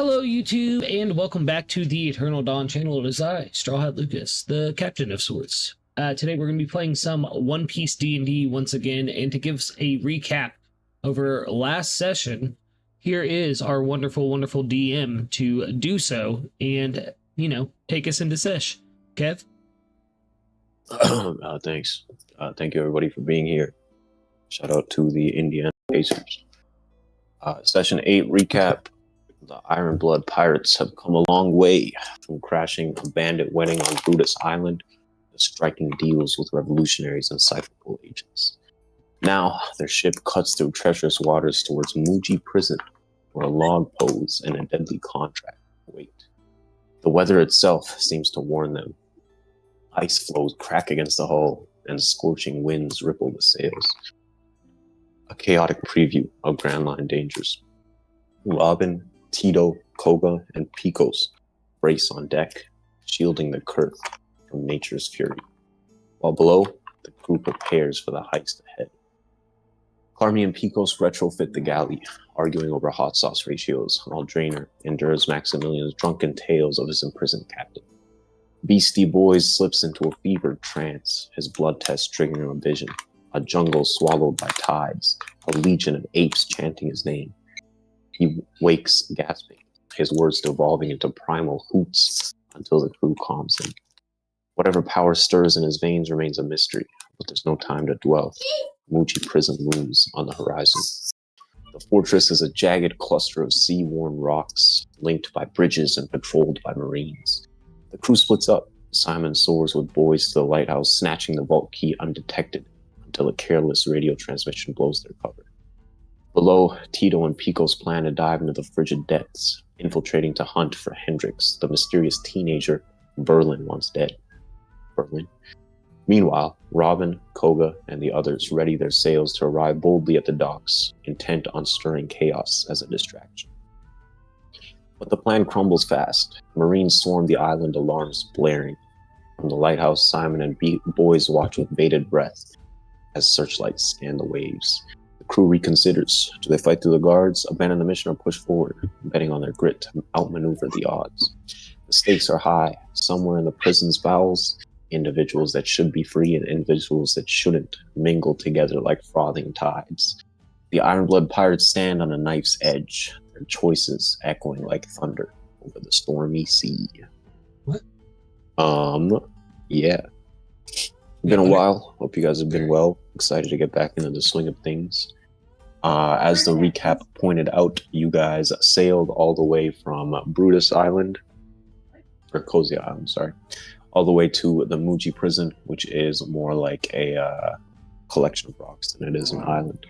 Hello, YouTube, and welcome back to the Eternal Dawn channel. It is I, Straw Hat Lucas, the captain of sorts. Today we're going to be playing some One Piece D&D once again, and to give us a recap over last session, here is our wonderful, wonderful DM to do so and, take us into sesh. Kev? Thanks. Thank you, everybody, for being here. Shout out to the Indiana Pacers. Session 8 recap. The Ironblood pirates have come a long way from crashing a bandit wedding on Brutus Island to striking deals with revolutionaries and cypherpole agents. Now, their ship cuts through treacherous waters towards Muji Prison, where a log pose and a deadly contract wait. The weather itself seems to warn them. Ice floes crack against the hull, and scorching winds ripple the sails. A chaotic preview of Grand Line dangers. Robin, Tito, Koga, and Picos brace on deck, shielding the Kirk from nature's fury. While below, the crew prepares for the heist ahead. Carmi and Picos retrofit the galley, arguing over hot sauce ratios, while Drainer endures Maximilian's drunken tales of his imprisoned captain. Beastie Boys slips into a fevered trance, his blood test triggering a vision. A jungle swallowed by tides, a legion of apes chanting his name. He wakes gasping, his words devolving into primal hoots until the crew calms him. Whatever power stirs in his veins remains a mystery, but there's no time to dwell. Muji Prison looms on the horizon. The fortress is a jagged cluster of sea-worn rocks, linked by bridges and patrolled by Marines. The crew splits up. Simon soars with boys to the lighthouse, snatching the vault key undetected until a careless radio transmission blows their cover. Below, Tito and Picos plan to dive into the frigid depths, infiltrating to hunt for Hendrix, the mysterious teenager Berlin once dead. Berlin. Meanwhile, Robin, Koga, and the others ready their sails to arrive boldly at the docks, intent on stirring chaos as a distraction. But the plan crumbles fast. Marines swarm the island, alarms blaring. From the lighthouse, Simon and boys watch with bated breath as searchlights scan the waves. The crew reconsiders. Do they fight through the guards, abandon the mission, or push forward, betting on their grit to outmaneuver the odds? The stakes are high. Somewhere in the prison's bowels, individuals that should be free and individuals that shouldn't mingle together like frothing tides. The Ironblood pirates stand on a knife's edge, their choices echoing like thunder over the stormy sea. What? Yeah. Been a while. Hope you guys have been well. Excited to get back into the swing of things. As the recap pointed out, you guys sailed all the way from Brutus Island, or Cozy Island, sorry, all the way to the Muji Prison, which is more like a collection of rocks than it is an island.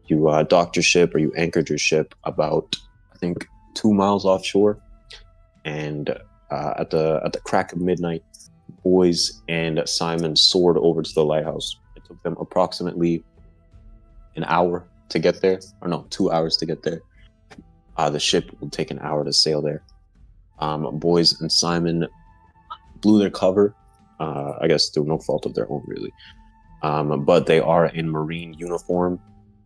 You docked your ship, or you anchored your ship about, I think, 2 miles offshore, and at the crack of midnight, boys and Simon soared over to the lighthouse. It took them approximately an hour to get there, or no, 2 hours to get there. The ship will take an hour to sail there. Boys and Simon blew their cover, I guess through no fault of their own, really. But they are in Marine uniform,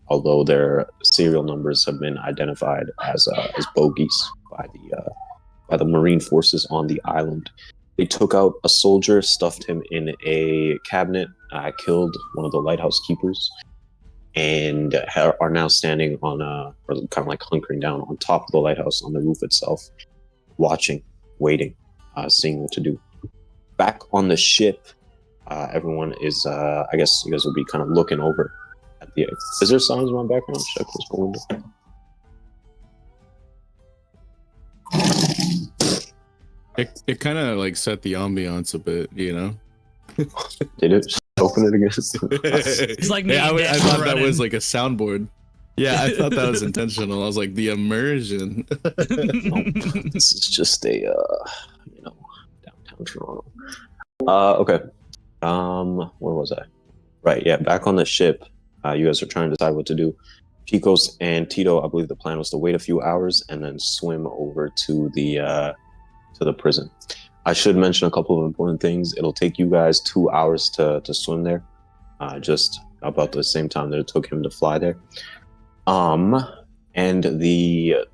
although their serial numbers have been identified as bogies by the Marine forces on the island. They took out a soldier, stuffed him in a cabinet, killed one of the lighthouse keepers, and are now standing on or kind of like hunkering down on top of the lighthouse on the roof itself, watching, waiting, seeing what to do. Back on the ship, everyone is, I guess you guys will be kind of looking over at the... Is there sounds in my background? Check this window. It kind of like set the ambiance a bit, you know? Did it? Just open it again? It's like I thought that was like a soundboard. Yeah, I thought that was intentional. I was like, the immersion. No, this is just a, downtown Toronto. Okay. Where was I? Right, yeah, back on the ship. You guys are trying to decide what to do. Picos and Tito, I believe the plan was to wait a few hours and then swim over to the prison. I should mention a couple of important things. It'll take you guys 2 hours to swim there, just about the same time that it took him to fly there. And the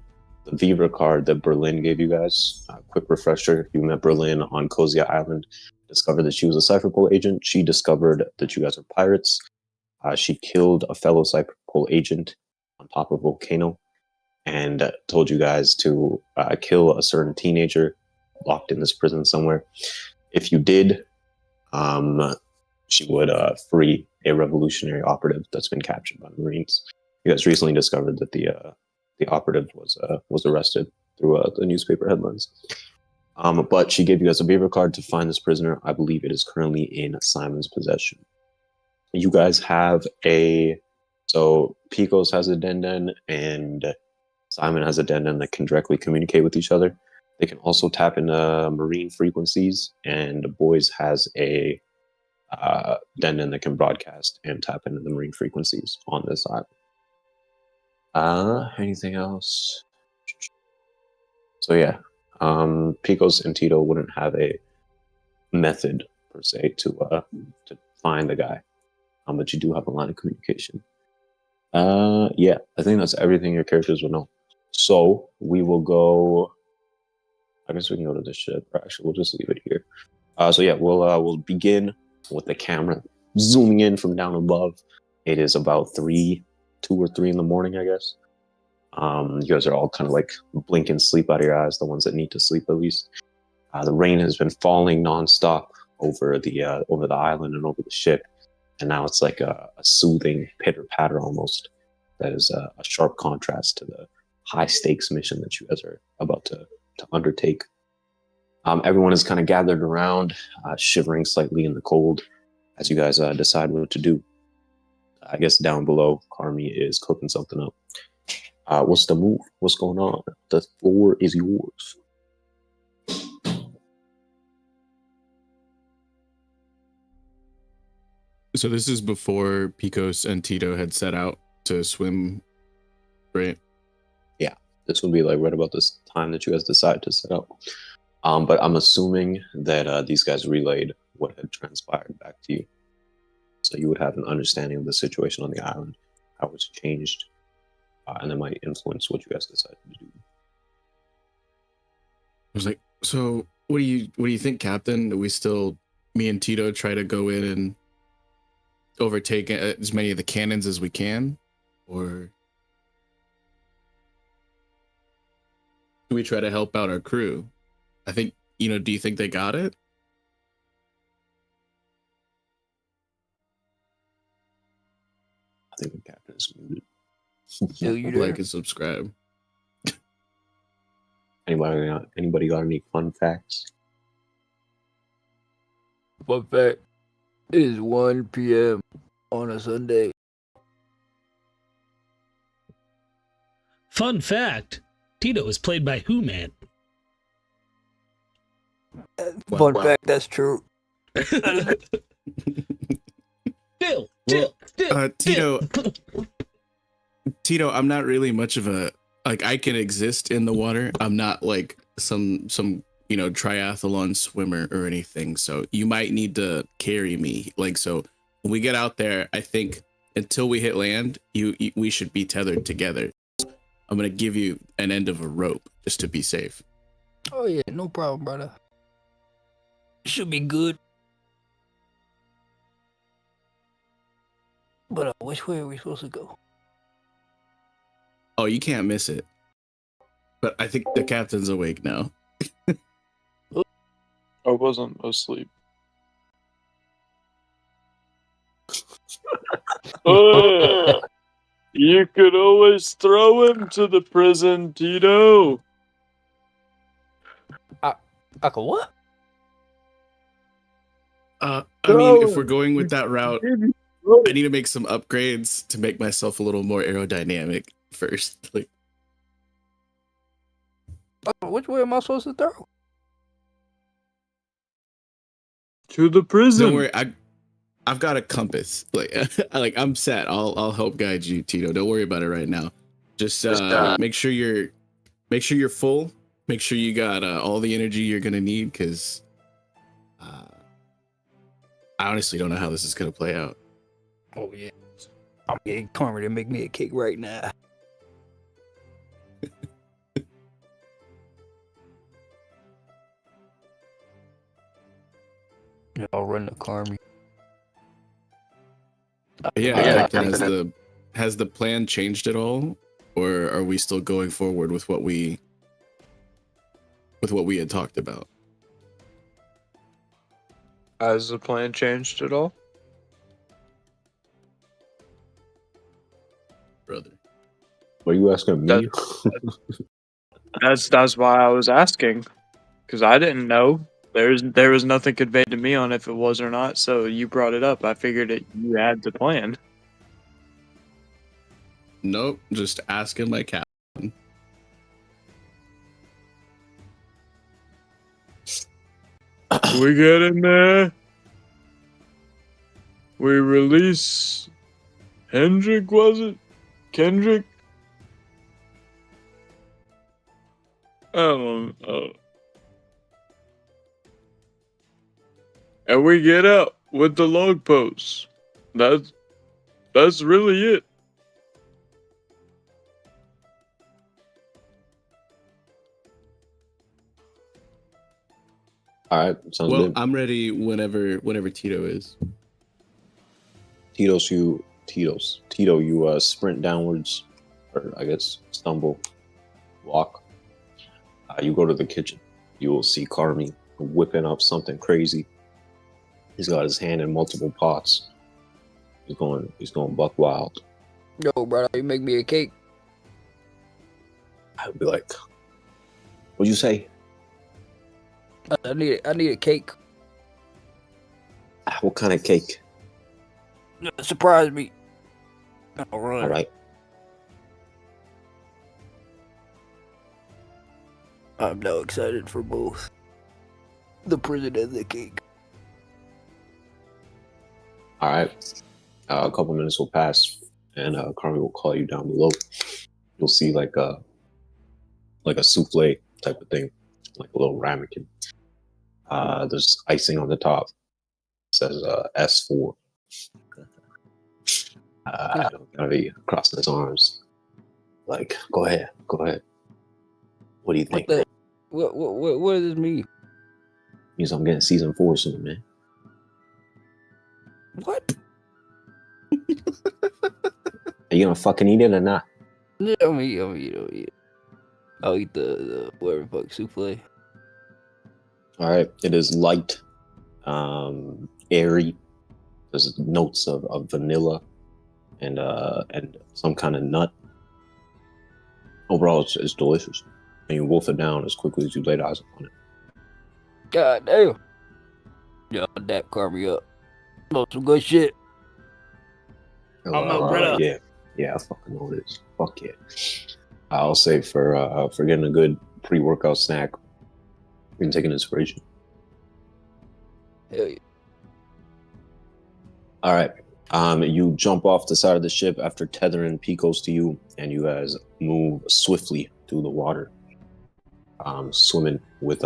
the Viva card that Berlin gave you guys. Quick refresher: you met Berlin on Cozy Island. Discovered that she was a Cypherpole agent. She discovered that you guys are pirates. She killed a fellow Cypherpole agent on top of a volcano, and told you guys to kill a certain teenager locked in this prison somewhere. If you did, she would free a revolutionary operative that's been captured by the Marines. You guys recently discovered that the operative was arrested through the newspaper headlines. But she gave you guys a Beaver card to find this prisoner. I believe it is currently in Simon's possession. You guys have so Picos has a Den, and Simon has a Den that can directly communicate with each other. They can also tap into marine frequencies, and the Boys has a Den that can broadcast and tap into the marine frequencies on this island. Anything else? So yeah, Picos and Tito wouldn't have a method per se to find the guy, but you do have a line of communication. Yeah, I think that's everything your characters will know. So we will go. I guess we can go to the ship. Or actually, we'll just leave it here. So yeah, we'll begin with the camera zooming in from down above. It is about 2 or 3 in the morning, I guess. You guys are all kind of like blinking sleep out of your eyes, the ones that need to sleep at least. The rain has been falling nonstop over the island and over the ship, and now it's like a soothing pitter patter almost. That is a sharp contrast to the high stakes mission that you guys are about to undertake. Everyone is kind of gathered around, shivering slightly in the cold as you guys decide what to do. I guess down below, Carmi is cooking something up. What's the move? What's going on? The floor is yours. So this is before Picos and Tito had set out to swim, right? Yeah, this would be like right about this time that you guys decide to set out. But I'm assuming that these guys relayed what had transpired back to you. So you would have an understanding of the situation on the island, how it's changed, and that might influence what you guys decide to do. I was like, so what do you think, Captain? Do we still, me and Tito, try to go in and overtake as many of the cannons as we can, or do we try to help out our crew? I think, do you think they got it? I think the captain is muted. Like and subscribe. Anybody got any fun facts? Fun fact, it is 1 p.m. on a Sunday. Fun fact, Tito is played by who, man? Fun fact, that's true. Tito, I'm not really much of a, I can exist in the water. I'm not like some triathlon swimmer or anything. So you might need to carry me. So when we get out there, I think until we hit land, we should be tethered together. I'm going to give you an end of a rope just to be safe. Oh yeah, no problem, brother. Should be good. But which way are we supposed to go? Oh, you can't miss it. But I think the captain's awake now. I wasn't asleep. You could always throw him to the prison, Tito. I could what? I mean, if we're going with that route, I need to make some upgrades to make myself a little more aerodynamic first. Which way am I supposed to throw? To the prison. Don't worry, I've got a compass. I'm set. I'll help guide you, Tito. Don't worry about it right now. Just make sure you're full. Make sure you got all the energy you're gonna need, because I honestly don't know how this is gonna play out. Oh yeah, I'm getting Karma to make me a cake right now. Yeah, I'll run the army. Yeah, Yeah, Captain, has the plan changed at all, or are we still going forward with what we had talked about, Has the plan changed at all? brother? What are you asking me? That's why I was asking, because I didn't know. There was nothing conveyed to me on if it was or not. So you brought it up. I figured it you had the plan. Nope, just asking my captain. We get in there. We release Hendrik, was it? Kendrick? I don't know. And we get out with the log posts. That's really it. All right, sounds Well, good. I'm ready whenever Tito is. Tito, you sprint downwards, or I guess stumble, walk. You go to the kitchen. You will see Carmi whipping up something crazy. He's got his hand in multiple pots. He's going buck wild. Yo, brother, you make me a cake. I would be like, "What'd you say? I need a cake. What kind of cake?" Surprise me. All right. All right. I'm now excited for both. The prison and the cake. All right. A couple minutes will pass, and Carmi will call you down below. You'll see like a souffle type of thing, like a little ramekin. There's icing on the top. It says S4. Gavi crossing his arms. Like, go ahead. What do you think? What does this mean? Means I'm getting season 4 soon, man. What? Are you gonna fucking eat it or not? Yeah, I'll eat. I'll eat the whatever the fuck souffle. All right. It is light, airy. There's notes of vanilla and some kind of nut. Overall, it's delicious. And you wolf it down as quickly as you laid eyes upon it. God damn. Yeah, that carve me up. Oh, some good shit. Yeah, I fucking know this. Fuck yeah. I'll say for getting a good pre-workout snack, you can take an inspiration. Hell yeah. All right. You jump off the side of the ship after tethering Picos to you, and you guys move swiftly through the water, swimming with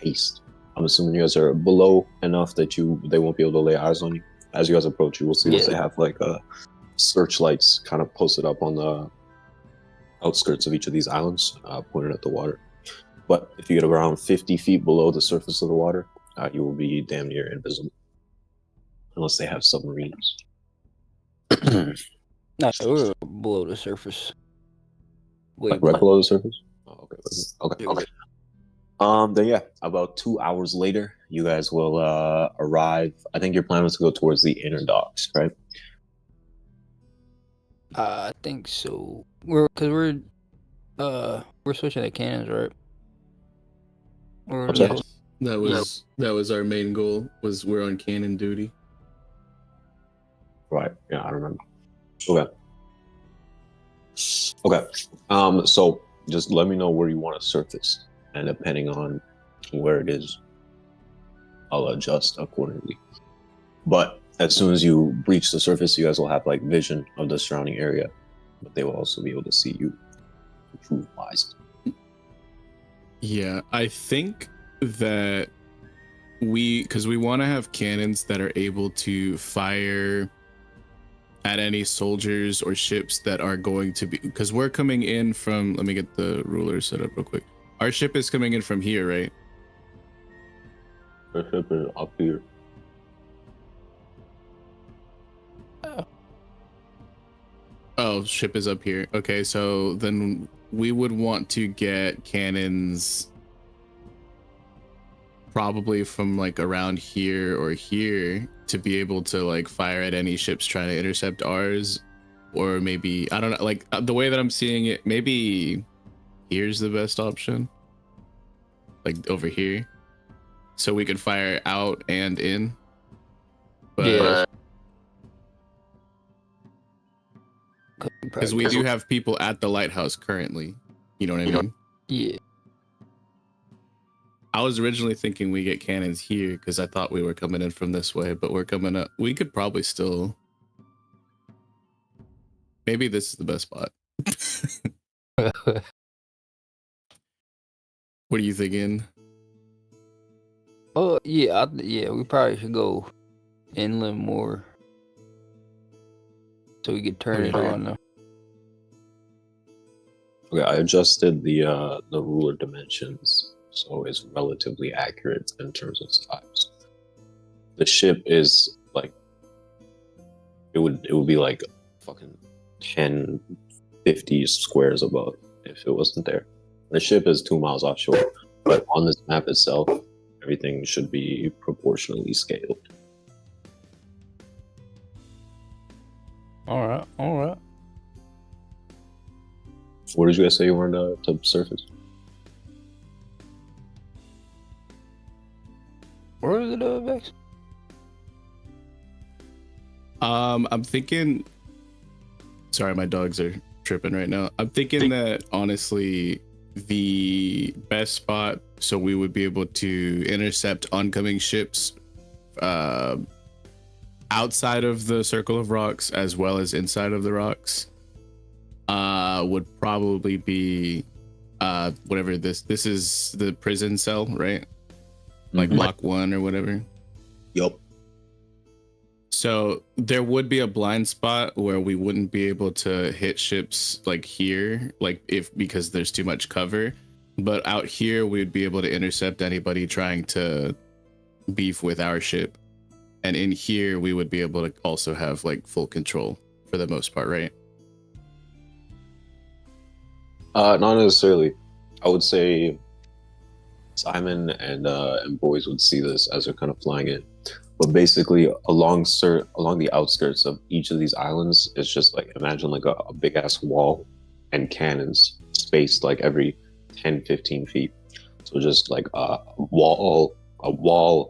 haste. I'm assuming you guys are below enough that they won't be able to lay eyes on you. As you guys approach, you will see that they have like searchlights kind of posted up on the outskirts of each of these islands, pointed at the water. But if you get around 50 feet below the surface of the water, you will be damn near invisible, unless they have submarines. Nah, we're below the surface. Way Like right below the surface? Oh, okay. Okay. Then yeah, about 2 hours later, you guys will arrive. I think your plan was to go towards the inner docks, right? I think so. We're switching to cannons, right? I'm sorry? Yes, that was our main goal. Was we're on cannon duty. Right. Yeah, I remember. Okay. So just let me know where you want to surface, and depending on where it is, I'll adjust accordingly. But as soon as you breach the surface, you guys will have like vision of the surrounding area, but they will also be able to see you wise. Yeah, I think that because we want to have cannons that are able to fire at any soldiers or ships that are going to be, because we're coming in from, let me get the ruler set up real quick. Our ship is coming in from here, right? The ship is up here. Oh, ship is up here. Okay, so then we would want to get cannons probably from like around here or here to be able to like fire at any ships trying to intercept ours. Or maybe, I don't know, like the way that I'm seeing it, maybe here's the best option. Like over here. So we could fire out and in. But Yeah. because we do have people at the lighthouse currently. You know what I mean? Yeah. I was originally thinking we get cannons here because I thought we were coming in from this way, but we're coming up. We could probably still. Maybe this is the best spot. What are you thinking? Oh yeah, yeah. We probably should go inland more, so we could turn it on. Okay, I adjusted the ruler dimensions, so it's relatively accurate in terms of size. The ship is like it would be like fucking 10, 50 squares above if it wasn't there. The ship is 2 miles offshore, but on this map itself, everything should be proportionally scaled. All right, all right. What did you guys say you wanted to surface? Where is it, Vex? I'm thinking. Sorry, my dogs are tripping right now. I'm thinking that honestly, the best spot so we would be able to intercept oncoming ships outside of the circle of rocks as well as inside of the rocks would probably be whatever this is the prison cell, right? Like block 1 or whatever. Yup. So there would be a blind spot where we wouldn't be able to hit ships like here, like because there's too much cover. But out here, we'd be able to intercept anybody trying to beef with our ship. And in here, we would be able to also have like full control for the most part, right? Not necessarily. I would say Simon and boys would see this as they're kind of flying in. But basically, along the outskirts of each of these islands, it's just like imagine like a big ass wall and cannons spaced like every 10, 15 feet. So just like a wall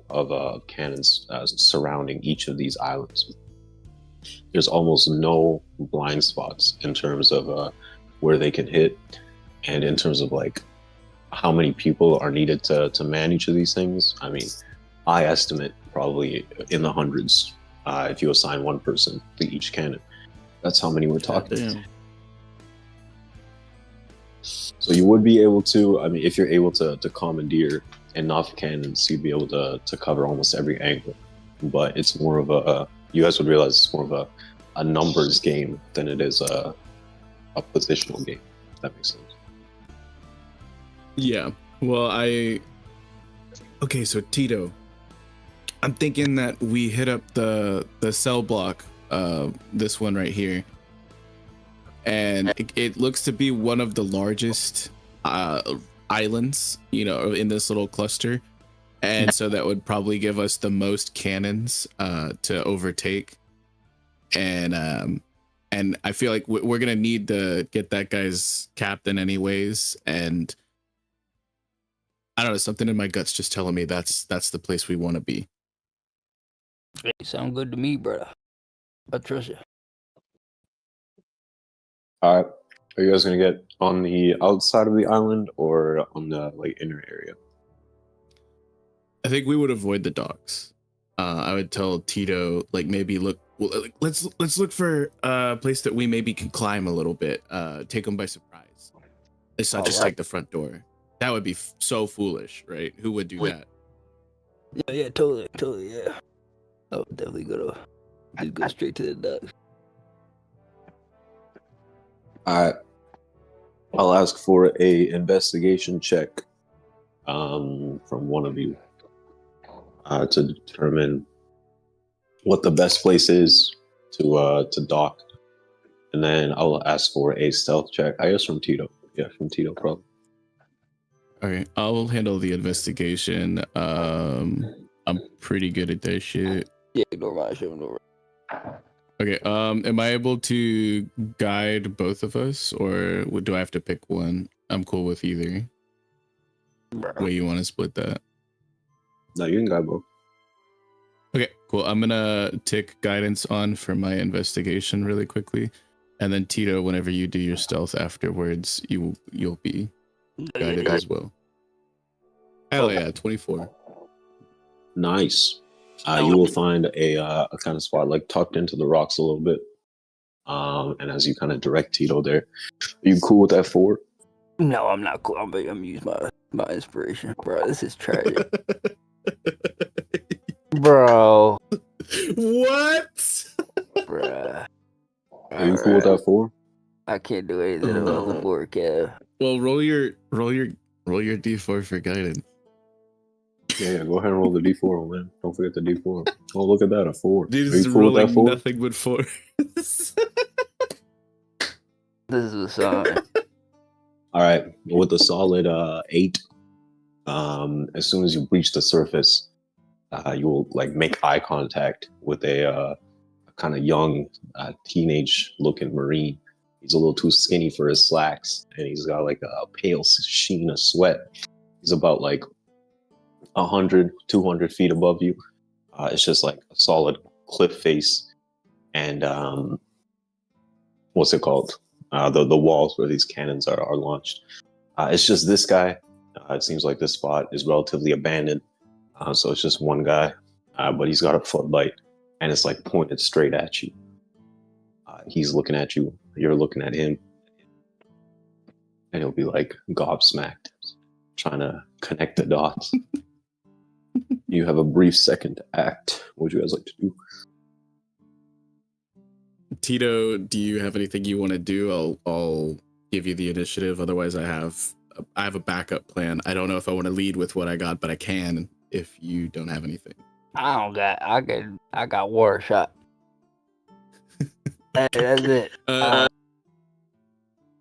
of cannons surrounding each of these islands. There's almost no blind spots in terms of where they can hit, and in terms of like how many people are needed to man each of these things. I mean, I estimate probably in the hundreds if you assign one person to each cannon. That's how many we're talking. Damn. So you would be able to, I mean, if you're able to commandeer enough cannons, you'd be able to cover almost every angle. But it's more of you guys would realize it's more of a numbers game than it is a positional game, if that makes sense. Yeah. Well, okay, so Tito, I'm thinking that we hit up the cell block, this one right here, and it looks to be one of the largest islands, you know, in this little cluster, and so that would probably give us the most cannons to overtake, and I feel like we're gonna need to get that guy's captain anyways, and I don't know, something in my gut's just telling me that's the place we want to be. Hey, sound good to me, brother. I trust you. All right. Are you guys gonna get on the outside of the island or on the like inner area? I think we would avoid the docks. I would tell Tito, like, maybe let's look for a place that we maybe can climb a little bit, take them by surprise. It's not just like the front door. That would be so foolish, right? Who would do that? Yeah, totally, yeah. Oh, definitely go straight to the docks. I'll ask for a investigation check from one of you to determine what the best place is to dock And then I'll ask for a stealth check. I guess from Tito. Yeah, from Tito, probably. Okay, I'll handle the investigation. I'm pretty good at that shit. Yeah, ignore my shit. Ignore. Okay, am I able to guide both of us, or do I have to pick one? I'm cool with either. Way you want to split that? No, you can guide both. Okay, cool. I'm gonna tick guidance on for my investigation really quickly, and then Tito, whenever you do your stealth afterwards, you'll be guided as well. Hell yeah, 24. Nice. You will find a kind of spot like tucked into the rocks a little bit. And as you kind of direct Tito there, are you cool with that 4? No, I'm not cool. I'm gonna use my inspiration, bro. This is tragic, bro. What? Bruh. Are you cool with that 4? I can't do anything about the 4, Kev. Well, roll your d4 for guidance. Yeah, go ahead and roll the D4, man. Don't forget the D4. Oh, look at that, a 4. Dude, Are this is you cool with that rolling 4? nothing but 4. This is a sign. All right, with a solid 8, as soon as you breach the surface, you will like make eye contact with a kind of young, teenage-looking Marine. He's a little too skinny for his slacks, and he's got like a pale sheen of sweat. He's about like 100, 200 feet above you. It's just like a solid cliff face, and what's it called? The walls where these cannons are launched. It's just this guy. It seems like this spot is relatively abandoned, so it's just one guy, but he's got a floodlight, and it's like pointed straight at you. He's looking at you. You're looking at him, and he'll be like gobsmacked, trying to connect the dots. You have a brief second to act. What would you guys like to do? Tito, do you have anything you want to do? I'll give you the initiative. Otherwise, I have a backup plan. I don't know if I want to lead with what I got, but I can if you don't have anything. I got water shot. That's it.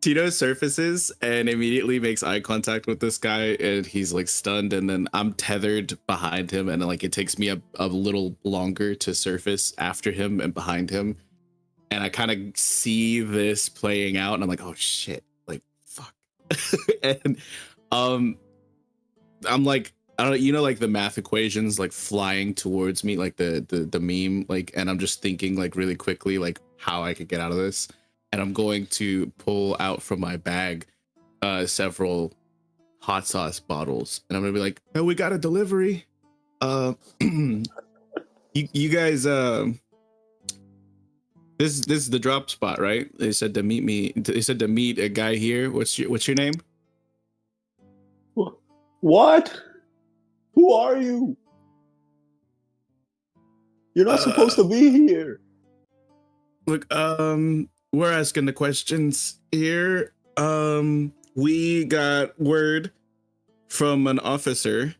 Tito surfaces and immediately makes eye contact with this guy, and he's like stunned, and then I'm tethered behind him, and like it takes me a little longer to surface after him and behind him, and I kind of see this playing out, and I'm like, oh shit, like fuck. And I'm like, I don't know, you know, like the math equations like flying towards me, like the meme, like, and I'm just thinking like really quickly like how I could get out of this. And I'm going to pull out from my bag several hot sauce bottles, and I'm gonna be like, "Oh, we got a delivery. You guys, this is the drop spot, right? They said to meet me. They said to meet a guy here. What's your name? What? Who are you? You're not supposed to be here. Look, we're asking the questions here. We got word from an officer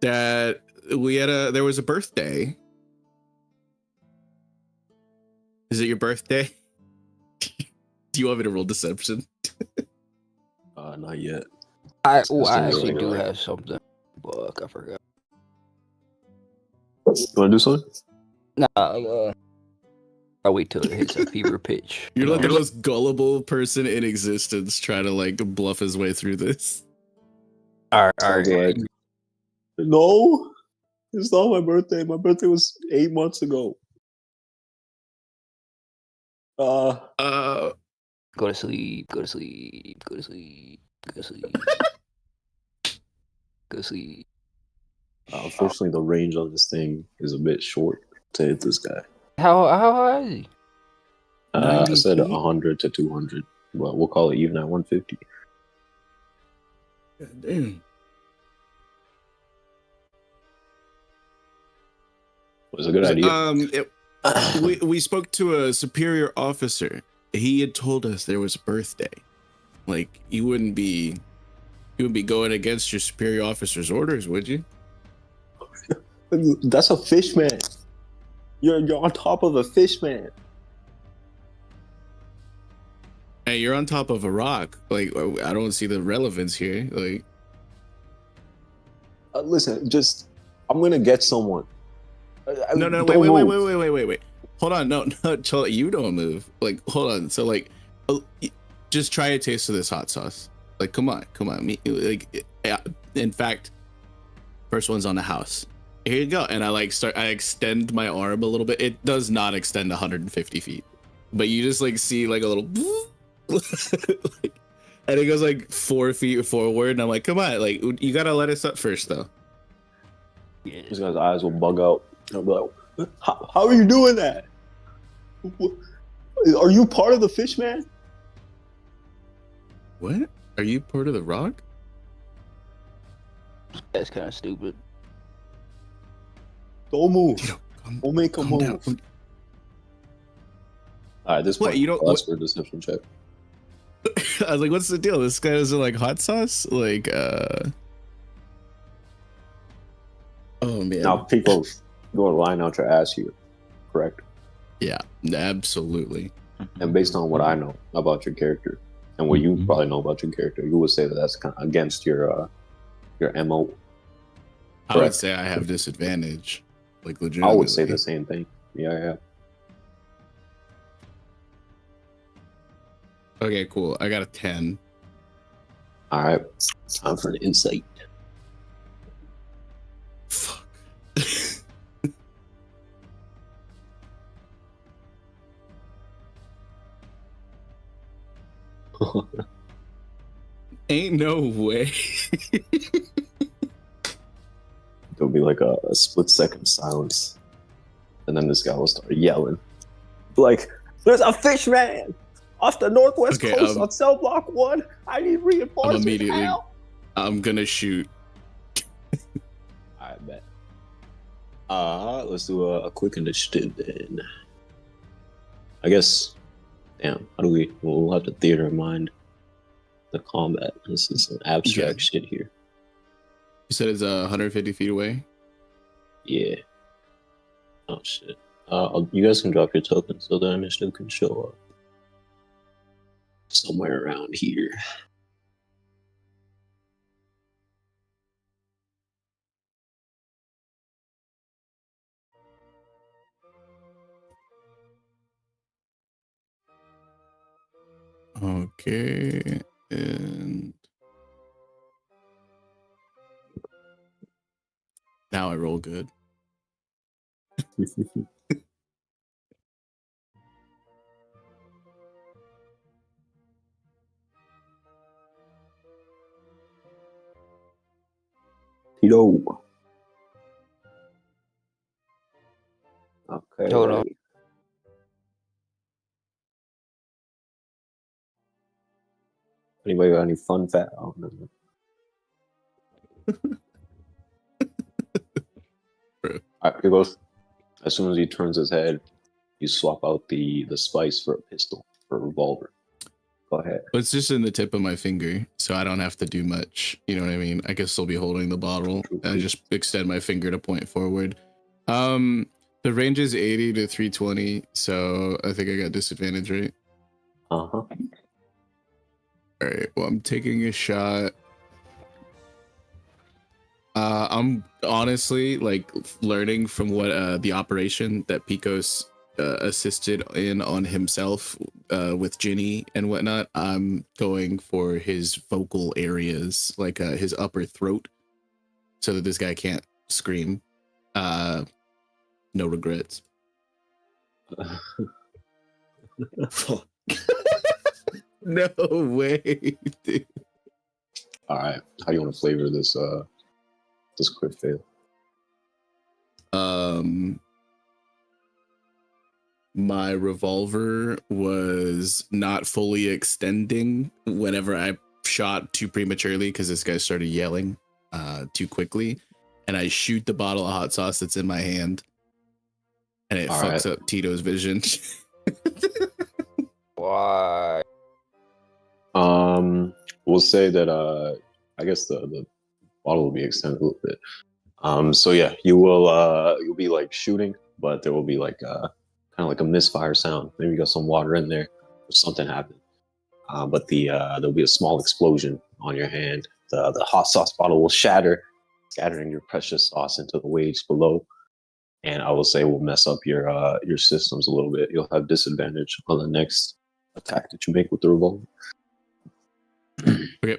that there was a birthday. Is it your birthday? Do you want me to roll deception? Not yet. I Still actually really do like- have something. Fuck, I forgot. You want to do something? Nah, I'll wait till it hits a fever pitch. You're like the most gullible person in existence trying to like bluff his way through this. All Sounds right. like- No, it's not my birthday. My birthday was 8 months ago. Uh, Go to sleep. Go to sleep. Go to sleep. Go to sleep. Go to sleep. Unfortunately, the range on this thing is a bit short to hit this guy. How high is he? I 90 said feet? 100 to 200. Well, we'll call it even at 150. God damn. It was a good idea. We spoke to a superior officer. He had told us there was a birthday. Like you wouldn't be going against your superior officer's orders, would you? That's a fish man. You're on top of a fish man. Hey, you're on top of a rock. Like, I don't see the relevance here. Like, Listen, just I'm gonna get someone. no, Don't wait. Hold on, no, chill, you don't move. Like, hold on. So, like, just try a taste of this hot sauce. Like, come on. Like, yeah. In fact, first one's on the house. Here you go. And I extend my arm a little bit. It does not extend 150 feet, but you just like see like a little, like, and it goes like 4 feet forward. And I'm like, come on, like you gotta let us up first, though. This guy's eyes will bug out. I'll be like, how are you doing that? Are you part of the fish man? What? Are you part of the rock? That's kind of stupid. Don't move. Tito, Don't make a move. down. All right, this What, point, you don't- that's for a deception check. I was like, what's the deal? This guy is like hot sauce? Like, oh man. Now, people, you're gonna line out your ass here, correct? Yeah, absolutely. And based on what I know about your character and what you probably know about your character, you would say that that's kind of against your MO. I would Correct. say I have disadvantage. Like, I legitimately. would say the same thing. Yeah. Okay, cool. I got a 10. All right, time for an insight. Fuck. Ain't no way. There'll be like a split second silence, and then this guy will start yelling, like, "There's a fish man off the northwest Okay, coast on cell block 1. I need reinforcements." immediately- Help!" I'm gonna shoot. I bet. Let's do a quick initiative then. I guess. Damn, how do we'll have to theater of mind the combat. This is some abstract shit here. You said it's 150 feet away? Yeah. Oh shit. You guys can drop your token so the initiative can show up somewhere around here. Okay. And now I roll good. Tito. Okay. Hold on. Anybody got any fun fact? Oh, no. Alright, here goes. As soon as he turns his head, you swap out the spice for a pistol, for a revolver. Go ahead. It's just in the tip of my finger, so I don't have to do much. You know what I mean? I can still be holding the bottle, and I just extend my finger to point forward. The range is 80 to 320, so I think I got disadvantage, right? Uh-huh. All right. Well, I'm taking a shot. I'm honestly like learning from what the operation that Picos assisted in on himself with Ginny and whatnot. I'm going for his vocal areas, like his upper throat, so that this guy can't scream. No regrets. No way, dude. All right. How do you want to flavor this this crit fail? My revolver was not fully extending whenever I shot too prematurely because this guy started yelling too quickly, and I shoot the bottle of hot sauce that's in my hand, and it fucks up Tito's vision. Why? We'll say that I guess the bottle will be extended a little bit. So yeah, you'll be like shooting, but there will be like kind of like a misfire sound. Maybe you got some water in there or something happened. but there'll be a small explosion on your hand. The hot sauce bottle will shatter, scattering your precious sauce into the waves below. And I will say will mess up your systems a little bit. You'll have disadvantage on the next attack that you make with the revolver. Okay.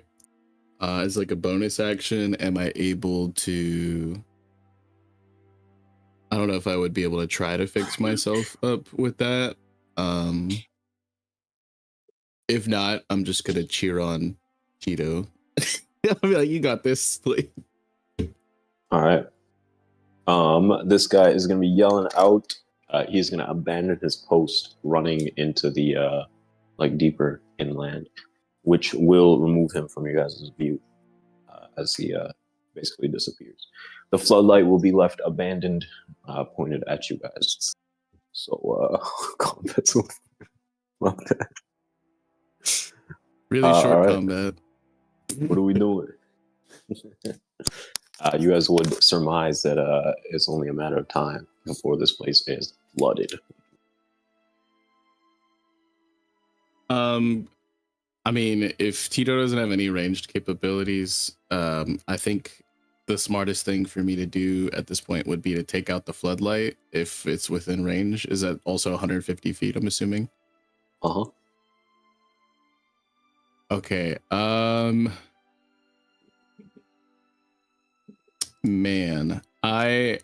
As like a bonus action, am I able to? I don't know if I would be able to try to fix myself up with that. If not, I'm just gonna cheer on Tito. I'll be like, "You got this." All right. This guy is gonna be yelling out. He's gonna abandon his post, running into the like deeper inland, which will remove him from your guys' view as he basically disappears. The floodlight will be left abandoned, pointed at you guys. So combat's like that. Really short right. combat. What are we doing? You guys would surmise that it's only a matter of time before this place is flooded. I mean, if Tito doesn't have any ranged capabilities, I think the smartest thing for me to do at this point would be to take out the floodlight if it's within range. Is that also 150 feet, I'm assuming? Uh-huh. Okay. Man, I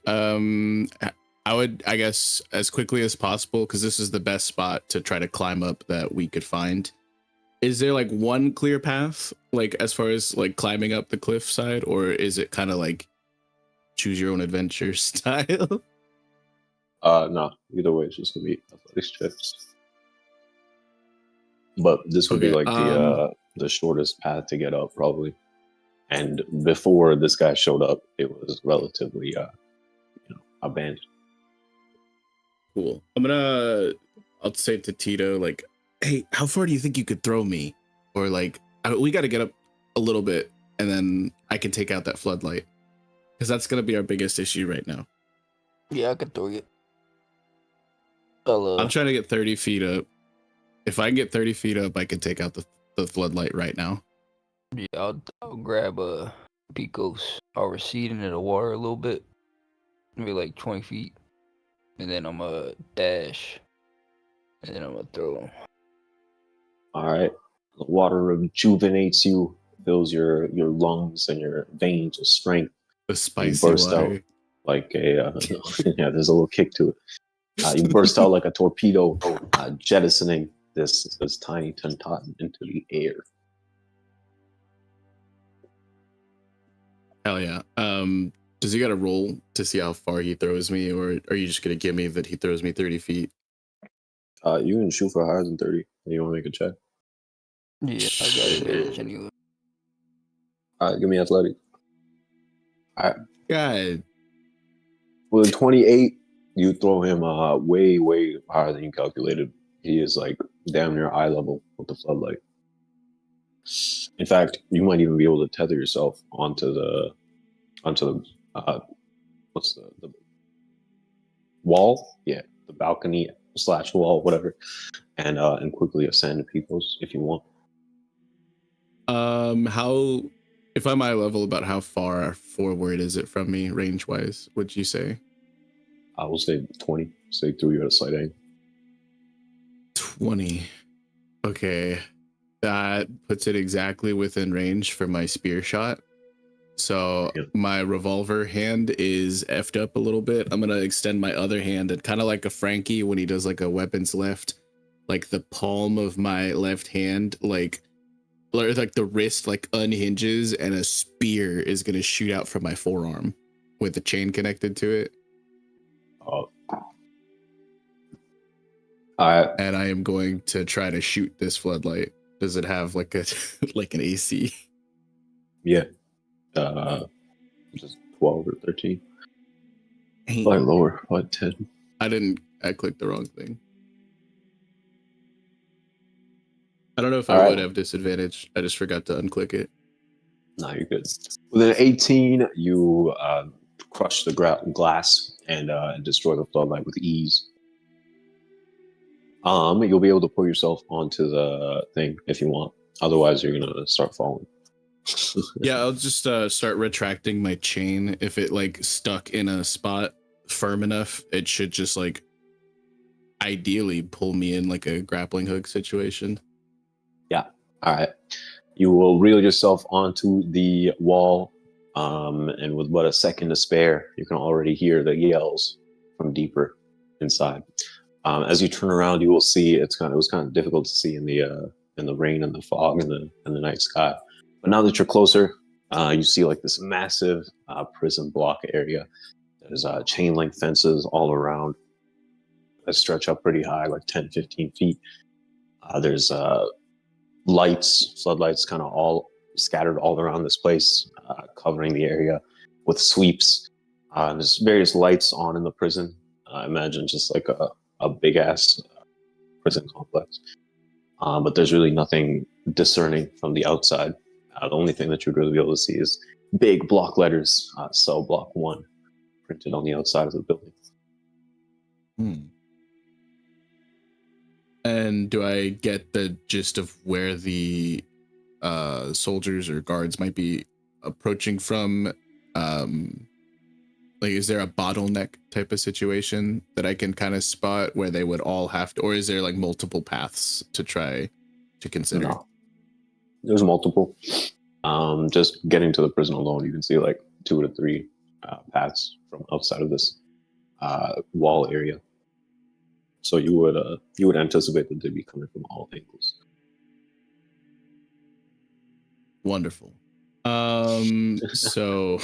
would, I guess, as quickly as possible, because this is the best spot to try to climb up that we could find. Is there like one clear path, like as far as like climbing up the cliff side, or is it kind of like choose your own adventure style? No, either way, it's just gonna be athletics checks. But this would be like the shortest path to get up, probably. And before this guy showed up, it was relatively abandoned. Cool. I'll say to Tito, like, hey, how far do you think you could throw me? Or like, we got to get up a little bit, and then I can take out that floodlight, because that's gonna be our biggest issue right now. Yeah, I could throw you. I'm trying to get 30 feet up. If I can get 30 feet up, I can take out the floodlight right now. Yeah, I'll grab Picos. I'll recede into the water a little bit, maybe like 20 feet, and then I'm gonna dash, and then I'm gonna throw him. All right. The water rejuvenates you, fills your lungs and your veins with strength. The spicy you burst water. out like a yeah. There's a little kick to it. You burst out like a torpedo, jettisoning this tiny Tentot into the air. Hell yeah. Does he got to roll to see how far he throws me, or are you just gonna give me that he throws me 30 feet? You can shoot for higher than 30. You want to make a check? Yeah, I got advantage anyway. All right, give me athletic. All right. God. With 28, you throw him way higher than you calculated. He is like damn near eye level with the floodlight. In fact, you might even be able to tether yourself onto the what's the wall? Yeah, the balcony / wall, whatever, and quickly ascend to people's if you want. How, if I'm eye level, about how far forward is it from me range wise, would you say? I will say 20. Say through you at a slight angle. 20. Okay. That puts it exactly within range for my spear shot. So my revolver hand is effed up a little bit. I'm going to extend my other hand, and kind of like a Frankie when he does like a weapons left, like the palm of my left hand, like the wrist like unhinges, and a spear is going to shoot out from my forearm with the chain connected to it. Oh. And I am going to try to shoot this floodlight. Does it have like a like an AC? Yeah. Just 12 or 13. Probably lower, probably 10. I clicked the wrong thing. I don't know if I would have disadvantage. I just forgot to unclick it. No, you're good. With an 18, you crush the glass and destroy the floodlight with ease. You'll be able to pull yourself onto the thing if you want. Otherwise, you're gonna start falling. Yeah, I'll just start retracting my chain. If it like stuck in a spot firm enough, it should just like ideally pull me in like a grappling hook situation. Yeah. All right. You will reel yourself onto the wall, and with but a second to spare, you can already hear the yells from deeper inside. As you turn around, you will see it was kind of difficult to see in the rain and the fog and the night sky. But now that you're closer, you see like this massive prison block area. There's chain link fences all around that stretch up pretty high, like 10, 15 feet. There's lights, floodlights, kind of all scattered all around this place, covering the area with sweeps. There's various lights on in the prison. Imagine just like a big ass prison complex. But there's really nothing discerning from the outside. The only thing that you'd really be able to see is big block letters, cell block 1, printed on the outside of the building. And do I get the gist of where the soldiers or guards might be approaching from? Like, is there a bottleneck type of situation that I can kind of spot where they would all have to, or is there like multiple paths to try to consider? No. There's multiple. Just getting to the prison alone, you can see like 2 to 3 paths from outside of this wall area. So you would anticipate that they'd be coming from all angles. Wonderful. So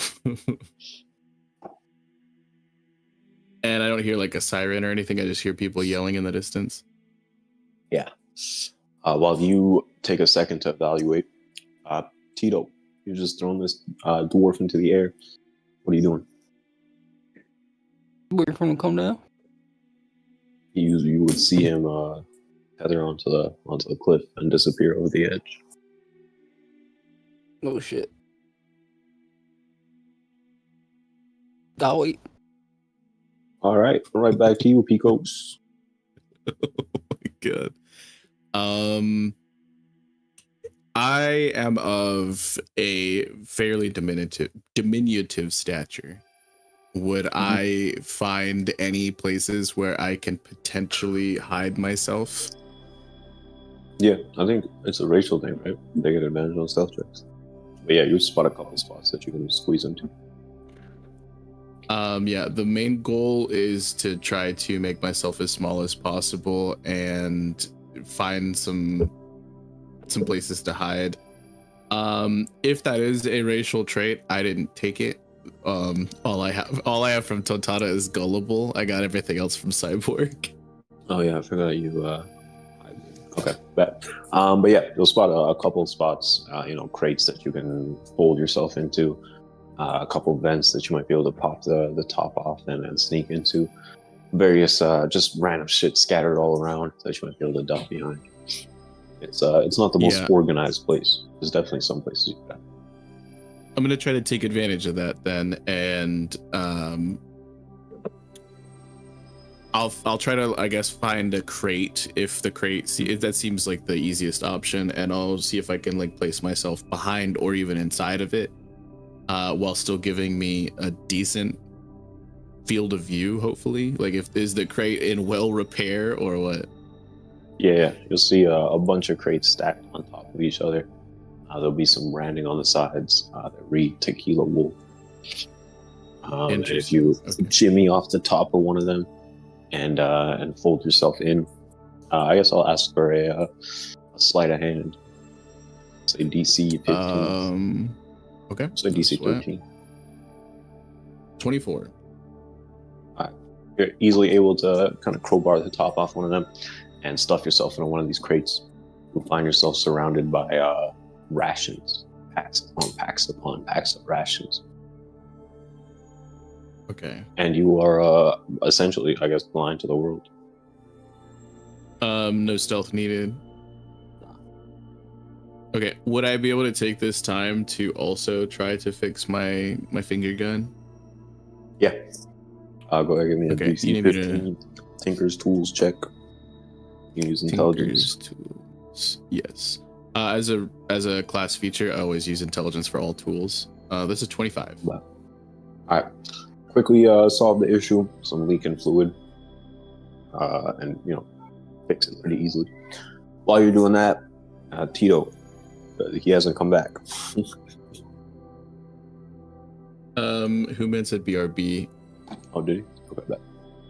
and I don't hear like a siren or anything. I just hear people yelling in the distance. Yeah. While you take a second to evaluate, Tito, you've just thrown this dwarf into the air. What are you doing? Wait for him to come down. You would see him tether onto the cliff and disappear over the edge. Oh shit. I'll wait. All right, right back to you, Picos. Oh my god. I am of a fairly diminutive stature. Would I find any places where I can potentially hide myself? Yeah, I think it's a racial thing, right? They get advantage on stealth checks. But yeah, you spot a couple spots that you can squeeze into. Yeah, the main goal is to try to make myself as small as possible and find some places to hide. If that is a racial trait, I didn't take it. All I have from Totata is gullible. I got everything else from Cyborg. Oh yeah, I forgot you. Okay, bet. But yeah, you'll spot a couple of spots. Crates that you can fold yourself into. A couple of vents that you might be able to pop the top off and sneak into. Various just random shit scattered all around that you might be able to duck behind. It's not the most organized place. There's definitely some places you can. I'm gonna try to take advantage of that then, and I'll try to, I guess, find a crate if that seems like the easiest option, and I'll see if I can like place myself behind or even inside of it, while still giving me a decent field of view. Hopefully, like is the crate in well repair or what? Yeah, you'll see a bunch of crates stacked on top of each other. There'll be some branding on the sides that read Tequila Wolf. And if you jimmy off the top of one of them and fold yourself in, I guess I'll ask for a sleight of hand. Say DC 15. Okay. Say DC 13. 24. All right. You're easily able to kind of crowbar the top off one of them and stuff yourself into one of these crates. You'll find yourself surrounded by rations, packs upon packs of rations. Okay. And you are essentially, I guess, blind to the world. No stealth needed. Okay, would I be able to take this time to also try to fix my finger gun? Yeah. Go ahead, give me a DC 15 Tinker's Tools check. You use intelligence. Tinker's tools. Yes. As a class feature, I always use intelligence for all tools. This is 25. Wow. All right. Quickly solve the issue. Some leaking fluid. And fix it pretty easily. While you're doing that, Tito, he hasn't come back. Human said BRB. Oh, did he? Okay, back.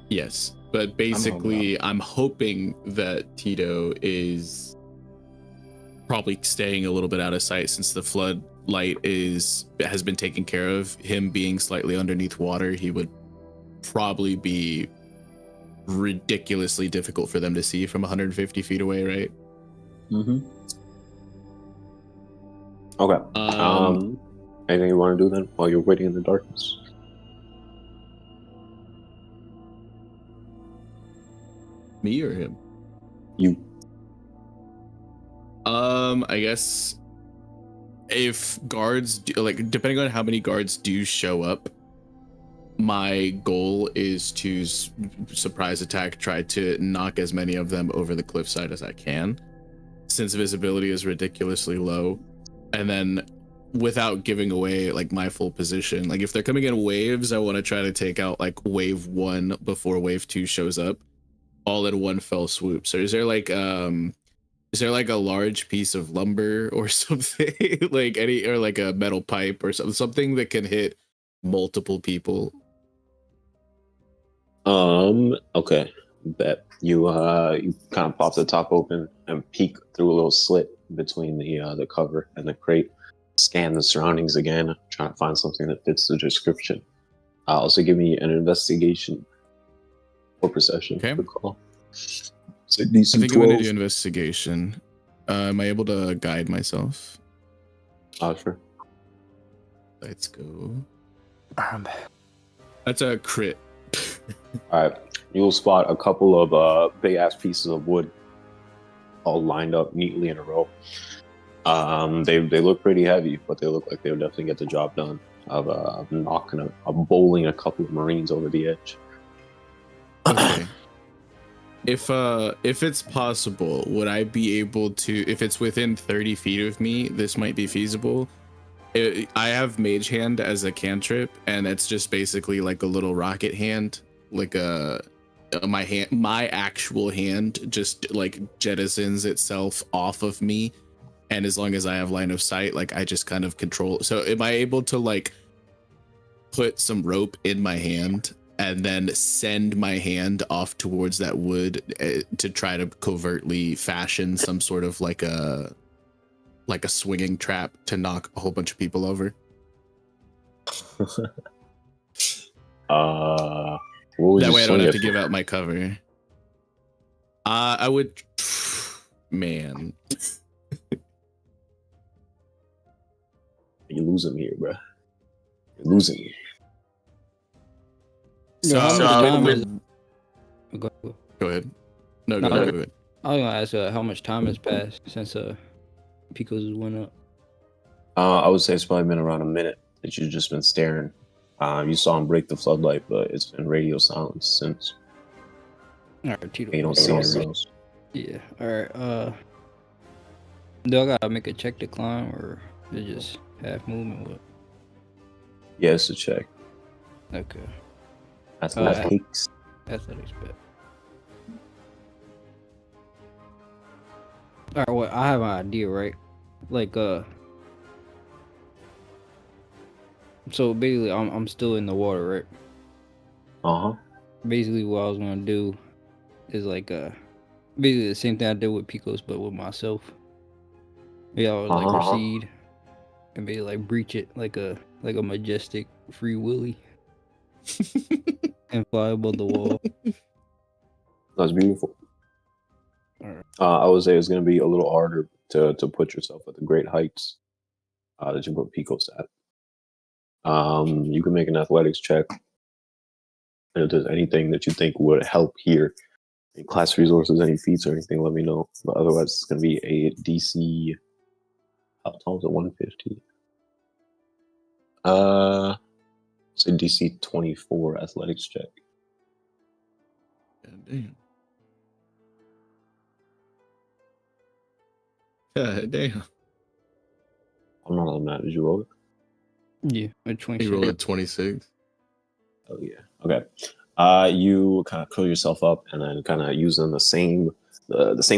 Yes, but basically, I'm hoping that Tito is probably staying a little bit out of sight since the floodlight has been taken care of. Him being slightly underneath water, he would probably be ridiculously difficult for them to see from 150 feet away, right? Mm-hmm. Okay. Anything you want to do then while you're waiting in the darkness? Me or him? You. I guess if guards depending on how many guards do show up, my goal is to surprise attack, try to knock as many of them over the cliffside as I can, since visibility is ridiculously low. And then without giving away like my full position, like if they're coming in waves, I want to try to take out like wave 1 before wave 2 shows up, all in one fell swoop. So is there like a large piece of lumber or something or like a metal pipe or something that can hit multiple people? Okay. Bet you kind of pop the top open and peek through a little slit between the cover and the crate. Scan the surroundings again, trying to find something that fits the description. Also give me an investigation or perception. Okay. Good call. So I DC think I'm gonna 12. do investigation. Am I able to guide myself? Sure. Let's go. I'm back. That's a crit. All right. You'll spot a couple of big ass pieces of wood, all lined up neatly in a row. They look pretty heavy, but they look like they would definitely get the job done of knocking of bowling a couple of Marines over the edge. Okay. If it's possible, would I be able to, if it's within 30 feet of me, this might be feasible. I have Mage Hand as a cantrip, and it's just basically like a little rocket hand, like my actual hand just like jettisons itself off of me, and as long as I have line of sight, like I just kind of control. So am I able to like put some rope in my hand and then send my hand off towards that wood to try to covertly fashion some sort of like a swinging trap to knock a whole bunch of people over? That way I don't have to give out my cover. I would, man. You're losing me here, bro. You're losing me. So, Go ahead. No, go ahead. I was gonna ask how much time has passed since Picos went up. I would say it's probably been around a minute that you've just been staring. You saw him break the floodlight, but it's been radio silence since. All right, Tito. You don't see anything else. Yeah. All right. Do I gotta make a check to climb, or is it just half movement? What? Yeah, it's a check. Okay. Athletics. Athletics, bet. All right. Well, I have an idea, right? Like, so basically, I'm still in the water, right? Uh-huh. Basically, what I was gonna do is like basically the same thing I did with Picos, but with myself. Maybe I would like proceed and maybe like breach it like a majestic free willy and fly above the wall. That's beautiful. All right. I would say it's going to be a little harder to put yourself at the great heights that you put Picos at. You can make an athletics check. And if there's anything that you think would help here, any class resources, any feats or anything, let me know. But otherwise, it's going to be a DC. How tall is it? 150. It's a DC 24 athletics check. God damn. Damn. I'm not on that. Did you roll it? Yeah, a He 26. rolled a 26. Oh yeah. Okay. You kind of curl yourself up and then kind of using the same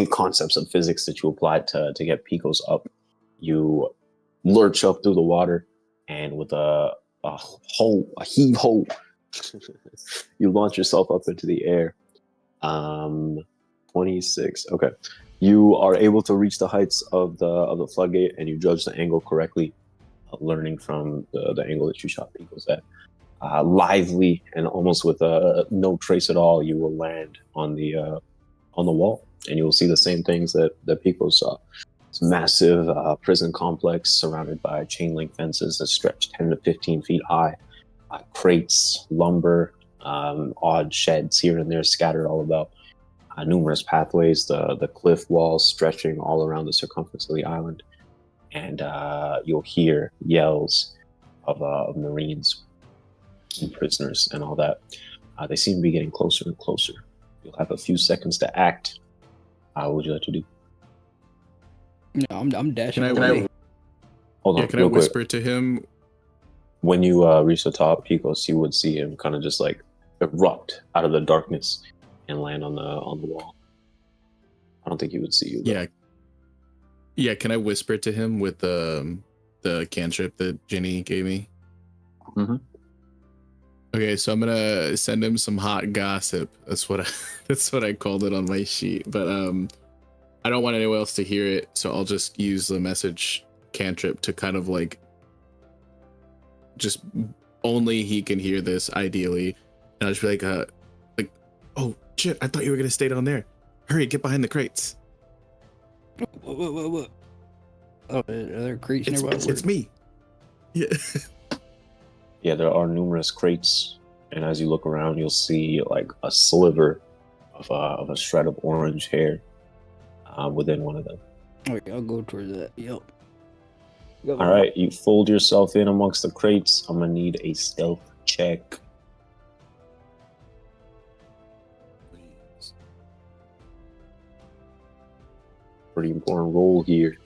concepts of physics that you applied to get Picos up. You lurch up through the water, and with a heave ho, you launch yourself up into the air. 26. Okay. You are able to reach the heights of the floodgate, and you judge the angle correctly, learning from the angle that you shot Picos at. Lively and almost with no trace at all, you will land on the wall, and you will see the same things that Picos saw. It's a massive prison complex surrounded by chain link fences that stretch 10 to 15 feet high. Crates, lumber, odd sheds here and there scattered all about. Numerous pathways, the cliff walls stretching all around the circumference of the island, and you'll hear yells of Marines and prisoners and all that. They seem to be getting closer and closer. You'll have a few seconds to act. What would you like to do? No, I'm dashing Can away. Hold on, Can I real quick. whisper to him? When you reach the top, Picos, you would see him kind of just like erupt out of the darkness and land on the wall. I don't think he would see you, though. Yeah. Yeah, can I whisper to him with the cantrip that Jenny gave me? Mm-hmm. Okay, so I'm gonna send him some hot gossip. That's what I called it on my sheet. But I don't want anyone else to hear it, so I'll just use the message cantrip to kind of like just only he can hear this ideally. And I'll just be like, oh shit, I thought you were gonna stay down there. Hurry, get behind the crates. What? Oh, are there crates nearby? It's me. Yeah. Yeah, there are numerous crates, and as you look around, you'll see like a sliver of a shred of orange hair within one of them. Okay, I'll go towards that. Yep. All right, you fold yourself in amongst the crates. I'm gonna need a stealth check. Pretty important roll here.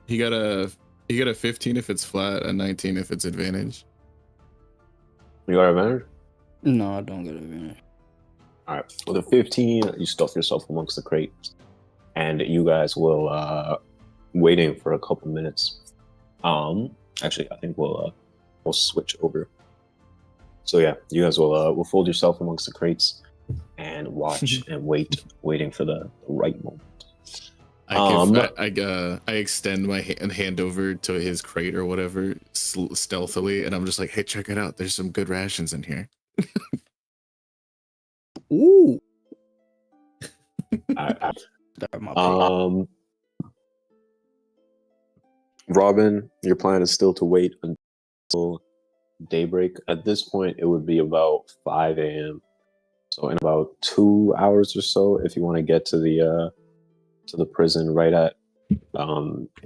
He got a 15 if it's flat, a 19 if it's advantage. You got advantage? No, I don't get advantage. All right, with a 15, you stuff yourself amongst the crates, and you guys will waiting for a couple minutes. Actually, I think we'll switch over. So yeah, you guys will fold yourself amongst the crates and watch and waiting for the right moment. I extend my hand over to his crate or whatever stealthily, and I'm just like, hey, check it out. There's some good rations in here. Ooh. Robin, your plan is still to wait until daybreak. At this point, it would be about 5 a.m. So in about 2 hours or so, if you want to get to the prison right at 8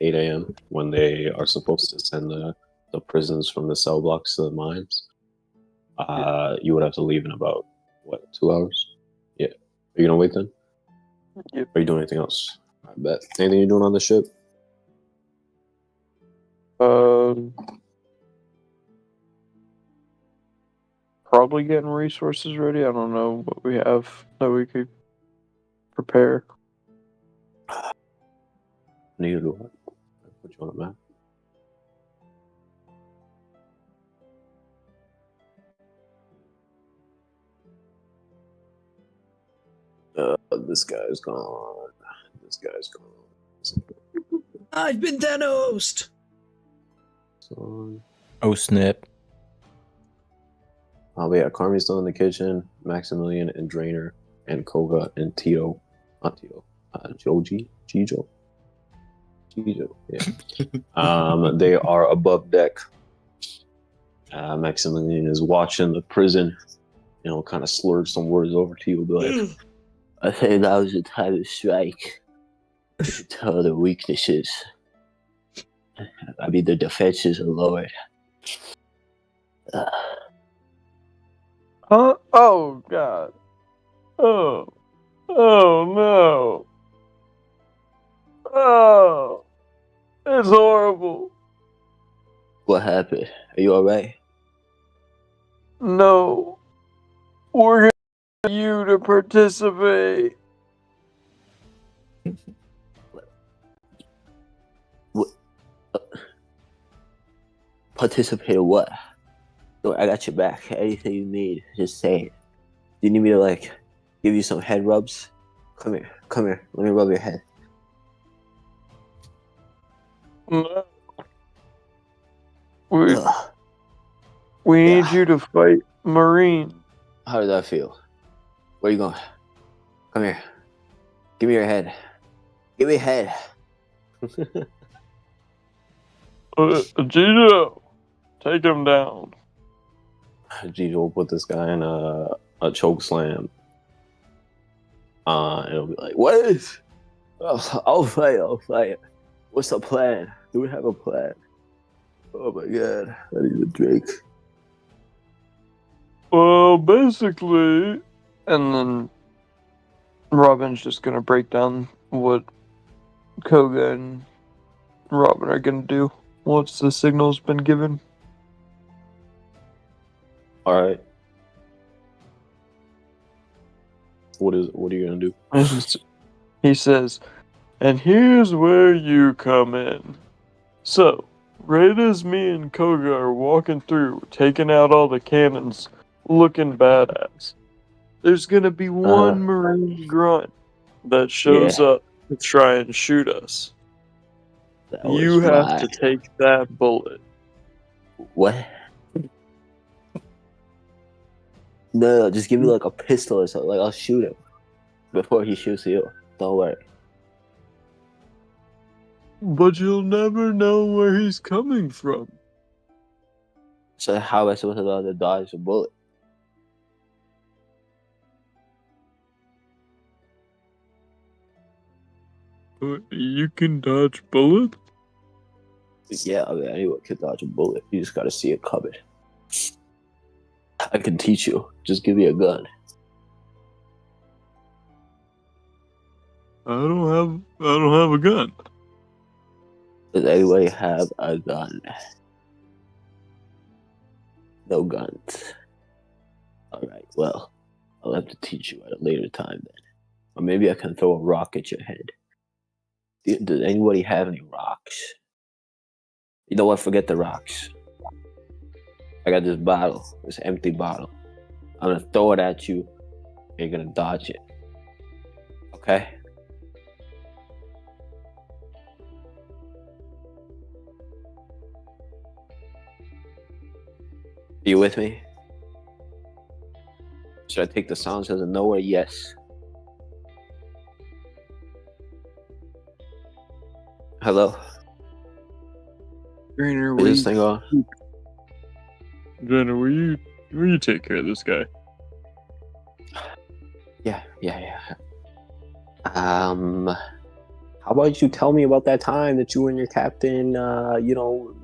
a.m. when they are supposed to send the prisons from the cell blocks to the mines, you would have to leave in about 2 hours? Yeah. Are you gonna wait then? Yep. Are you doing anything else? I bet. Anything you're doing on the ship? Probably getting resources ready. I don't know what we have that we could prepare. Neither do I. Put you on a map. This guy's gone. This guy's gone. I've been Thanos. Oh snap! But yeah, Carmi's still in the kitchen. Maximilian and Drainer and Koga and Tito, not Tito, Joji, Jijo, yeah. They are above deck. Maximilian is watching the prison. Kind of slurs some words over to you. Be like, I think that was the time to strike. To tell their weaknesses. I mean, their defenses are lowered. Huh? Oh God. Oh. Oh no. Oh. It's horrible. What happened? Are you alright? No. We're going to need you to participate. What? Participate in what? Look, I got your back. Anything you need, just say it. Do you need me to like give you some head rubs? Come here. Let me rub your head. No. Ugh. We need Yeah. you to fight Marine. How does that feel? Where you going? Come here. Give me your head. Give me your head. Gino, take him down. Gigi will put this guy in a choke slam. It'll be like, what is? I'll fight. What's the plan? Do we have a plan? Oh my god, I need a drink. Well, basically, and then Robin's just gonna break down what Koga and Robin are gonna do once the signal's been given. All right. What are you gonna do? He says, and here's where you come in. So, right as me and Koga are walking through, taking out all the cannons, looking badass, there's gonna be one Marine grunt that shows up to try and shoot us. You have to take that bullet. What? No, just give me like a pistol or something. Like I'll shoot him before he shoots you. Don't worry. But you'll never know where he's coming from. So how am I supposed to know to dodge a bullet? You can dodge bullets? Yeah, I mean, anyone can dodge a bullet. You just gotta see it coming. I can teach you. Just give me a gun. I don't have a gun. Does anybody have a gun? No guns. Alright, well, I'll have to teach you at a later time then. Or maybe I can throw a rock at your head. Does anybody have any rocks? You know what? Forget the rocks. I got this bottle, this empty bottle. I'm gonna throw it at you, and you're gonna dodge it. Okay? Are you with me? Should I take the silence as a no or a yes? Hello? Trainer, Is this thing on? Jenna, will you take care of this guy? Yeah. How about you tell me about that time that you and your captain,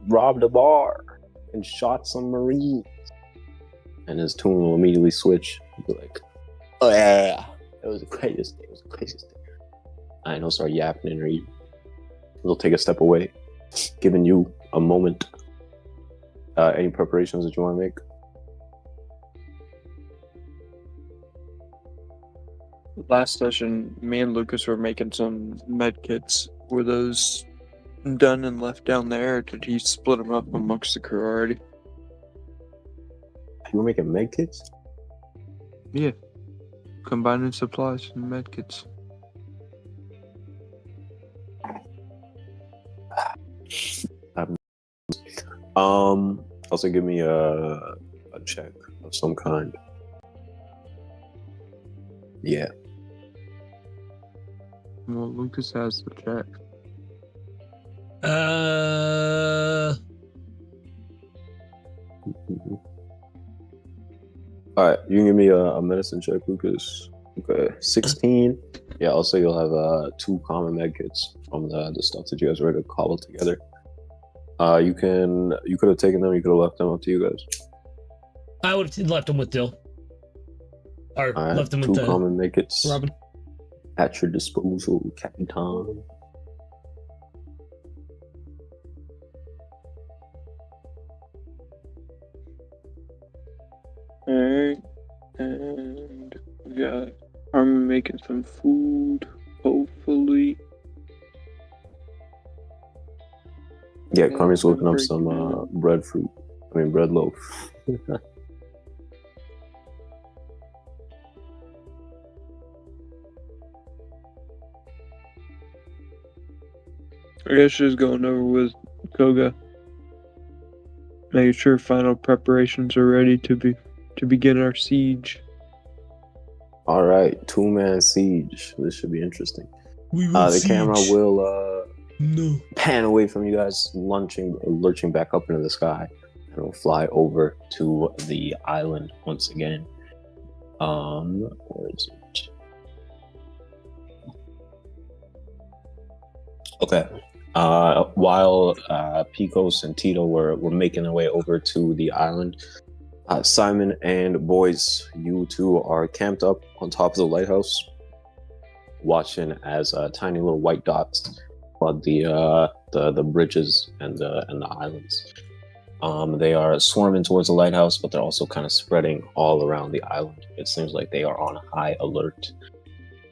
robbed a bar and shot some Marines? And his tune will immediately switch. He'll be like, oh yeah. It was the craziest thing. I know, start yapping and reading. He'll take a step away, giving you a moment. Any preparations that you want to make? Last session, me and Lucas were making some med kits. Were those done and left down there, or did he split them up amongst the crew already? You were making med kits? Yeah. Combining supplies and med kits. Also give me a check of some kind. Yeah. Well, Lucas has the check. All right, you can give me a medicine check, Lucas. Okay, 16. Yeah, also you'll have 2 common med kits from the stuff that you guys were able to cobble together. You could have taken them, you could have left them, up to you guys. I would have left him with Dill. Or All right, left them with 2 the common makets Robin. at your disposal, Captain. Alright. And we got Armin making some food, hopefully. Yeah, Yeah, Carmen's cooking up breaking some down. bread loaf. I guess just going over with Koga, making sure final preparations are ready to begin our siege. All right, 2-man siege. This should be interesting. We will The camera will No. pan away from you guys, lurching back up into the sky, and it'll fly over to the island once again. Where is it? Okay. While Picos and Tito were making their way over to the island, Simon and boys, you two are camped up on top of the lighthouse, watching as tiny little white dots flood the bridges and the islands. They are swarming towards the lighthouse, but they're also kind of spreading all around the island. It seems like they are on high alert.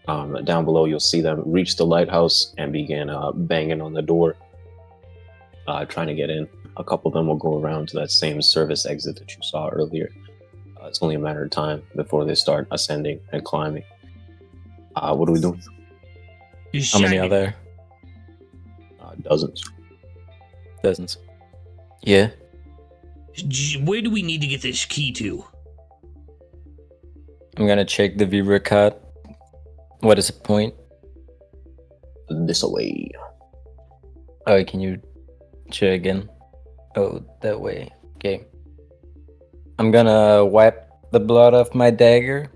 Down below, you'll see them reach the lighthouse and begin banging on the door, trying to get in. A couple of them will go around to that same service exit that you saw earlier. It's only a matter of time before they start ascending and climbing. What are we doing? How many are there? Dozens. Dozens. Yeah. Where do we need to get this key to? I'm gonna check the viewer card. What is the point? This away. Oh, can you check again? Oh, that way. Okay. I'm gonna wipe the blood off my dagger.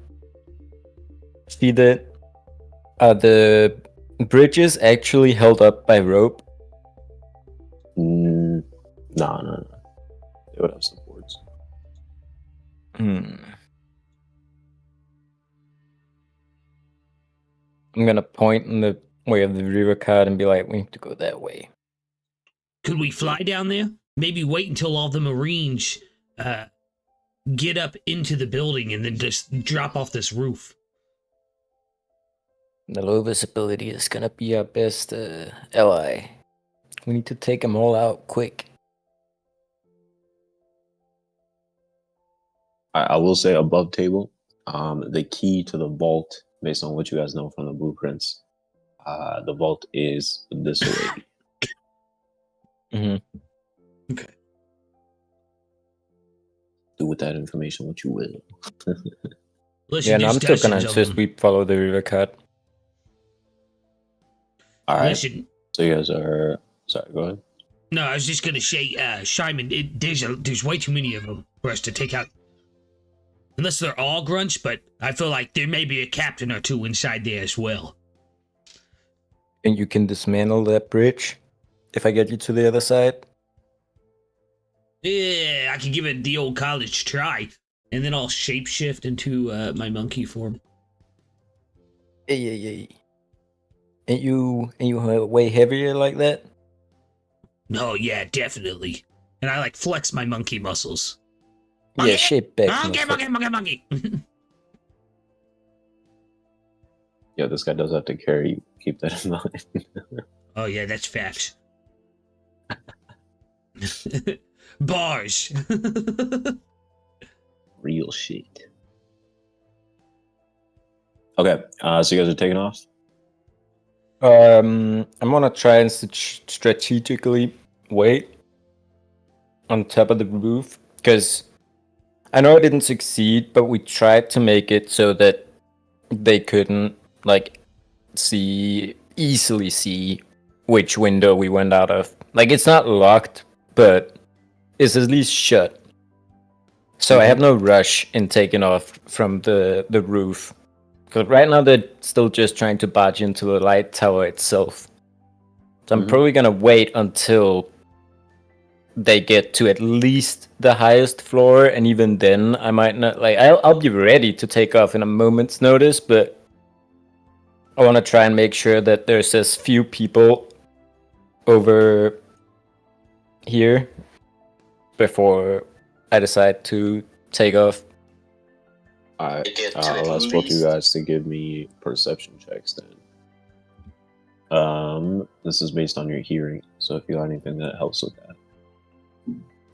See that? The bridge is actually held up by rope. No. They would have some boards. I'm gonna point in the way of the river card and be like, we need to go that way. Could we fly down there? Maybe wait until all the Marines get up into the building and then just drop off this roof. The low visibility is gonna be our best ally. We need to take them all out quick. I will say above table, the key to the vault, based on what you guys know from the blueprints, the vault is this way. Okay. Do with that information what you will. Yeah, no, I'm still gonna insist we follow the river card. All right. Listen, So you guys are... Sorry, go ahead. no, I was just gonna say, Simon, there's way too many of them for us to take out. Unless they're all grunts, but I feel like there may be a captain or two inside there as well. And you can dismantle that bridge if I get you to the other side. Yeah, I can give it the old college try, and then I'll shapeshift into my monkey form. Hey. And you way heavier like that? No, yeah, definitely. And I like flex my monkey muscles. Yeah, shape back. Monkey. Yeah, this guy does have to carry you. Keep that in mind. Oh yeah, that's facts. Bars. Real shit. Okay, so you guys are taking off? I'm gonna try and strategically wait on top of the roof, because I know I didn't succeed, but we tried to make it so that they couldn't like easily see which window we went out of. Like, it's not locked, but it's at least shut. So I have no rush in taking off from the roof. Because right now they're still just trying to barge into the light tower itself. So I'm probably gonna wait until they get to at least the highest floor, and even then, I might not like. I'll be ready to take off in a moment's notice, but I want to try and make sure that there's as few people over here before I decide to take off. Alright, I'll ask both you guys to give me perception checks then. This is based on your hearing, so if you got anything that helps with that.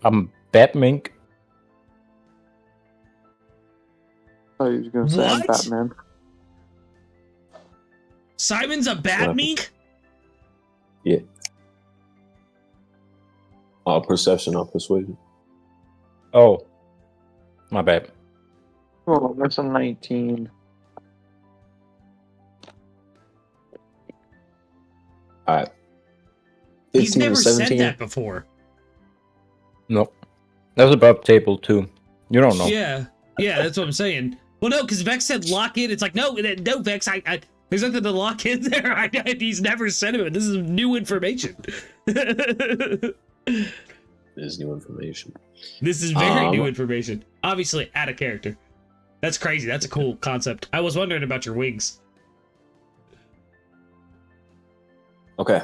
I'm Batmink. Oh, he was gonna say I'm What? Batman. Simon's a bat mink? Yeah. Perception, not persuasion. Oh, my bad. Oh, that's a 19. Alright. He's 15 never to said 17. that before. Nope. That was above table too. You don't know. Yeah, that's what I'm saying. Well, no, because Vex said lock in. It's like, no, Vex, there's nothing to lock in there. He's never said it. This is new information. This is new information. This is very new information. Obviously, out of character. That's crazy. That's a cool concept. I was wondering about your wings. Okay,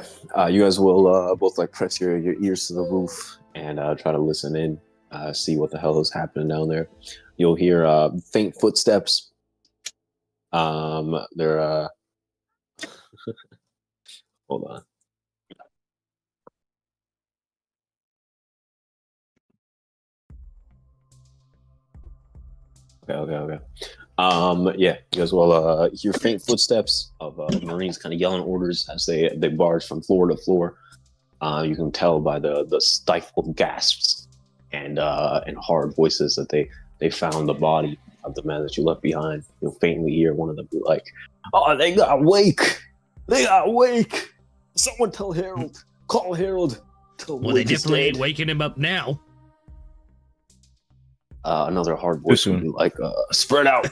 you guys will both like press your ears to the roof and try to listen in, see what the hell is happening down there. You'll hear faint footsteps. They're hold on. Okay. Yeah, you guys will hear faint footsteps of Marines kind of yelling orders as they barge from floor to floor. You can tell by the stifled gasps and hard voices that they found the body of the man that you left behind. You'll faintly hear one of them be like, "Oh, they got Wake! They got Wake! Someone tell Harold! Call Harold! Tell Well, they Wake is definitely ain't dead." waking him up now. Another hard voice would be like, "Spread out!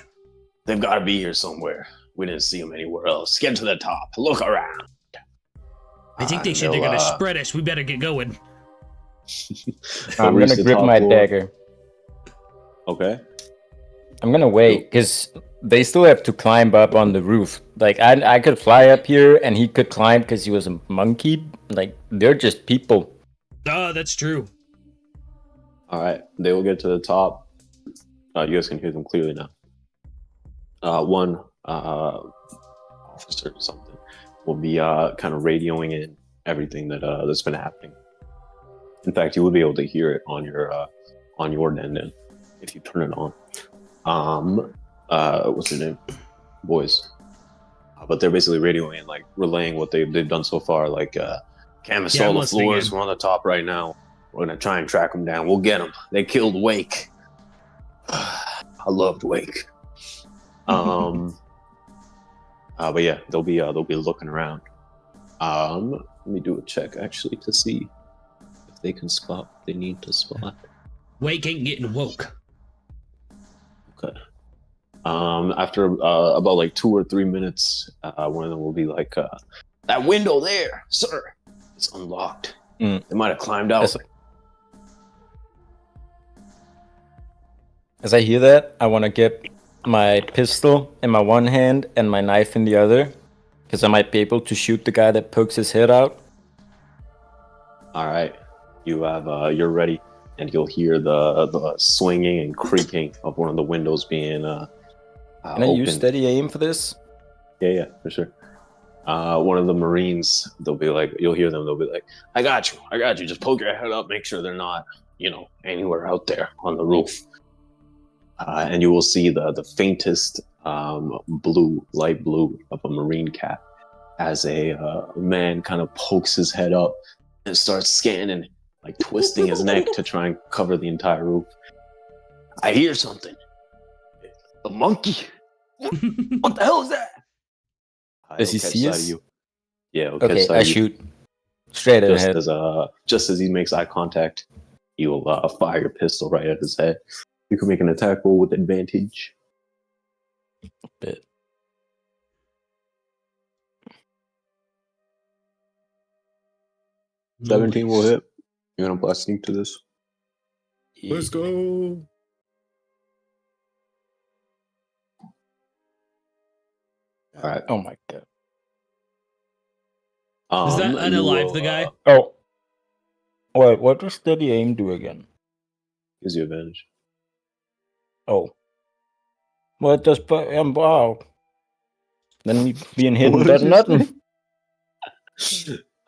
They've got to be here somewhere. We didn't see them anywhere else. Get to the top. Look around." I think they said they're gonna spread us. We better get going. I'm reach gonna the grip top my floor. dagger. Okay. I'm gonna wait because they still have to climb up on the roof. Like I could fly up here and he could climb because he was a monkey. Like they're just people. Oh, that's true. All right. They will get to the top. You guys can hear them clearly now. One officer or something will be kind of radioing in everything that's been happening. In fact, you would be able to hear it on your end if you turn it on. What's their name? Boys. But they're basically radioing and like relaying what they've done so far. Like, canvas Yeah, all I'm the listening floors. in. We're on the top right now. We're gonna try and track them down. We'll get them. They killed Wake. I loved Wake. But yeah, they'll be looking around. Let me do a check actually to see if they can spot what they need to spot. Wake ain't getting woke. Okay. After about like 2 or 3 minutes, one of them will be like, "That window there, sir, it's unlocked. They might have climbed out." As I hear that, I want to get my pistol in my one hand and my knife in the other, because I might be able to shoot the guy that pokes his head out. All right, you have you're ready, and you'll hear the swinging and creaking of one of the windows being Can I use steady aim for this? Yeah, for sure. One of the Marines, you'll hear them. They'll be like, I got you. Just poke your head up, make sure they're not, anywhere out there on the roof." And you will see the faintest light blue of a Marine cap as a man kind of pokes his head up and starts scanning, like twisting his neck to try and cover the entire roof. "I hear something. A monkey. What the hell is that?" Does he He'll catch see sight us? of you. Yeah, he'll catch Okay, sight I of you. shoot straight ahead. Just as he makes eye contact, you will fire your pistol right at his head. You can make an attack roll with advantage. Bit. 17 will hit. You want to apply sneak to this? Let's go. All right. Oh my god. Is that you unalive will, the guy? Oh. Wait, what does steady aim do again? gives you advantage. Oh. Well, it does, but wow. Then me being hidden What does did you nothing.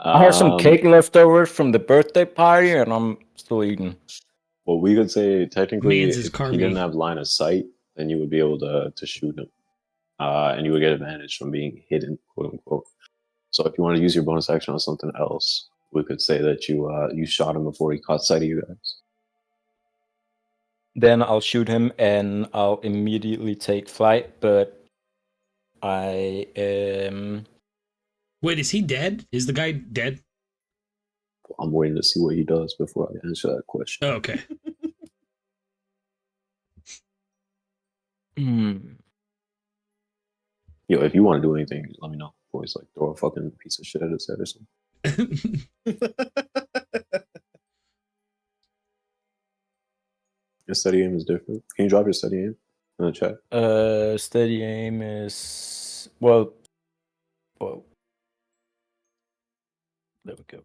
I have some Um, cake left over from the birthday party, and I'm still eating. Well, we could say technically, Mans is if he Carmi. didn't have line of sight, then you would be able to shoot him, and you would get advantage from being hidden, quote unquote. So if you want to use your bonus action on something else, we could say that you shot him before he caught sight of you guys. Then I'll shoot him, and I'll immediately take flight. But I am. Wait, is he dead? Is the guy dead? I'm waiting to see what he does before I answer that question. Oh, okay. Yo, if you want to do anything, let me know. Boys, like throw a fucking piece of shit at his head or something. Your steady aim is different. Can you drop your steady aim in the chat? Steady aim is well. There we go.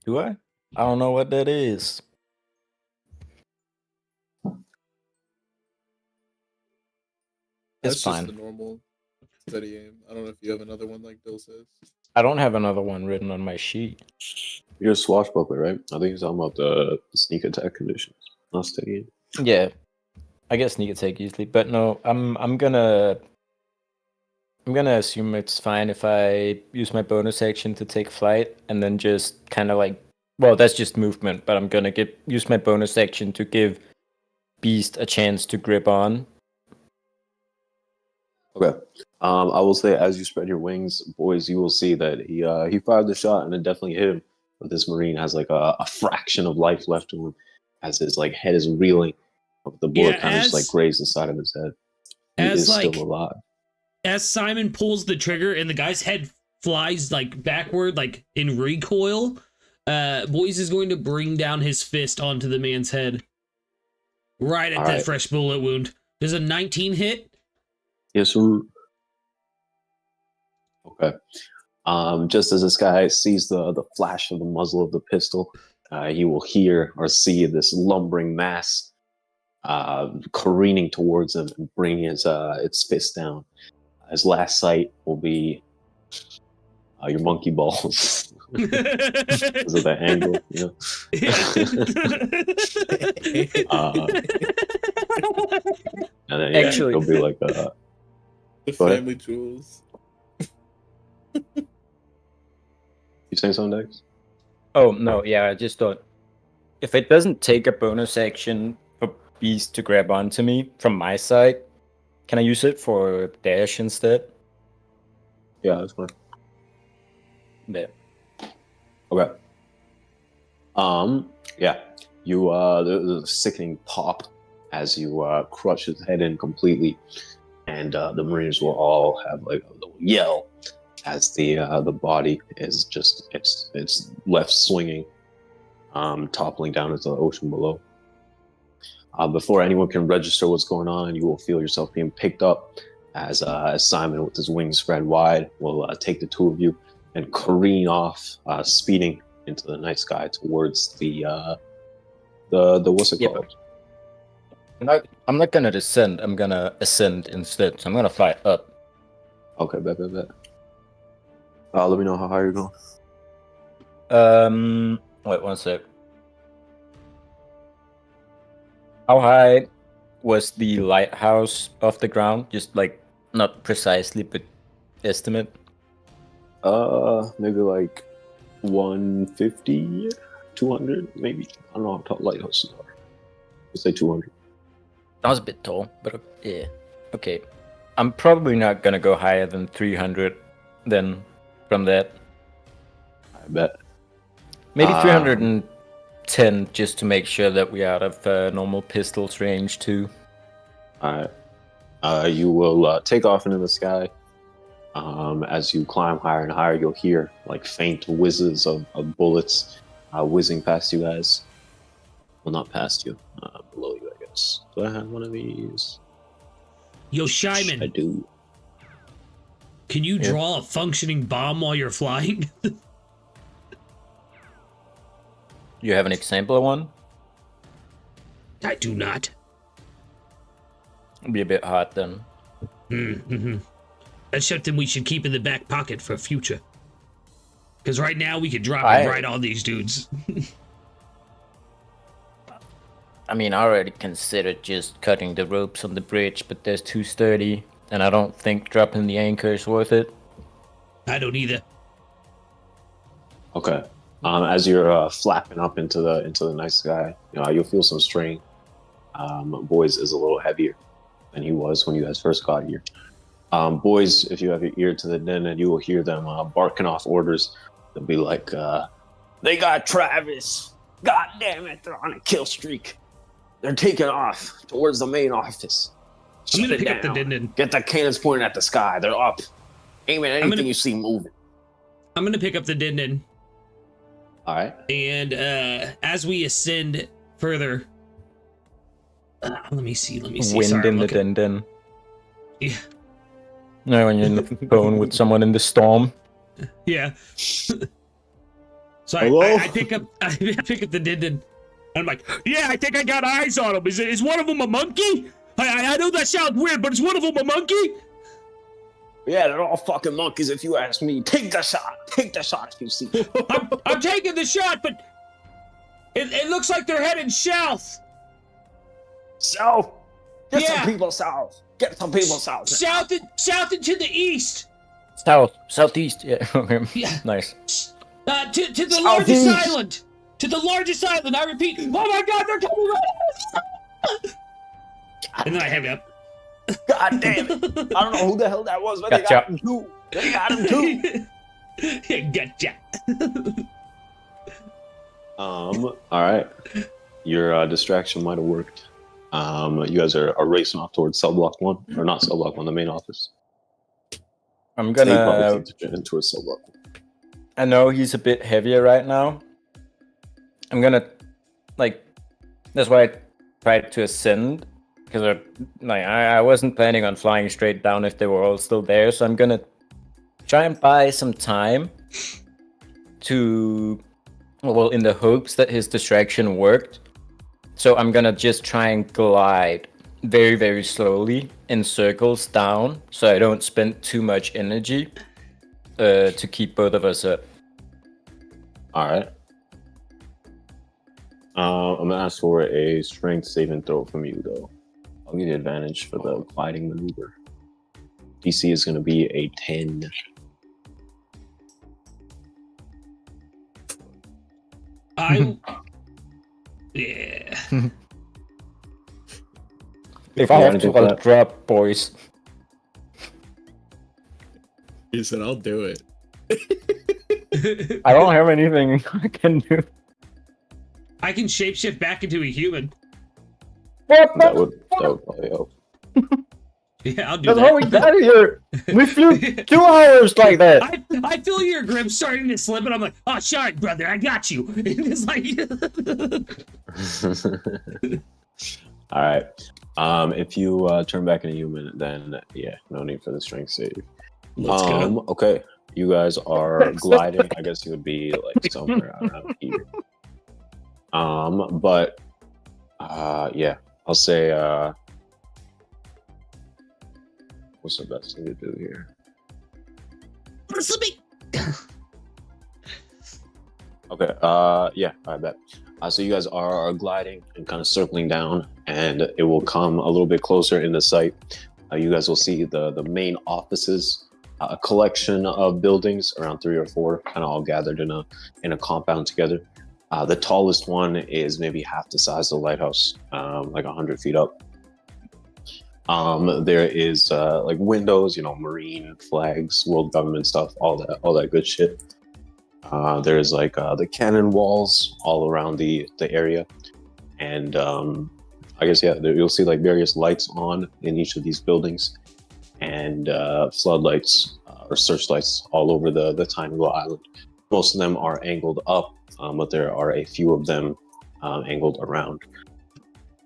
Do I? I don't know what that is. That's It's just fine. the normal steady aim. I don't know if you have another one like Bill says. I don't have another one written on my sheet. You're a swashbuckler, right? I think he's talking about the sneak attack conditions. Not steady aim. Yeah, I guess sneak attack easily, but no, I'm gonna assume it's fine if I use my bonus action to take flight and then just kind of like, well, that's just movement, but I'm gonna use my bonus action to give Beast a chance to grip on. Okay. I will say, as you spread your wings, boys, you will see that he fired the shot and it definitely hit him. But this marine has like a fraction of life left to him, as his like head is reeling. The bullet kind of just like grazed the side of his head. He is like, still alive. As Simon pulls the trigger and the guy's head flies like backward, like in recoil, Boys is going to bring down his fist onto the man's head, right at the fresh bullet wound. Does a 19 hit? Yes, sir. Okay. Just as this guy sees the flash of the muzzle of the pistol, he will hear or see this lumbering mass careening towards him and bringing its fist down. His last sight will be your monkey balls. Because of that angle, you know? And then, Actually, it'll be like the family jewels. You saying something, Dex? Oh, no, yeah, I just thought if it doesn't take a bonus action for Beast to grab onto me from my side, can I use it for dash instead? Yeah, that's fine. Yeah. Okay. Yeah. You the sickening pop as you crush his head in completely, and the Marines will all have like a little yell as the body is just it's left swinging, toppling down into the ocean below. Before anyone can register what's going on, you will feel yourself being picked up as Simon, with his wings spread wide, will take the two of you and careen off, speeding into the night sky towards the what's it called? I'm not gonna descend. I'm gonna ascend instead. So I'm gonna fly up. Okay, bet. Let me know how high you're going. Wait 1 sec. How high was the lighthouse off the ground? Just like not precisely, but estimate. Maybe like 150, 200, maybe. I don't know how tall lighthouses are. Let's say 200. That was a bit tall, but yeah. Okay. I'm probably not gonna go higher than 300 then from that. I bet. Maybe 310 just to make sure that we're out of normal pistols range too. All right. You will take off into the sky. As you climb higher and higher, you'll hear like faint whizzes of bullets whizzing past you guys. Well, not past you, below you, I guess. Do I have one of these? Yo, I Shyman, do. can you draw a functioning bomb while you're flying? You have an example of one? I do not. It'd be a bit hard then. Mm-hmm. That's something we should keep in the back pocket for future. Because right now we could drop and right on these dudes. I mean, I already considered just cutting the ropes on the bridge, but they're too sturdy, and I don't think dropping the anchor is worth it. I don't either. Okay. As you're flapping up into the night sky, you'll feel some strain. Boys is a little heavier than he was when you guys first got here. Boys, if you have your ear to the den, and you will hear them barking off orders. They'll be like, "They got Travis! God damn it! They're on a kill streak. They're taking off towards the main office. I'm gonna Shut it pick up the down. din-din. Get the cannons pointing at the sky. They're up. Aim at anything you see moving." I'm gonna pick up the din-din. All right. And as we ascend further, let me see. Wind Sorry, in the din-din. Yeah. No, when you're in the phone with someone in the storm. Yeah. So I pick up the din-din. I'm like, yeah, I think I got eyes on him. Is one of them a monkey? I know that sounds weird, but is one of them a monkey? Yeah, they're all fucking monkeys if you ask me. Take the shot. Take the shot if you see. I'm taking the shot, but it looks like they're heading south. South. Get Yeah. some people south. Get some people south. South and to the east. Southeast. Yeah. Okay. Yeah. Nice. To the Southeast. largest island. To the largest island. I repeat. Oh my God, they're coming right. And then I hang up. God damn it. I don't know who the hell that was, but Gotcha. they got him too. They got him too. Gotcha. All right. Your distraction might have worked. You guys are racing off towards cell block 1, or not cell block 1, the main office. I'm They probably gonna. think to into a cell block 1. I know he's a bit heavier right now. I'm gonna, that's why I tried to ascend, because I wasn't planning on flying straight down if they were all still there. So I'm gonna try and buy some time to, in the hopes that his distraction worked. So I'm gonna just try and glide very, very slowly in circles down, so I don't spend too much energy to keep both of us up. All right. I'm gonna ask for a strength saving throw from you, though. I'll give you advantage for the gliding maneuver. DC is gonna be a 10. Yeah. If I You have wanna to, do I'll that? drop, boys. He said, "I'll do it." I don't have anything I can do. I can shapeshift back into a human. That would probably help. Yeah, I'll do That's how we that. got here. We flew 2 hours like that. I feel your grip starting to slip, and I'm like, oh, sorry, brother, I got you. And it's like, All right. If you turn back into human, then yeah, no need for the strength save. let's go. Okay, you guys are gliding. I guess you would be like somewhere around here. But yeah, I'll say what's the best thing to do here? Okay, yeah, I bet. So you guys are gliding and kind of circling down, and it will come a little bit closer into sight. You guys will see the main offices, a collection of buildings, around 3 or 4, kind of all gathered in a compound together. The tallest one is maybe half the size of the lighthouse, like 100 feet up. There is like windows, marine flags, world government stuff, all that good shit. There's like the cannon walls all around the area, and I guess you'll see like various lights on in each of these buildings, and floodlights or searchlights all over the tiny little island. Most of them are angled up, but there are a few of them angled around.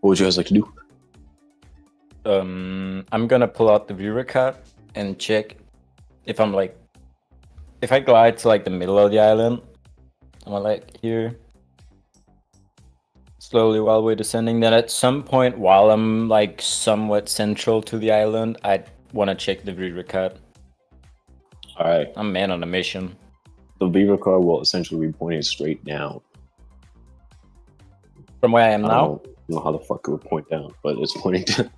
What would you guys like to do? I'm gonna pull out the viewer card and check if if I glide to like the middle of the island, I'm like here slowly while we're descending. Then at some point while I'm like somewhat central to the island, I want to check the viewer card. All right. I'm man on a mission. The beaver car will essentially be pointing straight down. From where I am now? I don't know how the fuck it would point down, but it's pointing down.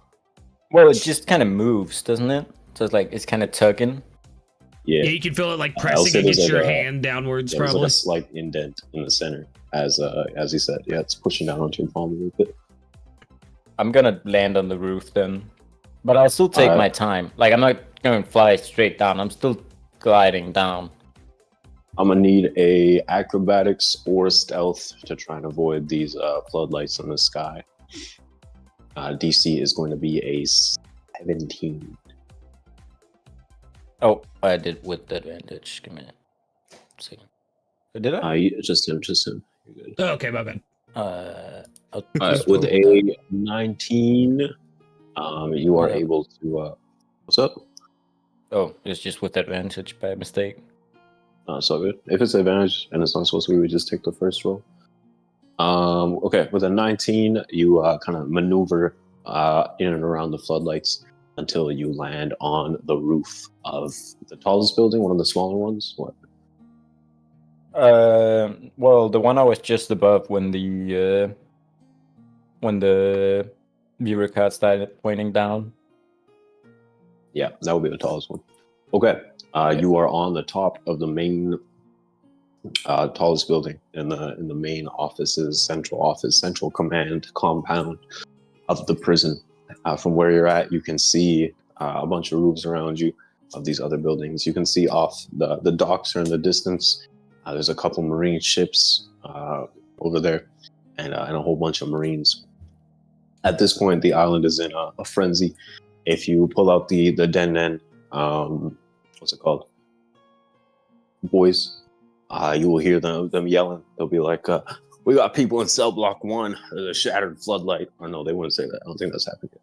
Well, it just kind of moves, doesn't it? So it's like, it's kind of tugging. Yeah. Yeah, you can feel it like pressing against your hand downwards, There's probably. like a slight indent in the center, as he said. Yeah, it's pushing down onto your palm a little bit. I'm gonna land on the roof then. But I'll still take my time. Like, I'm not gonna fly straight down. I'm still gliding down. I'm gonna need a acrobatics or stealth to try and avoid these floodlights in the sky. DC is going to be a 17. Oh, I did with advantage. Give me a second. Did I? Just him. You're good. Oh, okay, my bad. With a 19, you are able to. What's up? Oh, it's just with advantage by mistake. So good. If it's advantage and it's not supposed to be, we just take the first roll. Okay, with a 19, you kind of maneuver in and around the floodlights until you land on the roof of the tallest building, one of the smaller ones. What? Well, the one I was just above when the viewer card started pointing down. Yeah, that would be the tallest one. Okay, you are on the top of the main tallest building in the main offices, central command compound of the prison. From where you're at, you can see a bunch of roofs around you of these other buildings. You can see off the docks are in the distance. There's a couple marine ships over there, and a whole bunch of marines. At this point, the island is in a frenzy. If you pull out the den, what's it called? Boys, you will hear them yelling. They'll be like, "We got people in cell block 1. There's a shattered floodlight." Or no, they wouldn't say that. I don't think that's happening yet.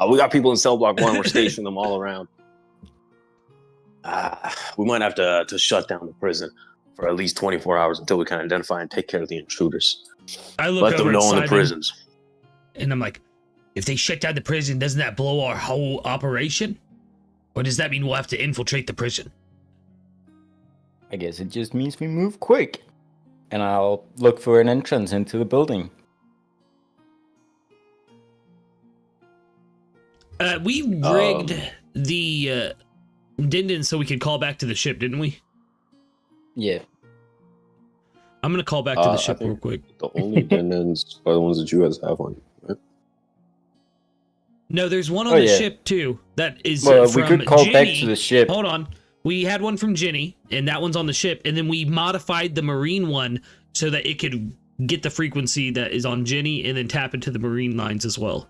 We got people in cell block 1. We're stationing them all around. We might have to shut down the prison for at least 24 hours until we can identify and take care of the intruders. I look Let over them know at in the Simon, prisons. and I'm like, if they shut down the prison, doesn't that blow our whole operation? Or does that mean we'll have to infiltrate the prison? I guess it just means we move quick. And I'll look for an entrance into the building. We rigged the Dindin so we could call back to the ship, didn't we? Yeah. I'm gonna call back to the ship real quick. The only dendens are the ones that you guys have on, right? No, there's one on the ship too. That is well, from we could call Ginny. back to the ship. Hold on. We had one from Ginny, and that one's on the ship, and then we modified the marine one so that it could get the frequency that is on Ginny and then tap into the marine lines as well.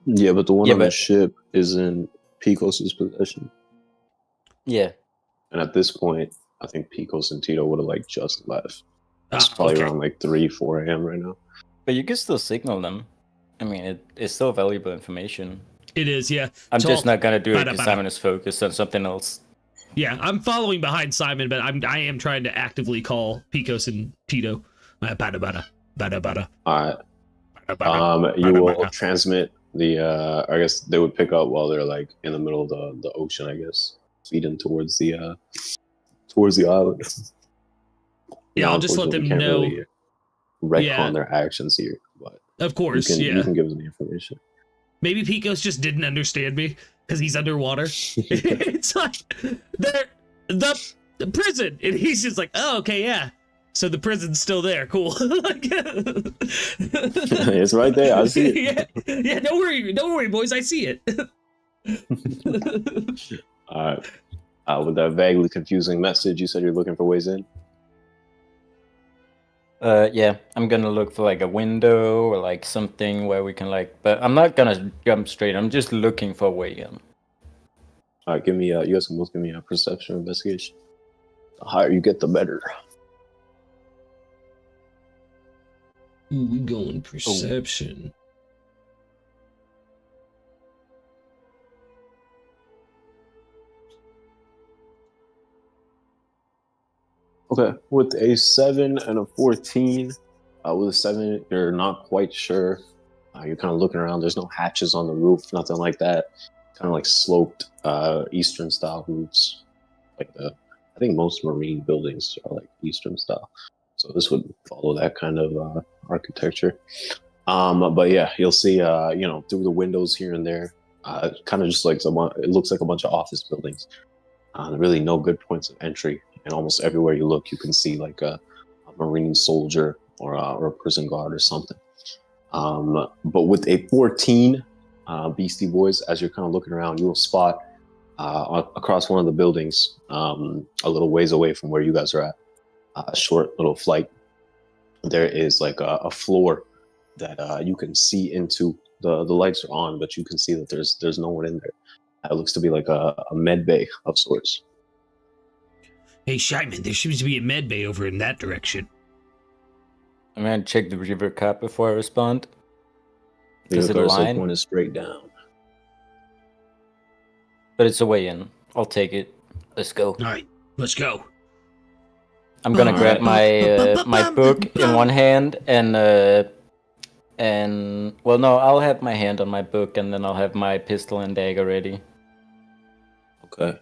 Yeah, but the one on the ship is in Picos' possession. Yeah. And at this point, I think Picos and Tito would have like just left. It's probably around like 3-4 a.m. right now. But you can still signal them. I mean, it's still valuable information. It is, yeah. I'm just not gonna do it because Simon is focused on something else. Yeah, I'm following behind Simon, but I am trying to actively call Picos and Tito. Bada bada bada bada. All right. You will transmit the. I guess they would pick up while they're like in the middle of the ocean. I guess feeding towards the island. Yeah, I'll just let them know. Really retcon their actions here, but of course, you can give them the information. Maybe Picos just didn't understand me because he's underwater. It's like they're the prison, and he's just like, "Oh, okay, yeah." So the prison's still there. Cool. It's right there. I see it. Yeah. Don't worry, boys. I see it. All right. With that vaguely confusing message, you said you're looking for ways in. Yeah, I'm gonna look for like a window or like something where we can like, but I'm not gonna jump straight. I'm just looking for a way in. All right, give me you guys can both give me a perception investigation. The higher you get, the better. Ooh, we going perception. Okay, with a 7 and a 14, with a 7, you're not quite sure. You're kind of looking around. There's no hatches on the roof, nothing like that. Kind of like sloped Eastern style roofs. Like I think most marine buildings are like Eastern style. So this would follow that kind of architecture. But yeah, you'll see, through the windows here and there, kind of just like it looks like a bunch of office buildings. Really no good points of entry. And almost everywhere you look, you can see like a marine soldier or a prison guard or something. But with a 14, Beastie Boys, as you're kind of looking around, you will spot across one of the buildings, a little ways away from where you guys are at, a short little flight. There is like a floor that you can see into. The lights are on, but you can see that there's no one in there. It looks to be like a med bay of sorts. Hey, Shyman, there seems to be a med bay over in that direction. I'm gonna check the river cap before I respond. The Is it a cursor line? pointed straight down. But it's a way in. I'll take it. Let's go. All right, let's go. I'm gonna grab my my book in one hand and well, no, I'll have my hand on my book and then I'll have my pistol and dagger ready. Okay.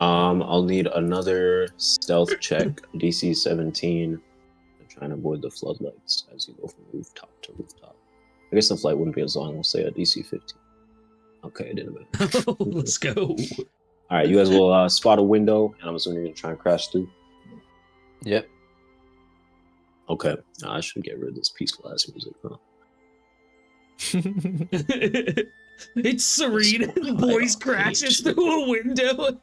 I'll need another stealth check, DC 17. I'm trying to avoid the floodlights as you go from rooftop to rooftop. I guess the flight wouldn't be as long. We'll say a DC 15. Okay, I did a bit. Let's go. All right, you guys will spot a window, and I'm assuming you're gonna try and crash through. Yep. Okay, I should get rid of this peaceful ass music, huh? It's serene. The boys crashes through a window.